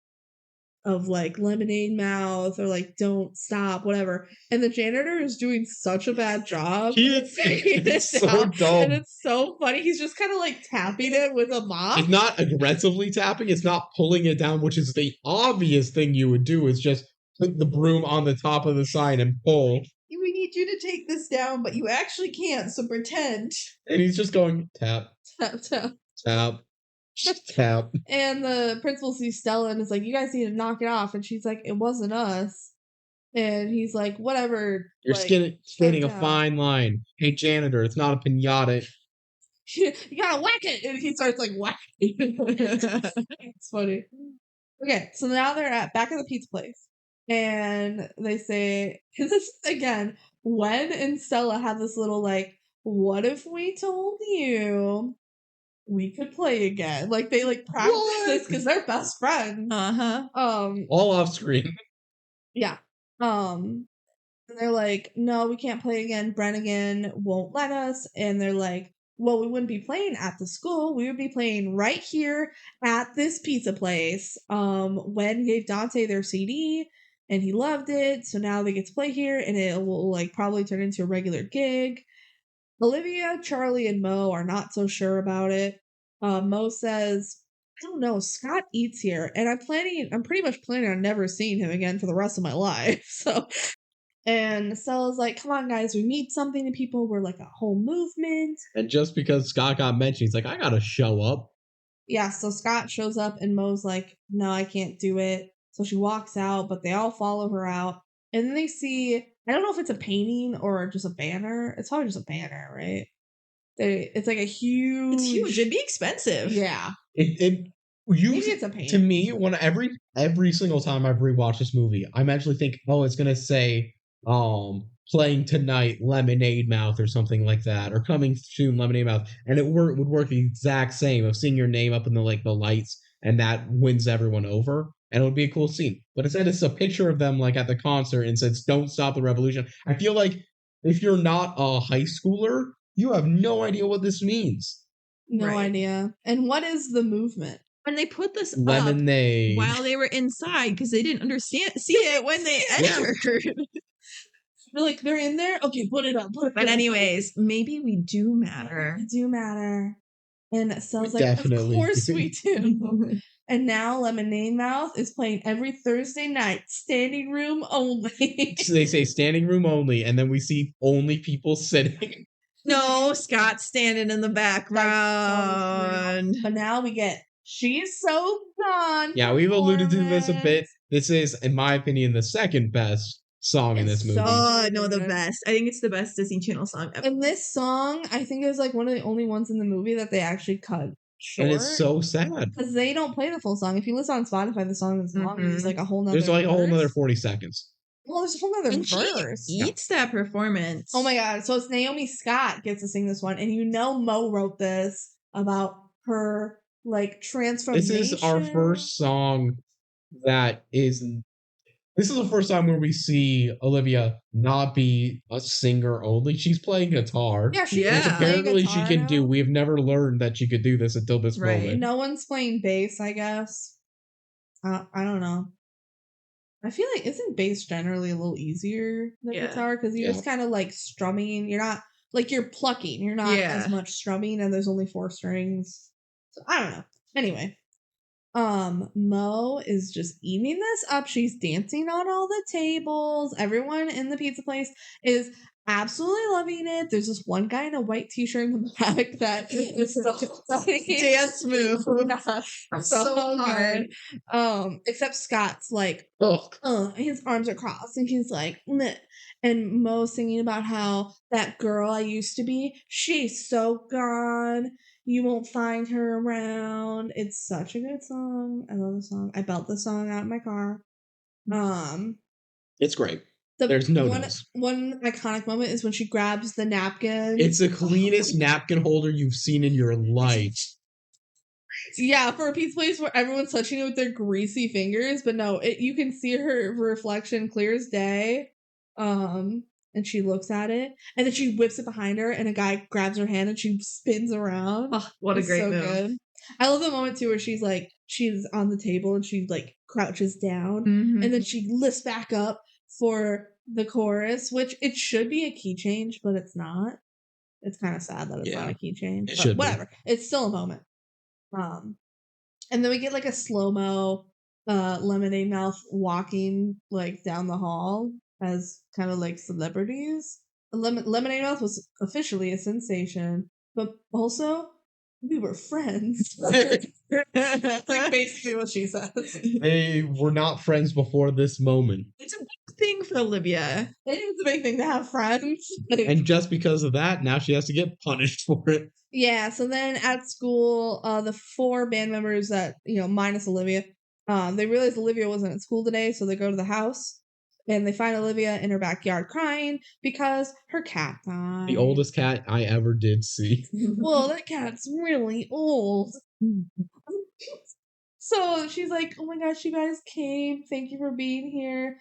of like Lemonade Mouth or like "Don't Stop," whatever. And the janitor is doing such a bad job. It's so down, dumb. And it's so funny. He's just kind of like tapping it with a mop. It's not aggressively tapping, it's not pulling it down, which is the obvious thing you would do, is just put the broom on the top of the sign and pull. We need you to take this down, but you actually can't, so pretend. And he's just going tap, Tap, tap. tap, tap. And the principal sees Stella and is like, "You guys need to knock it off." And she's like, "It wasn't us." And he's like, "Whatever." You're like, skating a down. fine line. Hey, janitor, it's not a pinata. you gotta whack it, and he starts like whacking. It's funny. Okay, so now they're back at the pizza place, and they say, "This is again." Wen and Stella have this little like, "What if we told you we could play again?" Like they like practice this because they're best friends. All off screen. Yeah. And they're like, "No, we can't play again. Brannigan won't let us." And they're like, "Well, we wouldn't be playing at the school. We would be playing right here at this pizza place." Wen gave Dante their CD and he loved it. So now they get to play here and it will like probably turn into a regular gig. Olivia, Charlie, and Mo are not so sure about it. Mo says, "I don't know, Scott eats here, and I'm pretty much planning on never seeing him again for the rest of my life." So, and Stella's like, "Come on, guys, we need something to people. We're like a whole movement." And just because Scott got mentioned, he's like, I gotta show up. Yeah, so Scott shows up, and Mo's like, "No, I can't do it." So she walks out, but they all follow her out. And then they see, I don't know if it's a painting or just a banner. It's probably just a banner, right? It's like a huge. It's huge. It'd be expensive. Yeah. Maybe it's a painting. To me, when every single time I've rewatched this movie, I'm actually thinking, oh, it's gonna say playing tonight Lemonade Mouth or something like that, or coming soon Lemonade Mouth, and it would work the exact same of seeing your name up in the lights, and that wins everyone over, and it would be a cool scene. But instead, it's a picture of them like at the concert and says, "Don't stop the revolution." I feel like if you're not a high schooler, you have no idea what this means. No idea. And what is the movement? When they put this Lemonade up while they were inside because they didn't see it when they entered. They're in there? Okay, put it up. But anyways, maybe we do matter. We do matter. And Sel's like, definitely of course we do. And now Lemonade Mouth is playing every Thursday night, standing room only. So they say standing room only, and then we see only people sitting. No, Scott's standing in the background. But now we get She's So Gone. Yeah, we've alluded to this a bit. This is, in my opinion, the second best song in this movie. Oh, no, the best. I think it's the best Disney Channel song ever. And this song, I think, is like one of the only ones in the movie that they actually cut short. And it's so sad. Because they don't play the full song. If you listen on Spotify, the song is long. It's like a whole nother There's like verse. a whole nother 40 seconds. Well, there's a whole nother verse. She eats that performance. Oh my god. So it's Naomi Scott gets to sing this one. And you know Mo wrote this about her like transformation. This is our first song that is... This is the first time where we see Olivia not be a singer only. She's playing guitar. Yeah, which apparently she can do. We have never learned that she could do this until this moment. No one's playing bass, I guess. I don't know. I feel like isn't bass generally a little easier than guitar because you're just kind of like strumming. You're not like you're plucking. You're not as much strumming, and there's only 4 strings. So I don't know. Anyway. Mo is just eating this up. She's dancing on all the tables. Everyone in the pizza place is absolutely loving it. There's this one guy in a white t-shirt in the back that is so dance move. so hard. Except Scott's like, his arms are crossed and he's like, meh. And Mo's singing about how that girl I used to be, she's so gone. You won't find her around. It's such a good song. I love the song. I belt the song out in my car. It's great. There's no one iconic moment is when she grabs the napkin. It's the cleanest napkin holder you've seen in your life. Yeah, for a pizza place where everyone's touching it with their greasy fingers, but no, you can see her reflection clear as day. And she looks at it, and then she whips it behind her, and a guy grabs her hand, and she spins around. Oh, what a great move. Good. I love the moment, too, where she's on the table, and she, like, crouches down, and then she lifts back up for the chorus, which it should be a key change, but it's not. It's kind of sad that it's not a key change, but whatever. It's still a moment. And then we get, like, a slow-mo Lemonade Mouth walking, like, down the hall as kind of like celebrities. Lemonade Mouth was officially a sensation, but also we were friends. That's like basically what she says. They were not friends before this moment. It's a big thing for Olivia. It is a big thing to have friends. And just because of that, now she has to get punished for it. Yeah, so then at school, the 4 band members that, minus Olivia, they realize Olivia wasn't at school today, so they go to the house and they find Olivia in her backyard crying because her cat died. The oldest cat I ever did see. Well, that cat's really old. So she's like, "Oh my gosh, you guys came. Thank you for being here."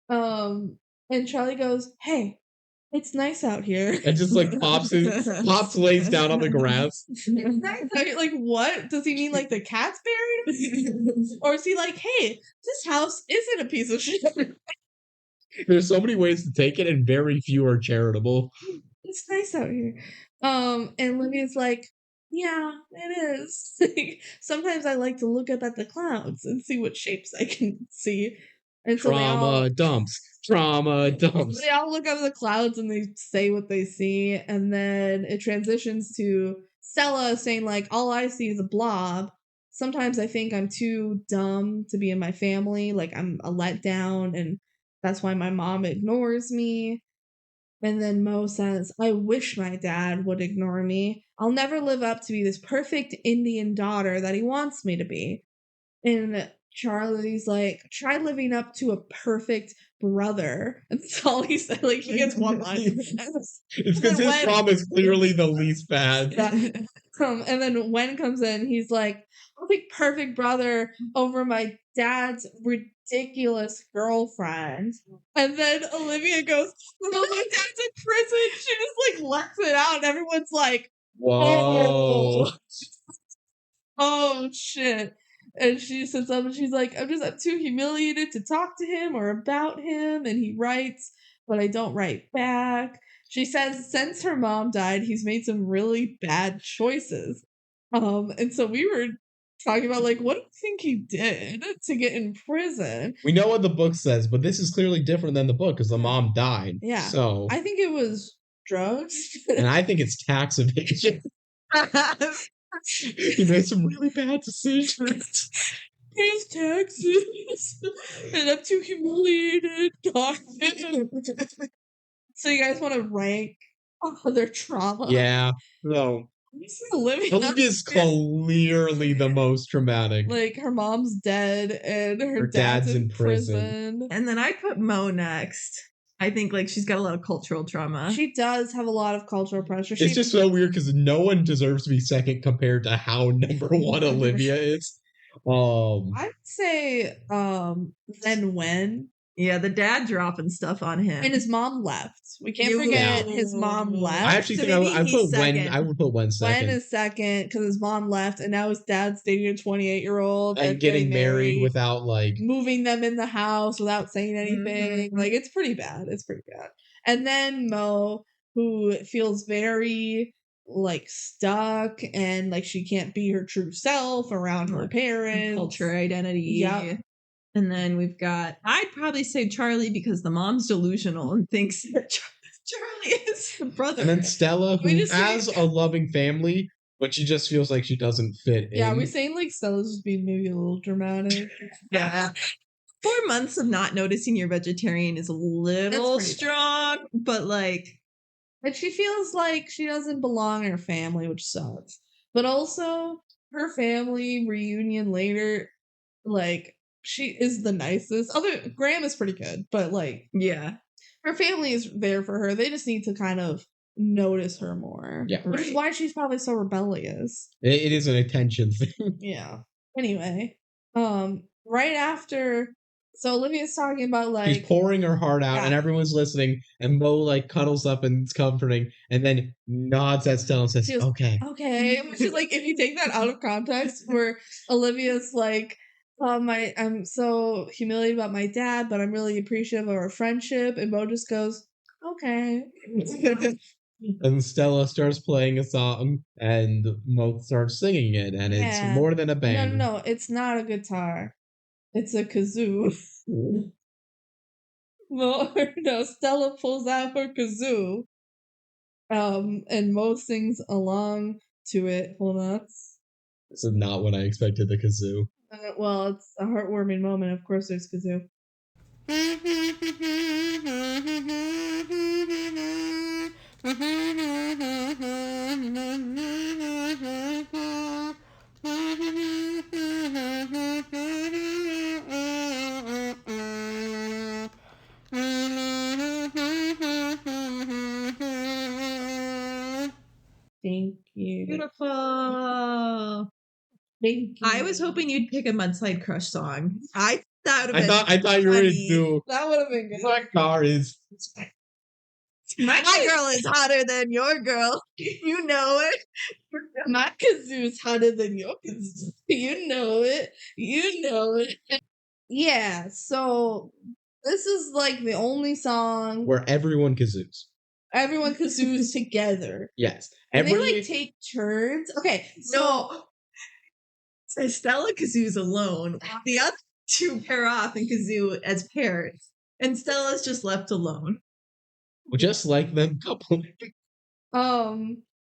And Charlie goes, "Hey, it's nice out here." And just like pops lays down on the grass. It's nice out here. Like, what? Does he mean like the cat's buried? Or is he like, "Hey, this house isn't a piece of shit." There's so many ways to take it, and very few are charitable. It's nice out here. And Olivia's like, "Yeah, it is." Sometimes I like to look up at the clouds and see what shapes I can see. And so Trauma dumps. they all look up at the clouds and they say what they see. And then it transitions to Stella saying, like, "All I see is a blob. Sometimes I think I'm too dumb to be in my family. Like, I'm a letdown, and that's why my mom ignores me." And then Mo says, "I wish my dad would ignore me. I'll never live up to be this perfect Indian daughter that he wants me to be." And Charlie's like, "Try living up to a perfect brother." And that's all he said. Like, he gets one line. It's because his mom is clearly the least bad. Yeah. And then Wen comes in. He's like, "I'll pick perfect brother over my dad's ridiculous girlfriend." And then Olivia goes, "No, my dad's in prison." She just like lets it out, and everyone's like, Whoa. "Oh shit." And she sits up and she's like, I'm too humiliated to talk to him or about him. And he writes, but I don't write back. She says since her mom died, he's made some really bad choices. And so we were talking about, like, what do you think he did to get in prison? We know what the book says, but this is clearly different than the book because the mom died. Yeah. So I think it was drugs. And I think it's tax evasion. He made some really bad decisions. His taxes. And I'm too humiliated. So you guys want to rank their trauma? Yeah. No. Olivia's clearly the most traumatic. Like, her mom's dead and her dad's in prison. And then I put Mo next. I think, like, she's got a lot of cultural trauma. She does have a lot of cultural pressure. It's just so weird because no one deserves to be second compared to how number one Olivia is. I'd say then when. Yeah, the dad dropping stuff on him. And his mom left. We can't forget his mom left. I actually think I would put Wen second. Wen is second because his mom left and now his dad's dating a 28-year-old and getting married without, like, moving them in the house without saying anything. Mm-hmm. Like, it's pretty bad. And then Mo, who feels very, like, stuck and like she can't be her true self around her parents. Culture identity. Yeah. And then we've got, I'd probably say Charlie because the mom's delusional and thinks that Charlie is the brother. And then Stella, who has a loving family, but she just feels like she doesn't fit in. Yeah, we're saying, like, Stella's just being maybe a little dramatic. Yeah. 4 months of not noticing you're vegetarian is a little strong, but, like... And she feels like she doesn't belong in her family, which sucks. But also, her family reunion later, like... She is the nicest. Graham is pretty good, but, like, yeah, her family is there for her. They just need to kind of notice her more. Yeah, which is why she's probably so rebellious. It is an attention thing. Yeah. Anyway, right after, so Olivia's talking about, like, she's pouring her heart out, and everyone's listening, and Mo, like, cuddles up and is comforting, and then nods at Stella and says, "Okay." Which is, like, if you take that out of context, where Olivia's like, I'm so humiliated about my dad, but I'm really appreciative of our friendship. And Mo just goes, "Okay." And Stella starts playing a song, and Mo starts singing it, and it's more than a band. No, it's not a guitar. It's a kazoo. No, Stella pulls out her kazoo. And Mo sings along to it. Hold on. This is not what I expected the kazoo. Well, it's a heartwarming moment. Of course, there's kazoo. Thank you. Beautiful. Thank you. I was hoping you'd pick a Mudslide Crush song. That would have been I thought you were funny. gonna do That would have been good. my car is My girl is hotter than your girl. You know it. My kazoo's hotter than your kazoo. You know it. You know it. Yeah, so this is like the only song where everyone kazoos. everyone kazoos together. Yes. And they like take turns. Okay, so So Stella kazoos alone. The other two pair off and kazoo as pairs. And Stella's just left alone. Just like them couple.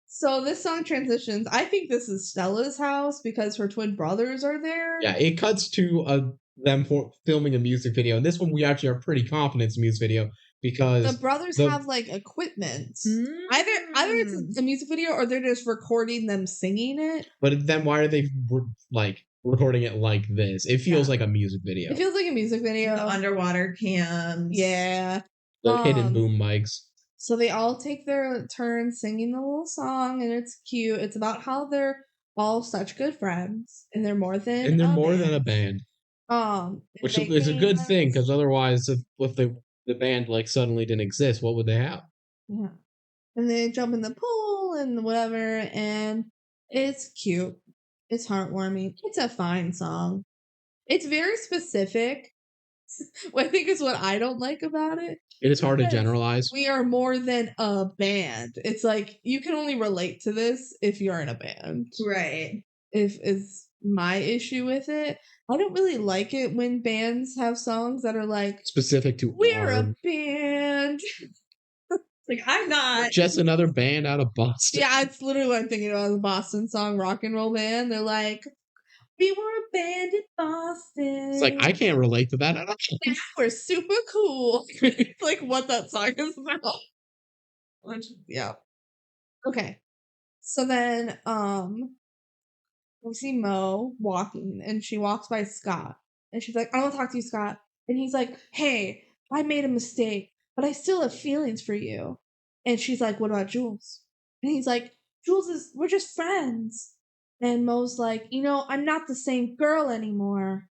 so this song transitions. I think this is Stella's house because her twin brothers are there. Yeah, it cuts to them filming a music video. And this one we actually are pretty confident it's a music video because the brothers have like equipment. Either it's a music video or they're just recording them singing it. But then why are they like recording it like this? It feels like a music video. It feels like a music video. The underwater cams. Yeah. The hidden boom mics. So they all take their turn singing the little song, and it's cute. It's about how they're all such good friends, and they're more than a band. Which is a good thing because otherwise, if the band like suddenly didn't exist, what would they have? Yeah, and they jump in the pool and whatever, and it's cute. It's heartwarming. It's a fine song. It's very specific. I think is what I don't like about it. It is hard to generalize. We are more than a band. It's like you can only relate to this if you're in a band. Right. If is my issue with it. I don't really like it when bands have songs that are like specific to we're a band. Like I'm not just another band out of Boston. Yeah, it's literally what I'm thinking about the Boston song Rock and Roll Band. They're like, we were a band in Boston. It's like I can't relate to that at all. We're super cool. It's like what that song is about. Yeah. Okay. So then we see Mo walking and she walks by Scott. And she's like, I want to talk to you, Scott. And he's like, hey, I made a mistake, but I still have feelings for you. And she's like, what about Jules? And he's like, we're just friends. And Mo's like, I'm not the same girl anymore.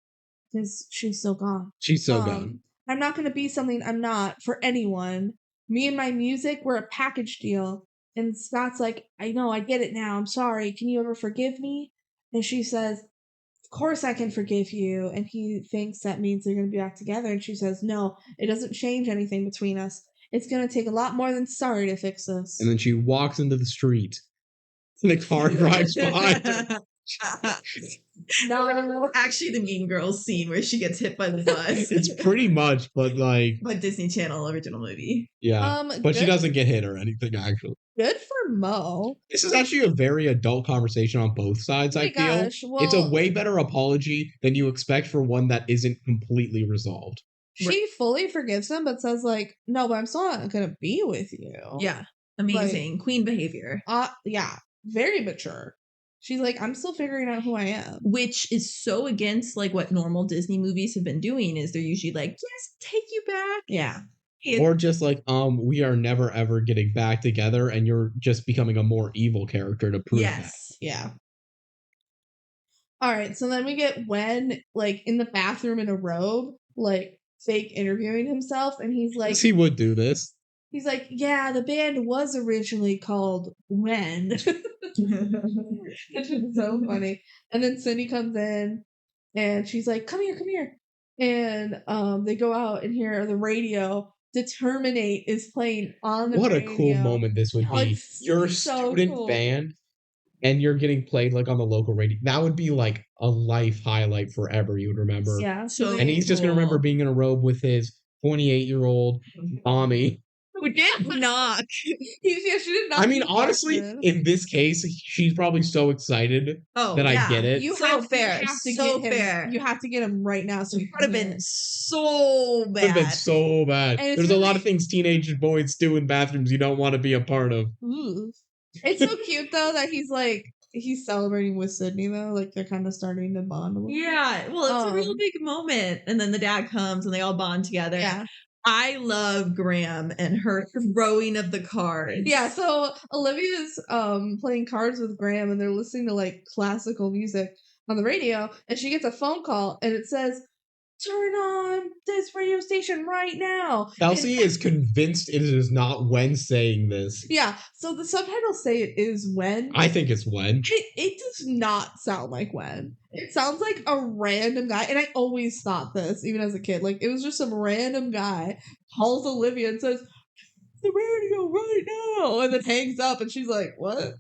Because she's so gone. She's so gone. I'm not going to be something I'm not for anyone. Me and my music, we're a package deal. And Scott's like, I know, I get it now. I'm sorry. Can you ever forgive me? And she says, of course I can forgive you. And he thinks that means they're going to be back together. And she says, no, it doesn't change anything between us. It's going to take a lot more than sorry to fix this. And then she walks into the street. And the car drives behind her. No, actually the Mean Girls scene where she gets hit by the bus. It's pretty much, but Disney Channel original movie. Yeah, but she doesn't get hit or anything. Actually, good for Mo. This is actually a very adult conversation on both sides. I feel it's a way better apology than you expect for one that isn't completely resolved. She fully forgives him, but says like, "No, but I'm still not gonna be with you." Yeah, amazing queen behavior. Yeah, very mature. She's like, I'm still figuring out who I am. Which is so against like what normal Disney movies have been doing is they're usually like, yes, take you back. Yeah. Or just like, we are never ever getting back together and you're just becoming a more evil character to prove that. Yeah. All right, so then we get Wen like in the bathroom in a robe, like fake interviewing himself, and he's like, he would do this. He's like, yeah, the band was originally called Wen. Which is so funny. And then Cindy comes in and she's like, come here. And they go out and hear the radio. Determinate is playing on the radio. What a cool moment this would be. You're a student band and you're getting played like on the local radio. That would be like a life highlight forever. You would remember. Yeah. And he's just going to remember being in a robe with his 28-year-old mommy. Who did knock? She did not. I mean, honestly, in this case, she's probably so excited that I get it. You So have, fair. You have to So get him. fair. You have to get him right now. So It would have been so bad. Would have been so bad. And it's There's a lot really- of things teenage boys do in bathrooms you don't want to be a part of. Ooh. It's so cute though that he's celebrating with Sydney though. Like they're kind of starting to bond a little. Yeah, well, it's a real big moment. And then the dad comes and they all bond together. Yeah. I love Graham and her throwing of the cards. Yeah, so Olivia's playing cards with Graham and they're listening to like classical music on the radio and she gets a phone call and it says, "Turn on this radio station right now." Kelsey is convinced it is not when saying this. Yeah, so the subtitles say it is when. I think it's when. It does not sound like when. It sounds like a random guy, and I always thought this, even as a kid. Like, it was just some random guy calls Olivia and says, "The radio right now," and then hangs up, and she's like, "What?"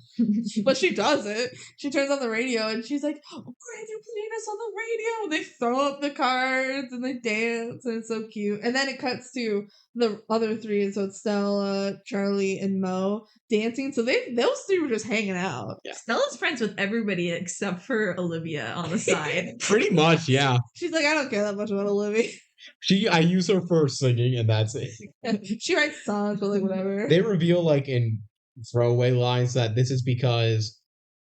But she does it. She turns on the radio, and she's like, "Oh, Graham, you're playing us on the radio." And they throw up the cards, and they dance, and it's so cute. And then it cuts to the other three, and so it's Stella, Charlie, and Mo dancing. So those three were just hanging out. Yeah. Stella's friends with everybody except for Olivia on the side. Pretty much, yeah. She's like, "I don't care that much about Olivia." I use her for singing, and that's it. She writes songs, but like whatever. They reveal, like, in throwaway lines that this is because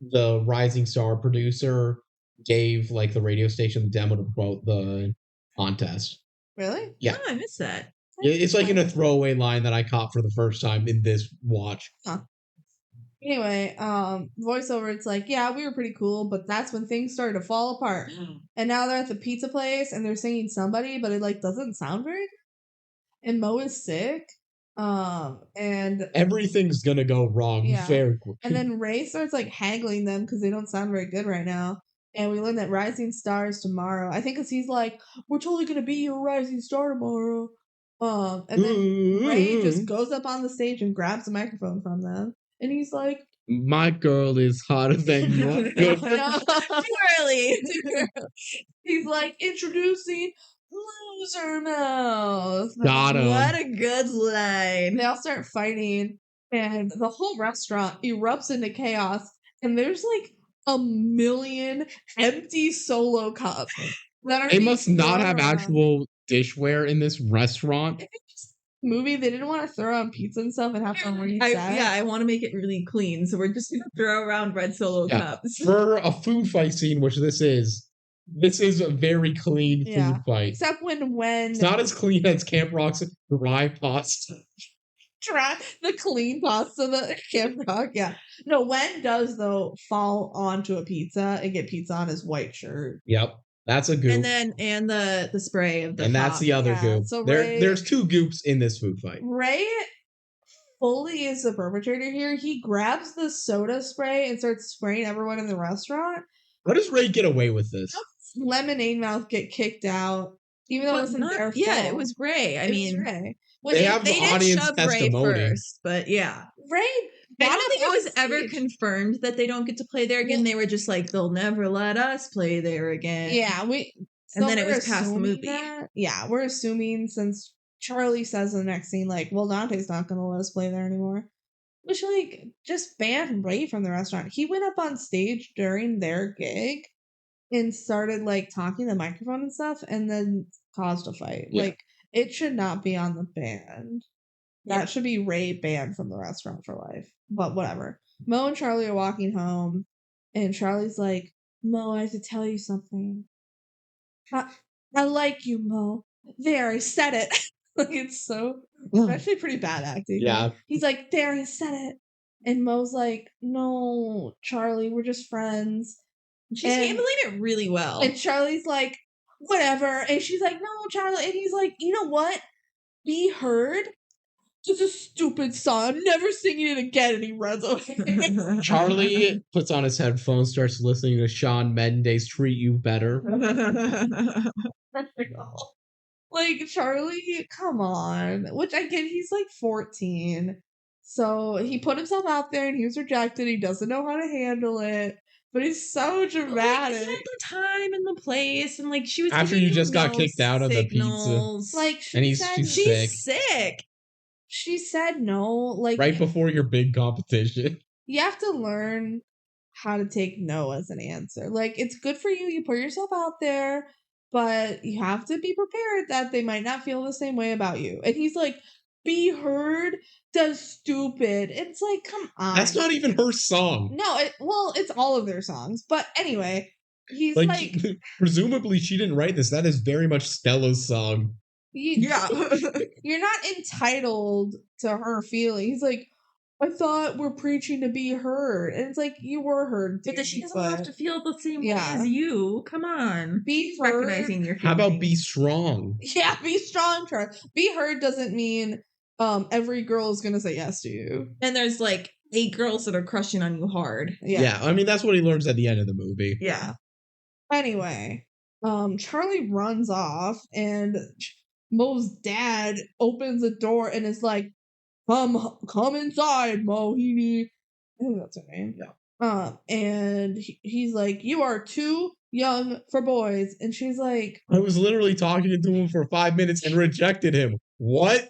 the Rising Star producer gave, like, the radio station the demo to promote the contest. Really? Yeah. Oh, I missed that. It's like in a throwaway line that I caught for the first time in this watch. Anyway, voiceover, it's like, yeah, we were pretty cool, but that's when things started to fall apart. And now they're at the pizza place and they're singing Somebody, but it like doesn't sound very good. And Mo is sick. And Everything's gonna go wrong Yeah. very quickly. and then Ray starts like haggling them because they don't sound very good right now. And we learn that Rising Star is tomorrow. I think because he's like, "We're totally gonna be your Rising Star tomorrow." And then Ray just goes up on the stage and grabs the microphone from them. And he's like, My girl is hotter than your Too girl. early. he's like, "Introducing Loser Mouth." Got him. What a good line. They all start fighting, and the whole restaurant erupts into chaos. And there's like a million empty solo cups that are. They being must not thrown have around. actual dishware in this restaurant. Movie, they didn't want to throw on pizza and stuff and have to reset. I want to make it really clean, so we're just gonna throw around red solo Yeah. cups. For a food fight scene, which this is a very clean Yeah. food fight. Except when It's not as clean as Camp Rock's dry pasta. try the clean pasta that Camp Rock. Yeah. No, Wen does though fall onto a pizza and get pizza on his white shirt. Yep, that's a goop. And the spray of the And that's top. the other Yeah, goop. so Ray- There's two goops in this food fight. Ray fully is the perpetrator here. He grabs the soda spray and starts spraying everyone in the restaurant. How does Ray get away with this? Lemonade Mouth get kicked out, even though it wasn't their Yeah, fault. it was Ray. I It was mean, Ray. They have the did audience shove Ray testimony. first, but yeah. Ray. I don't think it got was up on ever stage. confirmed that they don't get to play there again. Well- They were just like, they'll never let us play there again. Yeah, And then it we're was past the assuming movie. that- yeah, we're assuming since Charlie says in the next scene, like, well, Dante's not going to let us play there anymore. Which, like, just banned Ray from the restaurant. He went up on stage during their gig and started, like, talking to the microphone and stuff, and then caused a fight. Yeah. Like, it should not be on the band. That should be Ray banned from the restaurant for life. But whatever. Mo and Charlie are walking home, and Charlie's like, "Mo, I have to tell you something. I like you, Mo. There, I said it." Like, it's so, it's actually pretty bad acting. Yeah. He's like, "There, I said it." And Mo's like, "No, Charlie, we're just friends." She's And- handling it really well. And Charlie's like, "Whatever." And she's like, "No, Charlie." And he's like, "You know what? Be heard. It's a stupid song. I'm never singing it again." And he runs away. Charlie puts on his headphones, starts listening to Shawn Mendes' "Treat You Better." Like, Charlie, come on. Which I get, he's like 14. So he put himself out there and he was rejected. He doesn't know how to handle it. But he's so Like, dramatic. he had the time and the place, and like she was After giving you him just got no kicked out of the pizza. signals. Like, And she said, she's she's sick. sick. she said no. Like, right before your big competition. you have to learn how to take no as an answer. Like, it's good for you. You put yourself out there, but you have to be prepared that they might not feel the same way about you. And he's like, be heard does stupid. It's like, come on. That's not even her song. No, it's all of their songs. But anyway, he's like presumably she didn't write this. That is very much Stella's song. Yeah. You're not entitled to her feeling. He's like, I thought we're preaching to be heard. And it's like, you were heard. But she doesn't have to feel the same way as you. Come on. Be heard. Recognizing your feelings. How about be strong? Yeah, be strong, Charlie. Be heard doesn't mean every girl is gonna say yes to you. And there's like 8 girls that are crushing on you hard. Yeah, I mean that's what he learns at the end of the movie. Yeah. Anyway, Charlie runs off and Mo's dad opens the door and is like, come inside, Mohini. I think that's her name. Yeah. And he's like, you are too young for boys. And she's like, I was literally talking to him for 5 minutes and rejected him. What?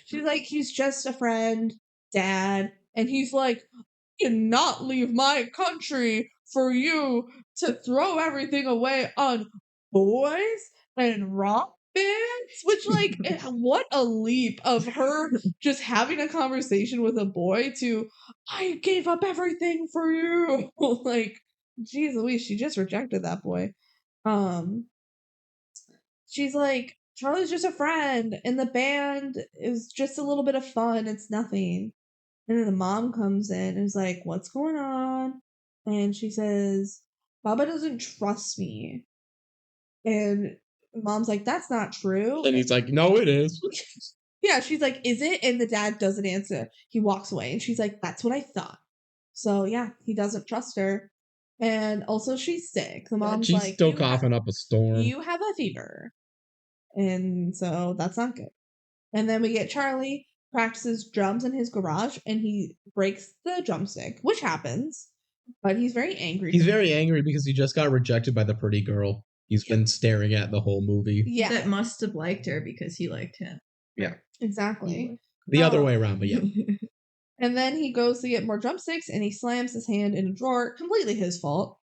She's like, he's just a friend, Dad. And he's like, I cannot leave my country for you to throw everything away on boys and rock bands. Which, like, what a leap of her just having a conversation with a boy to, I gave up everything for you. Like, geez Louise, she just rejected that boy. She's like, Charlie's just a friend, and the band is just a little bit of fun. It's nothing. And then the mom comes in and is like, what's going on? And she says, Baba doesn't trust me. And mom's like, that's not true. And he's like, no, it is. Yeah, she's like, is it? And the dad doesn't answer. He walks away, and she's like, that's what I thought. So, yeah, he doesn't trust her. And also, she's sick. The mom's she's like, still coughing up a storm. You have a fever. And so that's not good. And then we get Charlie practices drums in his garage and he breaks the drumstick, which happens, but he's very angry. He's very angry because he just got rejected by the pretty girl he's been staring at the whole movie. Yeah. That must have liked her because he liked him. Yeah. Exactly. The other way around, but yeah. And then he goes to get more drumsticks and he slams his hand in a drawer. Completely his fault.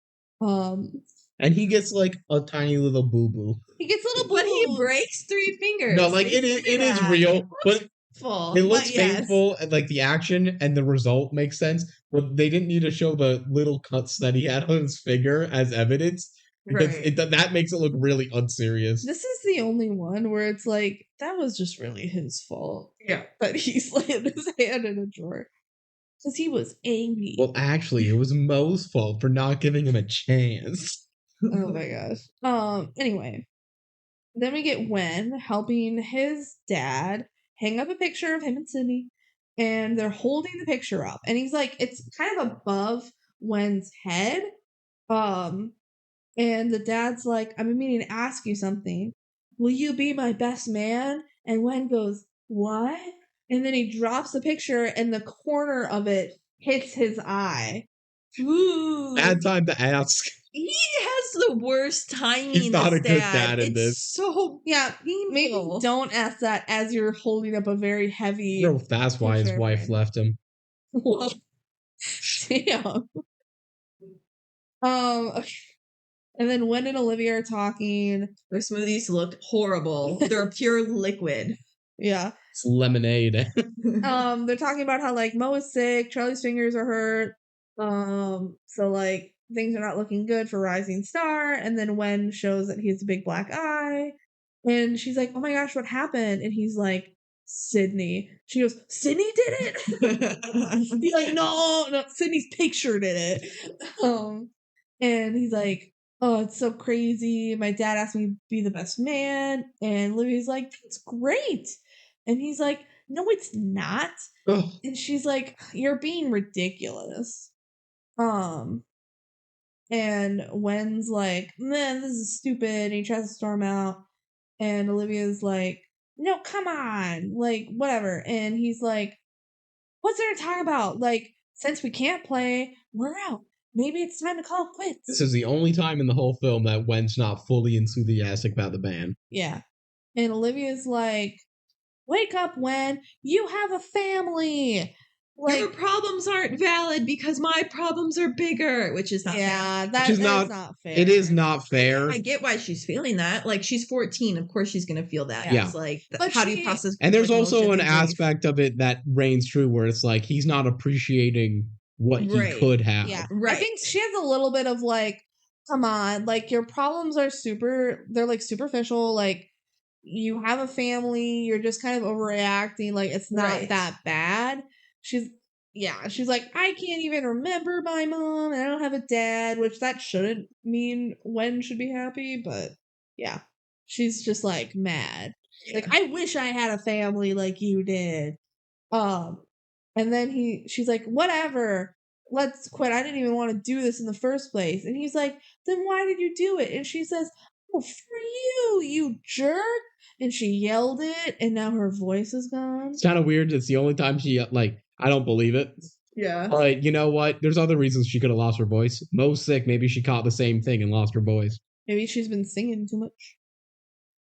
And he gets like a tiny little boo-boo. He gets little boo-boos. But he breaks 3 fingers. No, like it is real, but it looks painful and like the action and the result makes sense. But they didn't need to show the little cuts that he had on his finger as evidence. Because that makes it look really unserious. This is the only one where it's like, that was just really his fault. Yeah. That he slammed his hand in a drawer. Because he was angry. Well, actually, it was Mo's fault for not giving him a chance. Oh my gosh. Anyway. Then we get Wen helping his dad hang up a picture of him and Sydney. And they're holding the picture up. And he's like, it's kind of above Wen's head. And the dad's like, I've been meaning to ask you something. Will you be my best man? And Wen goes, what? And then he drops the picture and the corner of it hits his eye. Ooh. Bad time to ask. He has the worst timing. He's not a good dad in this. So, yeah, maybe don't ask that as you're holding up a very heavy... No, that's why his wife left him. Well, damn. Okay. And then Wen and Olivia are talking. Their smoothies looked horrible. They're pure liquid. Yeah. It's lemonade. They're talking about how, like, Mo is sick, Charlie's fingers are hurt. So, like, things are not looking good for Rising Star. And then Wen shows that he has a big black eye. And she's like, oh my gosh, what happened? And he's like, Sydney. She goes, Sydney did it? He's like, no, Sydney's picture did it. And he's like, oh, it's so crazy. My dad asked me to be the best man. And Olivia's like, that's great. And he's like, no, it's not. Ugh. And she's like, you're being ridiculous. And Wen's like, man, this is stupid. And he tries to storm out. And Olivia's like, no, come on. Like, whatever. And he's like, what's there to talk about? Like, since we can't play, we're out. Maybe it's time to call it quits. This is the only time in the whole film that Wen's not fully enthusiastic about the band. Yeah. And Olivia's like, wake up when you have a family. Your problems aren't valid because my problems are bigger, which is not fair. That is not fair. It is not fair. I get why she's feeling that. Like, she's 14. Of course she's going to feel that. Yeah. It's like, But how do you process? And there's like, also an emotions and grief? aspect of it that reigns true where it's like he's not appreciating what he could have. Yeah. Right. I think she has a little bit of like, come on, like your problems are they're like superficial. Like, you have a family, you're just kind of overreacting. Like, it's not that bad. She's like, I can't even remember my mom, and I don't have a dad, which that shouldn't mean Wen should be happy, but yeah. She's just like mad. Yeah. Like, I wish I had a family like you did. And then she's like, whatever, let's quit. I didn't even want to do this in the first place. And he's like, then why did you do it? And she says, oh, for you jerk. And she yelled it, and now her voice is gone. It's kind of weird. It's the only time she, like, I don't believe it. Yeah. But you know what? There's other reasons she could have lost her voice. Mo's sick. Maybe she caught the same thing and lost her voice. Maybe she's been singing too much.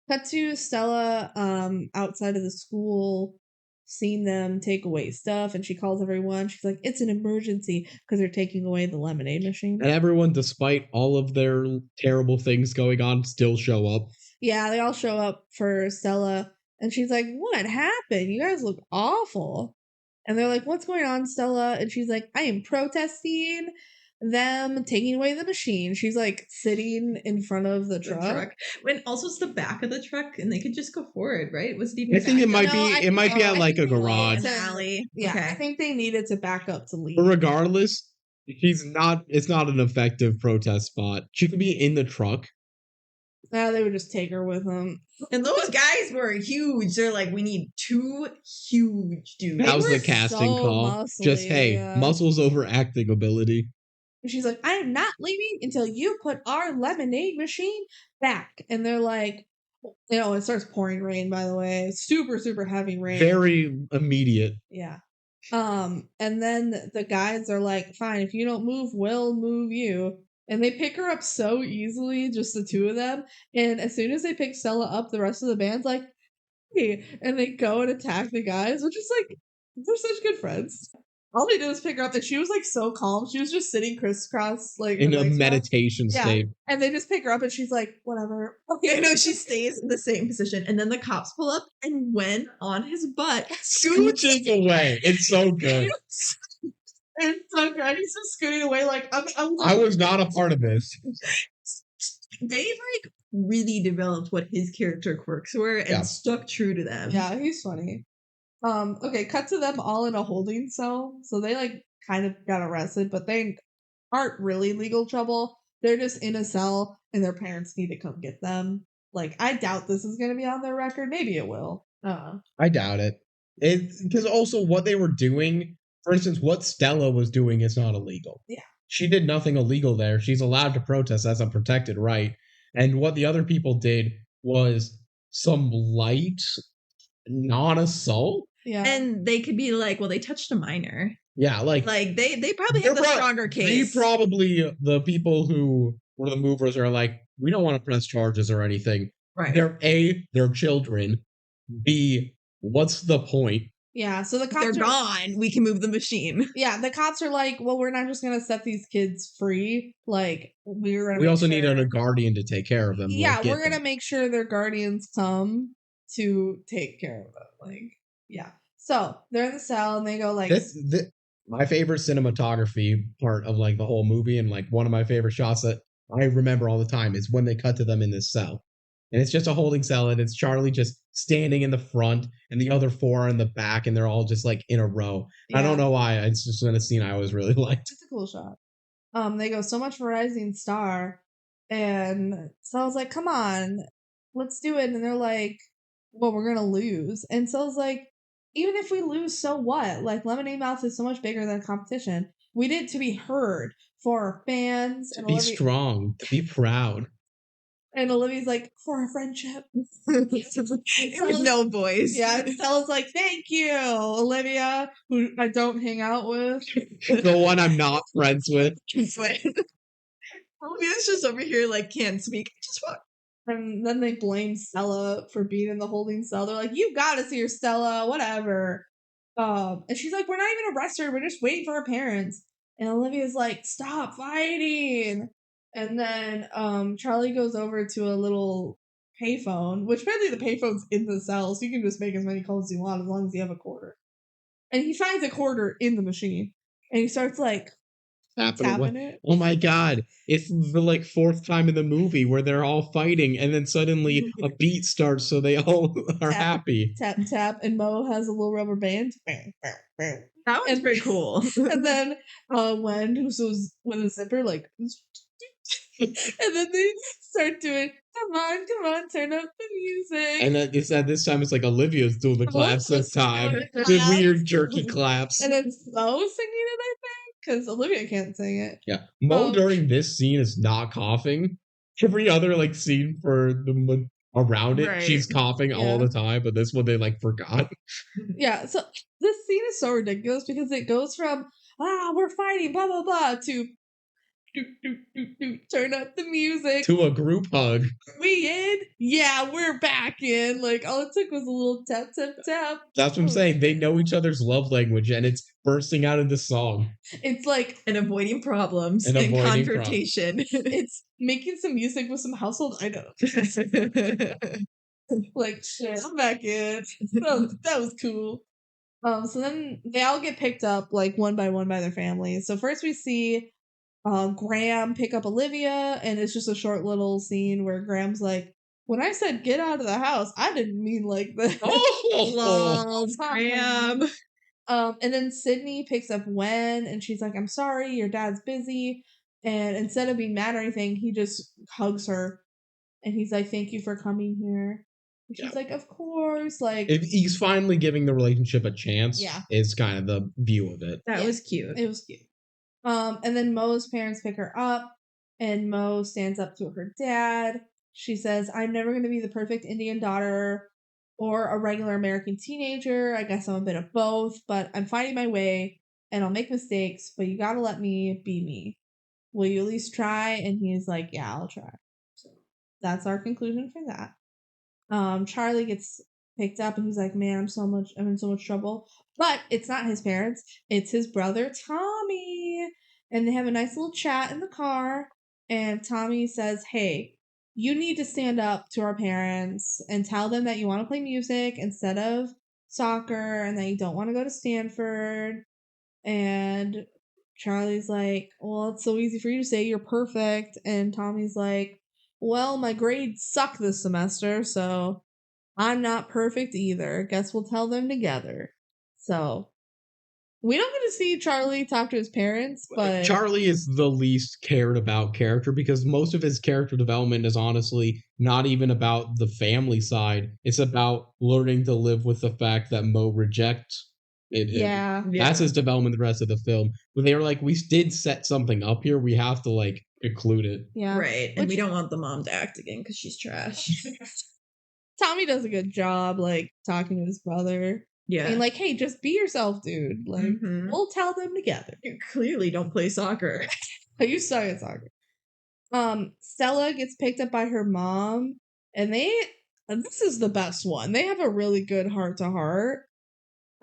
Cut to Stella outside of the school, seeing them take away stuff, and she calls everyone. She's like, it's an emergency because they're taking away the lemonade machine. And everyone, despite all of their terrible things going on, still show up. Yeah, they all show up for Stella, and she's like, what happened? You guys look awful. And they're like, what's going on, Stella? And she's like, I am protesting them taking away the machine. She's like sitting in front of the truck. When also it's the back of the truck, and they could just go forward, right? Was it even? I think it might be at like a garage. An alley. Yeah, okay. I think they needed to back up to leave. But regardless, it's not an effective protest spot. She could be in the truck. They would just take her with them. And those guys were huge. They're like, we need 2 huge dudes. That was the casting call. Muscly, just, hey, muscles over acting ability. And she's like, I am not leaving until you put our lemonade machine back. And they're like, it starts pouring rain, by the way. Super, super heavy rain. Very immediate. Yeah. And then the guys are like, fine, if you don't move, we'll move you. And they pick her up so easily, just the two of them. And as soon as they pick Stella up, the rest of the band's like, hey. And they go and attack the guys, which is like, they're such good friends. All they did was pick her up, and she was like so calm. She was just sitting crisscross, like in a meditation state. And they just pick her up, and she's like, whatever. Okay, no, she stays in the same position. And then the cops pull up, and Wen on his butt scooching away. It's so good. It's so good. He's just scooting away like I was not a part of this. They like really developed what his character quirks were and stuck true to them. Yeah, he's funny. Okay, cut to them all in a holding cell. So they like kind of got arrested, but they aren't really legal trouble. They're just in a cell, and their parents need to come get them. Like, I doubt this is going to be on their record. Maybe it will. I doubt it. Because also what they were doing, for instance, what Stella was doing is not illegal. Yeah. She did nothing illegal there. She's allowed to protest. That's a protected right. And what the other people did was some light non-assault. Yeah. And they could be like, well, they touched a minor. Yeah, like they probably have the stronger case. The people who were the movers are like, we don't want to press charges or anything. Right. They're children. B, what's the point? Yeah, so the cops they're gone. We can move the machine. Yeah, the cops are like, well, we're not just gonna set these kids free. Like, we also need a guardian to take care of them. Yeah, we're gonna make sure their guardians come to take care of them. Like, yeah. So they're in the cell, and they go like, my favorite cinematography part of like the whole movie, and like one of my favorite shots that I remember all the time is when they cut to them in this cell. And it's just a holding cell, and it's Charlie just standing in the front, and the other 4 are in the back, and they're all just like in a row. Yeah. I don't know why. It's just been a scene I always really liked. It's a cool shot. They go, so much for Rising Star. And so I was like, come on, let's do it. And they're like, well, we're going to lose. And so I was like, even if we lose, so what? Like, Lemonade Mouth is so much bigger than competition. We did it to be heard for our fans. To be strong, to be proud. And Olivia's like, for our friendship. With no voice. Yeah, and Stella's like, thank you, Olivia, who I don't hang out with. The one I'm not friends with. Olivia's just over here, like, can't speak. And then they blame Stella for being in the holding cell. They're like, "You gotta see her, Stella, whatever." And she's like, "We're not even arrested. We're just waiting for our parents." And Olivia's like, "Stop fighting." And then Charlie goes over to a little payphone, which apparently the payphone's in the cell, so you can just make as many calls as you want as long as you have a quarter. And he finds a quarter in the machine, and he starts like tapping it. Oh my god. It's the like fourth time in the movie where they're all fighting and then suddenly a beat starts so they all are happy. Tap, tap, and Mo has a little rubber band. Bam, bam, bam. That was pretty cool. And then Wen, who's with a zipper, like, and then they start doing, come on, turn up the music. And it's at this time it's like Olivia's doing the claps this time. The Claps. weird jerky claps. And then Mo singing it, I think, because Olivia can't sing it. Yeah. Mo during this scene is not coughing. Every other like scene for the around it, Right. she's coughing all the time, but this one they like forgot. Yeah, so this scene is so ridiculous because it goes from we're fighting, blah blah blah, to turn up the music. To a group hug. We in? Yeah, we're back in. Like, all it took was a little tap, tap, tap. That's what I'm saying. They know each other's love language and it's bursting out into song. It's like, And avoiding problems And and avoiding confrontation. it's making some music with some household items. Like, shit, I'm back in. That was cool. So then they all get picked up, like, one by their families. So first we see Graham pick up Olivia, and it's just a short little scene where Graham's like, "When I said get out of the house, I didn't mean like that." Lol, Graham. And then Sydney picks up Wen, and she's like, "I'm sorry, your dad's busy." And instead of being mad or anything, he just hugs her, and he's like, "Thank you for coming here." And she's like, "Of course." Like, If he's finally giving the relationship a chance, Yeah. is kind of the view of it. That was cute. it was cute. And then Mo's parents pick her up, and Mo stands up to her dad. She says, "I'm never going to be the perfect Indian daughter or a regular American teenager. I guess I'm a bit of both, but I'm finding my way, and I'll make mistakes, but you gotta let me be me. Will you at least try?" And he's like, "Yeah, I'll try." So that's our conclusion for that. Charlie gets picked up, and he's like, "Man, I'm in so much trouble." But it's not his parents, it's his brother Tommy. And they have a nice little chat in the car, and Tommy says, "Hey, you need to stand up to our parents and tell them that you want to play music instead of soccer and that you don't want to go to Stanford." And Charlie's like, "Well, it's so easy for you to say, you're perfect." And Tommy's like, "Well, my grades suck this semester, so I'm not perfect either. Guess we'll tell them together." So we don't get to see Charlie talk to his parents, but Charlie is the least cared about character because most of his character development is honestly not even about the family side. It's about learning to live with the fact that Mo rejects it. yeah. That's his development the rest of the film. But they were like, we did set something up here. We have to like conclude it. Yeah. Right. And we Which- don't want the mom to act again because she's trash. Tommy does a good job, like, talking to his brother. Yeah. And like, "Hey, just be yourself, dude. Like, Mhm. we'll tell them together." You clearly don't play soccer. You suck at soccer. Stella gets picked up by her mom, and this is the best one. They have a really good heart to heart.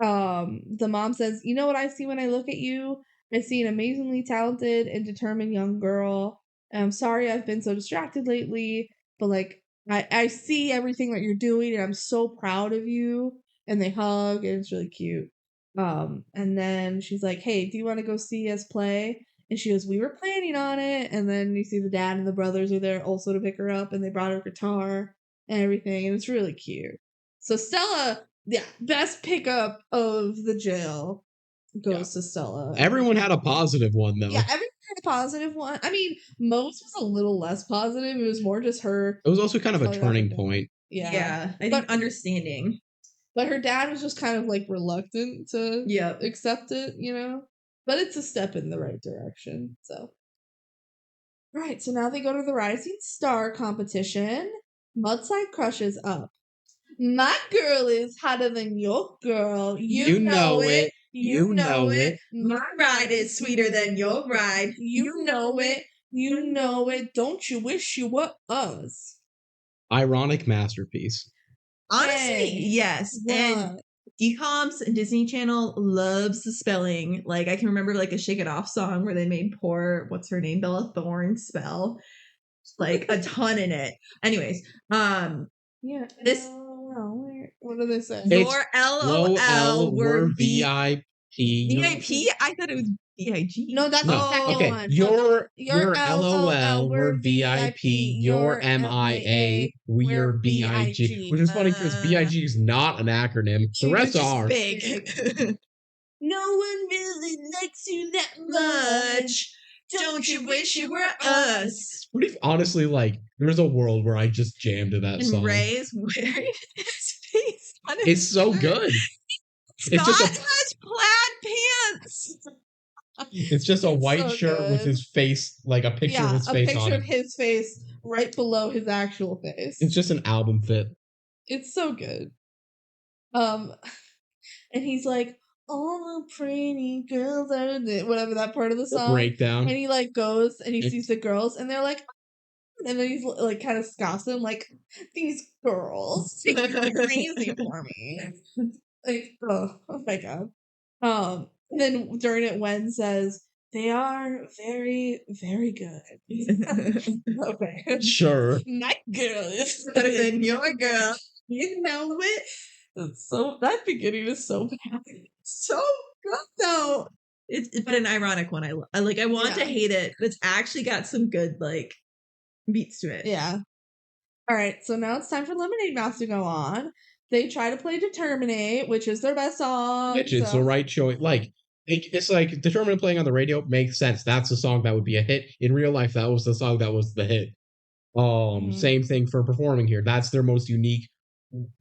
The mom says, "You know what I see when I look at you? I see an amazingly talented and determined young girl. And I'm sorry I've been so distracted lately, but like, I see everything that you're doing, and I'm so proud of you." And they hug, and it's really cute. And then she's like, "Hey, do you want to go see us play?" And she goes, "We were planning on it." And then you see the dad and the brothers are there also to pick her up, and they brought her guitar and everything, and it's really cute. So Stella, yeah, best pickup of the jail goes to Stella. Everyone had a positive one though. Yeah, everyone had a positive one. I mean, most was a little less positive. It was more just her. It was also kind of a Stella got turning her point. Yeah. I think But- understanding. But her dad was just kind of like reluctant to Yep. accept it, you know? But it's a step in the right direction. So, right. So now they go to the Rising Star competition. Mudside crushes up. "My girl is hotter than your girl. You know it. You know it. My ride is sweeter than your ride. You know it. You know it. Don't you wish you were us?" Ironic masterpiece. Honestly, Hey, yes. And what? DCOMs and Disney Channel loves the spelling. Like I can remember like a Shake It Off song where they made poor, what's her name, Bella Thorne spell like a ton in it. Anyways, Yeah. this What do they say? It's your low LOL L were were VIP. VIP. I thought it was BIG. No, that's the No, second okay. one. Your LOL, LOL we're were VIP. Your MIA, we're BIG. Which is funny because BIG is not an acronym. The rest just are. big. No one really likes you that much. Much. Don't you wish you were us? What if honestly, like, there's a world where I just jammed to that And song? Ray is wearing his face on his It's so shirt. good. Scott just a- has plaid pants. It's just a white so shirt with good. his face, like a picture of his a face on picture it. of his face right below his actual face. It's just an album fit. It's so good. And he's like, all the pretty girls are whatever that part of the song. Breakdown. And he like goes and he sees the girls and they're like, and then he's like kind of scoffs them like, these girls are crazy for me. Like, oh my god. And then during it, Wen says, they are very, very good. Okay. Sure. My girl is better than your girl. You know it. It's so that beginning is so bad. So good though. It's but an ironic one. I like. I want to Yeah. hate it, but it's actually got some good like beats to it. Yeah. All right. So now it's time for Lemonade Mouth to go on. They try to play Determinate, which is their best song. Which is the right choice. Like, it's like Determinate playing on the radio makes sense. That's the song that would be a hit. In real life, that was the song that was the hit. Same thing for performing here. That's their most unique,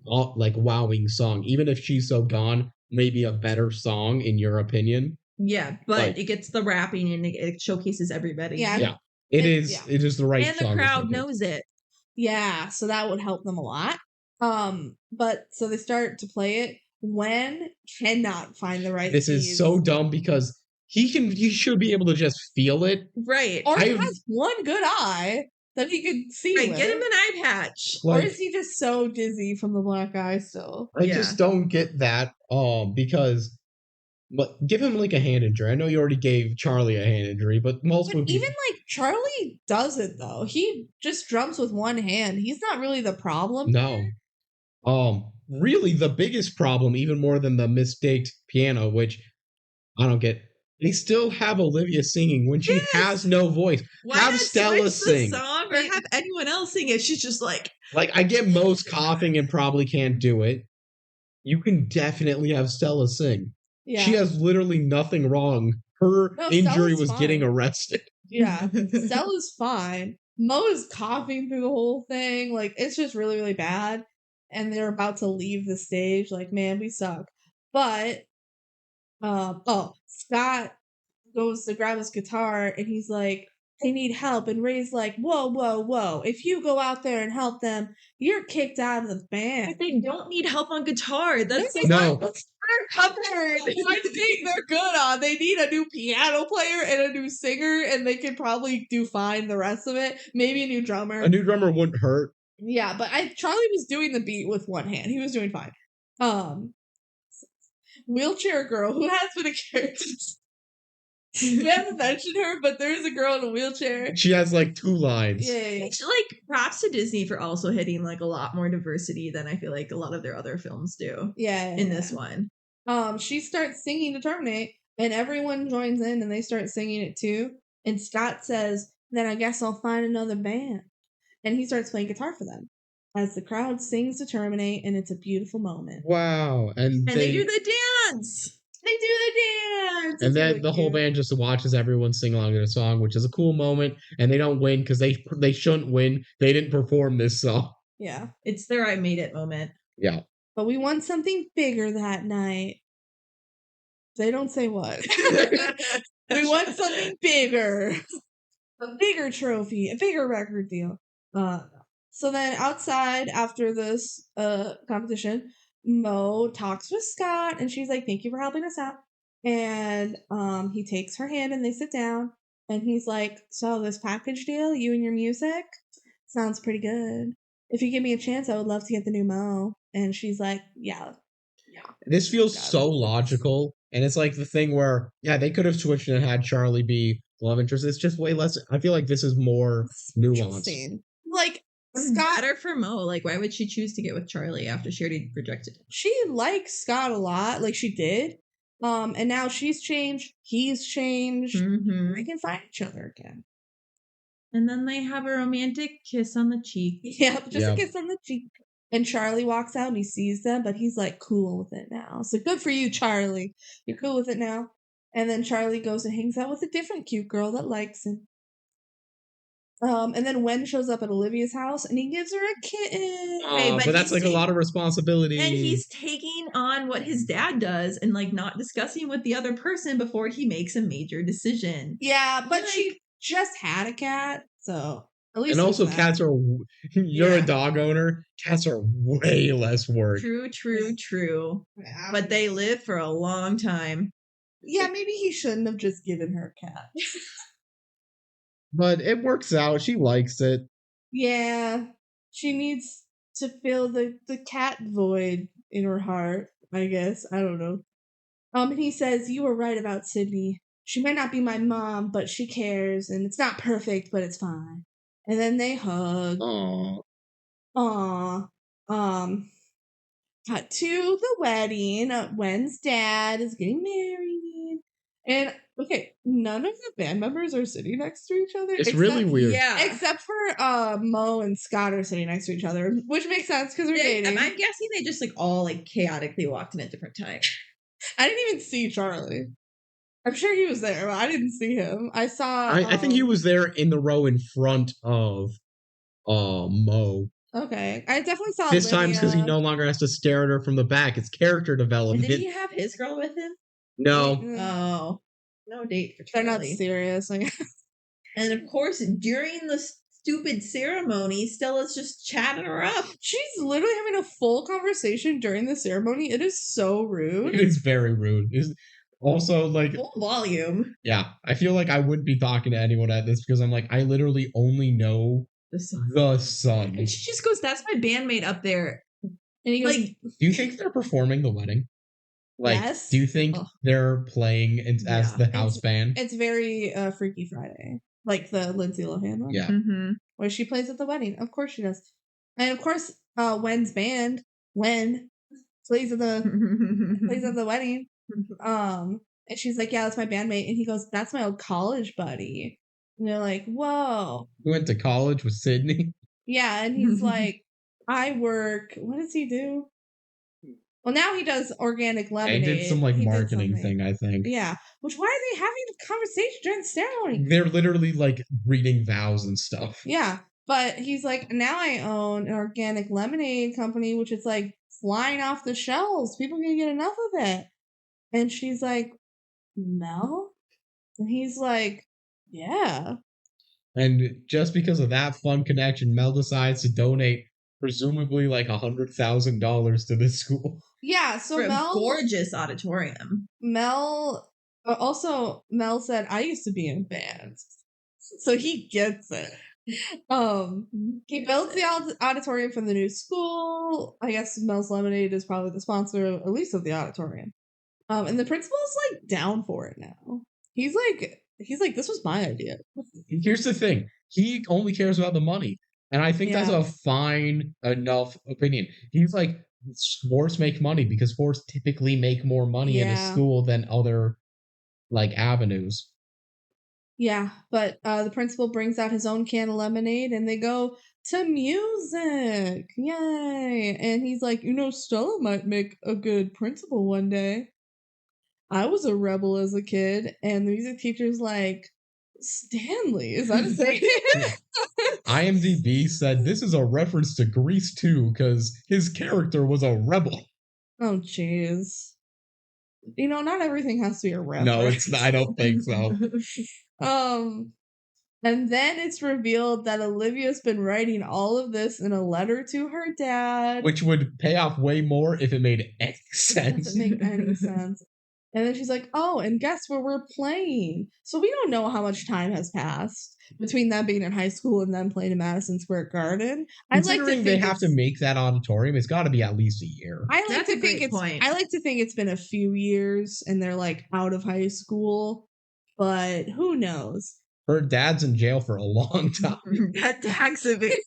like, wowing song. Even if She's So Gone may be a better song in your opinion. Yeah, but Like- it gets the rapping and it showcases everybody. Yeah. Yeah. It is the right And song. the crowd knows it. Yeah, so that would help them a lot. But so they start to play it. Wen cannot find the right This keys. is so dumb because he should be able to just feel it. Right. Or he I've- has one good eye that he could see. Right, with. get him an eye patch. Or Like, is he just so dizzy from the black eye still? I just don't get that. Because, but give him like a hand injury. I know you already gave Charlie a hand injury, but multiple But even like Charlie does it though. He just drums with one hand. He's not really the problem. No. Really, the biggest problem, even more than the mistaked piano, which I don't get. They still have Olivia singing when she has no voice. Why have not Stella switch sing. the song or have anyone else sing it? She's just like I get Mo's coughing and probably can't do it. You can definitely have Stella sing. Yeah. She has literally nothing wrong. Her injury Stella's was fine. getting arrested. Yeah. Stella's fine. Mo is coughing through the whole thing. Like, it's just really, really bad. And they're about to leave the stage. Like, man, we suck. But, Scott goes to grab his guitar and he's like, they need help. And Ray's like, whoa, whoa, whoa. If you go out there and help them, you're kicked out of the band. they don't need help on guitar. That's No. They're covered. I think they're good on. They need a new piano player and a new singer, and they could probably do fine the rest of it. Maybe a new drummer. A new drummer wouldn't hurt. Yeah, but Charlie was doing the beat with one hand. He was doing fine. Wheelchair girl who has been a character. We haven't mentioned her, but there is a girl in a wheelchair. She has like 2 lines. Yay. like props to Disney for also hitting like a lot more diversity than I feel like a lot of their other films do Yeah. in this one. She starts singing to Terminate, and everyone joins in and they start singing it too. And Scott says, then I guess I'll find another band. And he starts playing guitar for them as the crowd sings to Terminate, and it's a beautiful moment. Wow. And they do the dance. They do the dance. And It's then really the whole cute. band just watches everyone sing along to the song, which is a cool moment. And they don't win because they shouldn't win. They didn't perform this song. Yeah. It's their I made it moment. Yeah. But we won something bigger that night. They don't say what. We won something bigger. A bigger trophy, a bigger record deal. So then outside after this competition, Mo talks with Scott and she's like, thank you for helping us out. And he takes her hand and they sit down and he's like, so this package deal, you and your music, sounds pretty good. if you give me a chance, I would love to get the new Mo. And she's like, yeah. This feels so logical, and it's like the thing where, yeah, they could have switched and had Charlie be the love interest. It's just way less. I feel like this is more nuanced. Like, Scott, better for Mo. Like, why would she choose to get with Charlie after she already rejected him? She likes Scott a lot, like she did. And now she's changed. He's changed. Mm-hmm. They can find each other again. And then they have a romantic kiss on the cheek. Yep, just a kiss on the cheek. And Charlie walks out and he sees them, but he's like cool with it now. So good for you, Charlie. You're cool with it now. And then Charlie goes and hangs out with a different cute girl that likes him. And then Wen shows up at Olivia's house and he gives her a kitten. Oh, but that's like a lot of responsibility. And he's taking on what his dad does and like not discussing with the other person before he makes a major decision. Yeah, but she just had a cat, so at least. And also, cats are. You're a dog owner. Cats are way less work. True. Yeah. But they live for a long time. Yeah, maybe he shouldn't have just given her a cat. But it works out. She likes it. Yeah, she needs to fill the cat void in her heart, I guess. I don't know. And he says, you were right about Sydney. She might not be my mom, but she cares, and it's not perfect, but it's fine. And then they hug. Aww. Cut to the wedding. Wen's dad is getting married. And, okay, none of the band members are sitting next to each other. It's really weird. Yeah. Except for Mo and Scott are sitting next to each other, which makes sense because they're dating. I'm guessing they just like all like chaotically walked in at different times. I didn't even see Charlie. I'm sure he was there, but I didn't see him. I saw. I think he was there in the row in front of Mo. Okay, I definitely saw. This time because he no longer has to stare at her from the back. It's character development. And did he have his girl with him? No. Oh, no date for Charlie. They're not serious, I guess. And of course, during the stupid ceremony, Stella's just chatting her up. She's literally having a full conversation during the ceremony. It is so rude. It is very rude. It's also like full volume. Yeah, I feel like I wouldn't be talking to anyone at this because I'm like, I literally only know the son. And she just goes, "That's my bandmate up there." And he goes, like, do you think they're performing the wedding? Like, yes. Do you think they're playing as the house band? It's very Freaky Friday, like the Lindsay Lohan one. Yeah, where she plays at the wedding. Of course she does, and of course Wen's band plays at the wedding. And she's like, "Yeah, that's my bandmate," and he goes, "That's my old college buddy." And they're like, "Whoa!" He went to college with Sydney. Yeah, and he's like, "I work." What does he do? Well, now he does organic lemonade. They did some like marketing thing, I think. Yeah. Which, why are they having a conversation during the ceremony? They're literally like reading vows and stuff. Yeah. But he's like, now I own an organic lemonade company, which is like flying off the shelves. People can get enough of it. And she's like, Mel? And he's like, yeah. And just because of that fun connection, Mel decides to donate presumably like $100,000 to this school. Yeah, so for Mel, a gorgeous auditorium. Mel said, I used to be in bands. So he gets it. He built the auditorium for the new school. I guess Mel's Lemonade is probably the sponsor, at least of the auditorium. And the principal's like down for it now. He's like, this was my idea. Here's the thing. He only cares about the money. And I think that's a fine enough opinion. He's like, sports make money because sports typically make more money in a school than other like avenues. Yeah, but the principal brings out his own can of lemonade and they go to music. Yay. And he's like, Stella might make a good principal one day. I was a rebel as a kid. And the music teacher's like, Stanley, is that his name? IMDb said this is a reference to Grease 2 because his character was a rebel. Oh, jeez. Not everything has to be a reference. No, it's not, I don't think so. And then it's revealed that Olivia's been writing all of this in a letter to her dad. Which would pay off way more if it made any sense. Doesn't make any sense. And then she's like, oh, and guess where we're playing? So we don't know how much time has passed between them being in high school and them playing in Madison Square Garden. Considering they have to make that auditorium, it's got to be at least a year. I like That's to a think great point. I like to think it's been a few years and they're like out of high school, but who knows? Her dad's in jail for a long time. That tax evasion.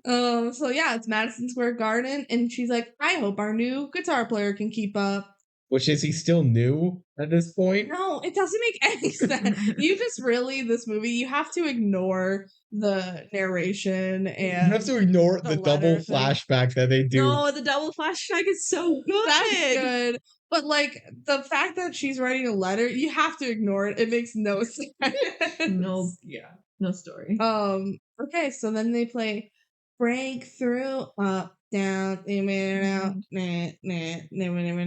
So yeah, it's Madison Square Garden, and she's like, I hope our new guitar player can keep up. Which is he still new at this point? No, it doesn't make any sense. You just really, this movie, you have to ignore the narration and You have to ignore the double letters and- flashback that they do. No, the double flashback is so good. That's good. But like the fact that she's writing a letter, you have to ignore it. It makes no sense. No, Yeah. no story. Okay, so then they play Breakthrough, up, down, in and out,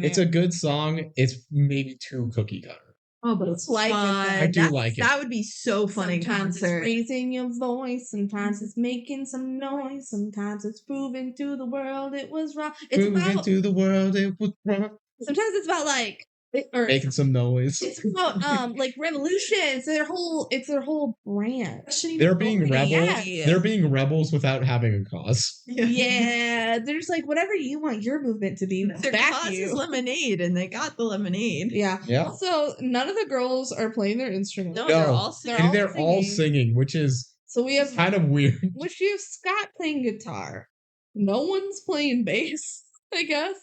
It's a good song. It's maybe too cookie cutter. Oh, but it's like it, fun. though. I do like it. That would be so fun in Sometimes concert. it's raising your voice, sometimes it's making some noise, sometimes it's proving to the world it was wrong. It's Moving about to the world, it was wrong. sometimes it's about like Making some noise. it's about like revolution. It's their whole brand. They're being rebels. Yeah. They're being rebels without having a cause. Yeah, they're just like whatever you want your movement to be. Their Back cause you. is lemonade, and they got the lemonade. Yeah. Yeah. Also, none of the girls are playing their instruments. No, No. they're all singing. And they're all singing, which is So we have kind of weird. which you have Scott playing guitar. No one's playing bass, I guess.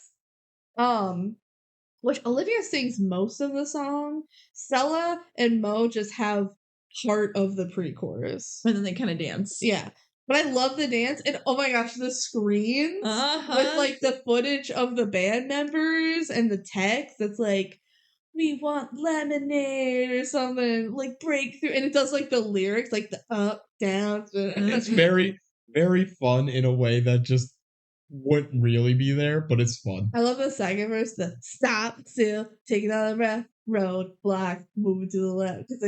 Which Olivia sings most of the song. Stella and Mo just have part of the pre-chorus. And then they kind of dance. Yeah. But I love the dance, and oh my gosh, the screens with like the footage of the band members and the text that's like, we want lemonade or something, like breakthrough, and it does like the lyrics, like the up, down. It's very, very fun in a way that just wouldn't really be there, but it's fun. I love the second verse, the stop, still, take another breath, road, block, moving to the left, because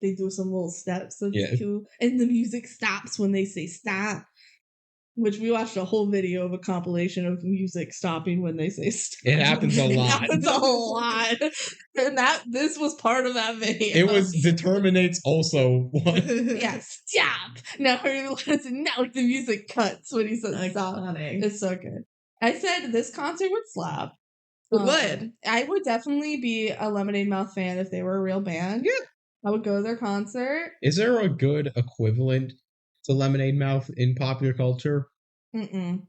they do some little steps, so it's cool. And the music stops when they say stop, which we watched a whole video of a compilation of music stopping when they say stop. It happens a lot. It happens a lot. And this was part of that video. It was Determinates also one. Yeah, stop. Now the music cuts when he says stop. Iconic. It's so good. I said this concert would slap. It would. I would definitely be a Lemonade Mouth fan if they were a real band. Yeah. I would go to their concert. Is there a good equivalent to Lemonade Mouth in popular culture? Mm-mm.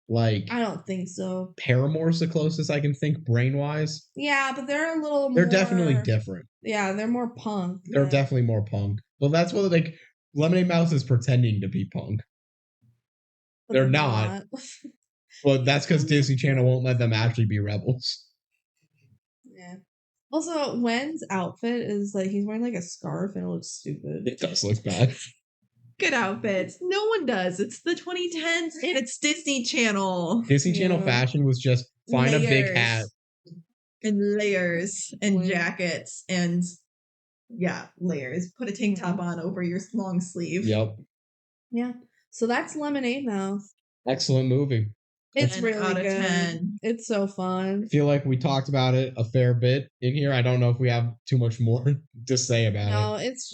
Like, I don't think so. Paramore's the closest I can think brain-wise. Yeah, but they're a little They're more... definitely different. Yeah, they're more punk. They're definitely more punk. Well, that's what, like, Lemonade Mouth is pretending to be punk. But They're not. But that's because Disney Channel won't let them actually be rebels. Yeah. Also, Wen's outfit is like, he's wearing like a scarf and it looks stupid. It does look bad. Good outfits. No one does. It's the 2010s and it's Disney Channel. Disney Channel Yeah. fashion was just find a big hat. And layers and Layers. jackets and layers. Put a tank top on over your long sleeve. Yep. Yeah. So that's Lemonade Mouth. Excellent movie. It's 10 really out of good. 10. It's so fun. I feel like we talked about it a fair bit in here. I don't know if we have too much more to say about No, it's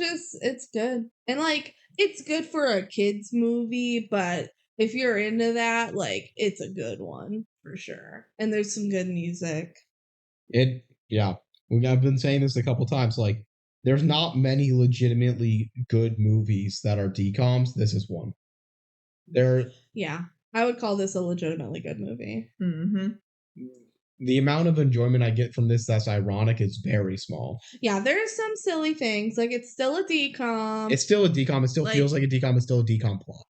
good. And like, it's good for a kid's movie, but if you're into that, like, it's a good one for sure. And there's some good music. I've been saying this a couple times. Like, there's not many legitimately good movies that are DCOMs. This is one. Yeah. I would call this a legitimately good movie. Mm-hmm. The amount of enjoyment I get from this that's ironic is very small. Yeah, there's some silly things. Like, it's still a DCOM. It's still a DCOM. It still feels like a DCOM. It's still a DCOM plot.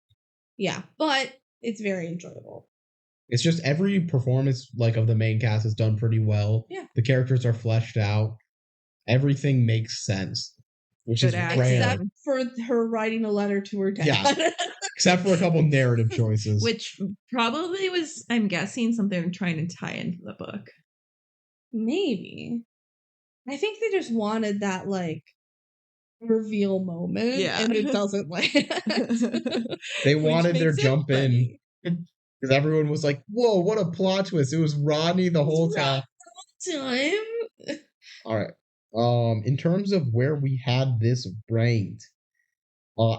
Yeah, but it's very enjoyable. It's just every performance like of the main cast is done pretty well. Yeah. The characters are fleshed out. Everything makes sense, which Good is acting. rare. Except for her writing a letter to her dad. Yeah. Except for a couple narrative choices. Which probably was, I'm guessing, something trying to tie into the book. Maybe. I think they just wanted that, like, reveal moment. Yeah. And it doesn't land. They Which wanted their makes it jump in funny. because everyone was like, "Whoa, what a plot twist!" It was Rodney the whole time. time. All right. In terms of where we had this ranked,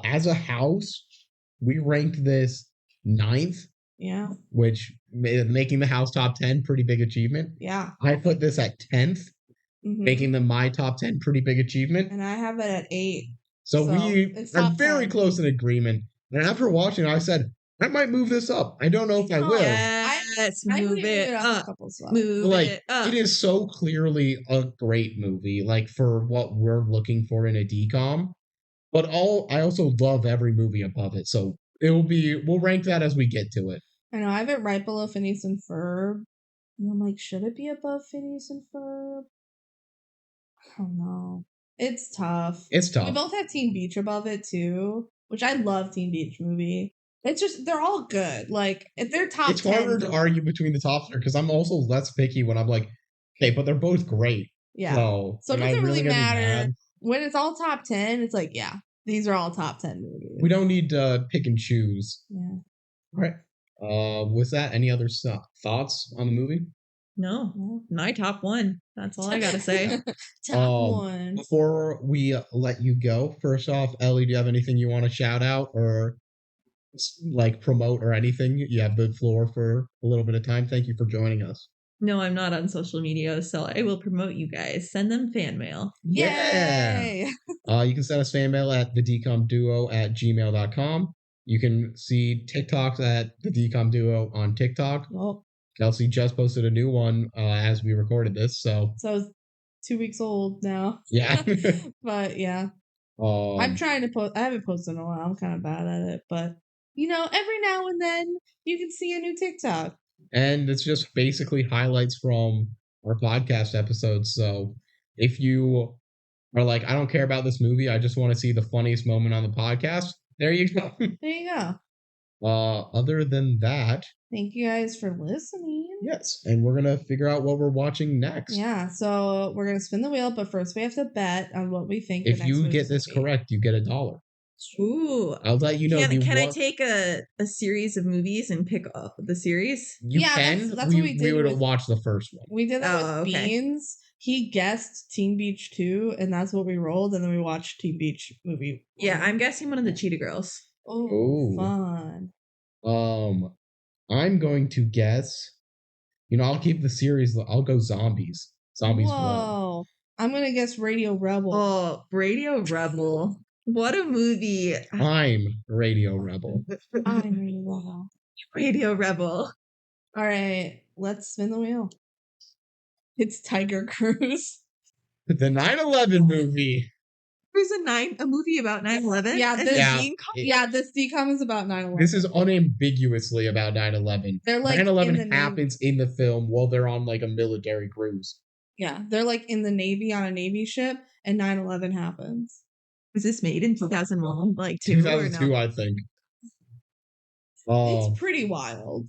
as a house, we ranked this 9th, Yeah. which making the house top 10, pretty big achievement. Yeah. I put this at 10th, making them my top 10, pretty big achievement. And I have it at 8. So we it's are top very 10. close in agreement. And after watching it, I said, I might move this up. I don't know if I will. Yes, I move would it a up. couple spots. Move Like, it up. it is so clearly a great movie, like for what we're looking for in a DCOM. But I also love every movie above it. So we'll rank that as we get to it. I know, I have it right below Phineas and Ferb. And I'm like, should it be above Phineas and Ferb? I don't know. It's tough. It's tough. We both have Teen Beach above it too, which I love Teen Beach movie. It's just, they're all good. Like, if they're top it's 10. harder to argue between the top three because I'm also less picky when I'm like, okay, but they're both great. Yeah. So it doesn't really gonna be matter. mad? When it's all top 10, it's like, yeah, these are all top 10 movies. We don't need to pick and choose. Yeah. All right. With that, any other thoughts on the movie? No, my top one. That's all I gotta say. Top one. Before we let you go, first off, Ellie, do you have anything you want to shout out or like promote or anything? You have the floor for a little bit of time. Thank you for joining us. No, I'm not on social media, so I will promote you guys. Send them fan mail. Yay! You can send us fan mail at thedcomduo@gmail.com. You can see TikToks at the DCOM Duo on TikTok. Well, Kelsey just posted a new one as we recorded this, so it's 2 weeks old now. yeah. But yeah, I'm trying to post. I haven't posted in a while. I'm kind of bad at it, but every now and then you can see a new TikTok. And it's just basically highlights from our podcast episodes. So if you are like, I don't care about this movie, I just want to see the funniest moment on the podcast, there you go. There you go. Other than that, thank you guys for listening. Yes, and we're gonna figure out what we're watching next. Yeah, so we're gonna spin the wheel, but first we have to bet on what we think. If you get this correct, you get $1. Ooh, I'll let you know. Can I take a series of movies and pick up the series? You can. That's what we did. We would watch the first one. We did that with Beans. He guessed Teen Beach 2, and that's what we rolled, and then we watched Teen Beach movie 1. Yeah, I'm guessing one of the Cheetah Girls. Oh, fun. I'm going to guess. I'll keep the series. I'll go Zombies. Zombies 1. I'm gonna guess Radio Rebel. Oh, Radio Rebel. What a movie. I'm Radio Rebel. I'm Radio Rebel. Radio Rebel. All right, let's spin the wheel. It's Tiger Cruise. The 9/11 movie. There's a movie about 9/11? Yeah, this DCOM is about 9/11. This is unambiguously about 9/11. They're like 9/11 happens in the film while they're on like a military cruise. Yeah, they're like in the Navy on a Navy ship, and 9/11 happens. Was this made in 2001? Like 2002, no? I think. It's pretty wild.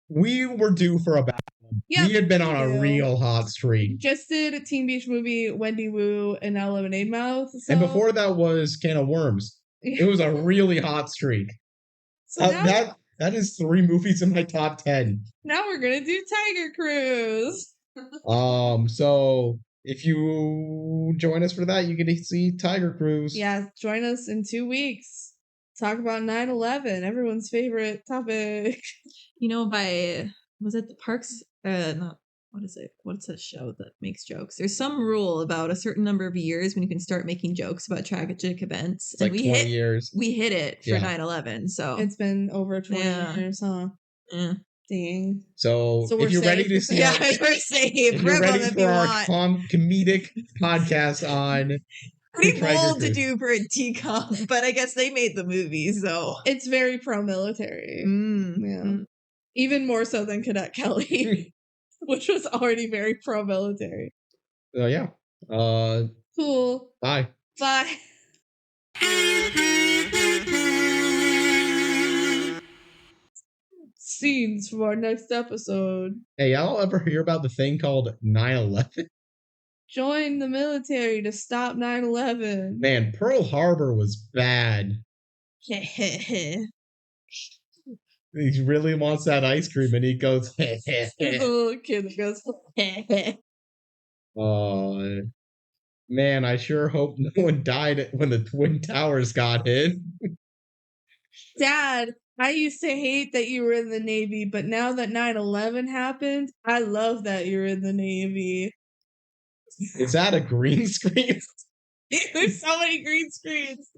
We were due for a bad one. We had been on a real hot streak. Just did a Teen Beach movie, Wendy Wu, and now Lemonade Mouth. So. And before that was Can of Worms. It was a really hot streak. So that is 3 movies in my top 10. Now we're gonna do Tiger Cruise. So if you join us for that, you get to see Tiger Cruise. Yeah, join us in 2 weeks. Talk about 9/11, everyone's favorite topic. Was it the Parks? What is it? What's that show that makes jokes? There's some rule about a certain number of years when you can start making jokes about tragic events. It's like 20 years. We hit it for 9/11. So it's been over 20 years, huh? Yeah. Dang. So if you're ready to see, we're safe. If you're ready for our comedic podcast on. Pretty bold to do for a DCOM, but I guess they made the movie, so it's very pro-military. Yeah, even more so than Cadet Kelly, which was already very pro-military. Yeah. Cool. Bye. Bye. Scenes from our next episode. Hey, y'all ever hear about the thing called 9/11? Join the military to stop 9/11. Man, Pearl Harbor was bad. He really wants that ice cream, and he goes, Little kid that goes, Oh, man, I sure hope no one died when the Twin Towers got hit. Dad, I used to hate that you were in the Navy, but now that 9/11 happened, I love that you're in the Navy. Is that a green screen? There's so many green screens.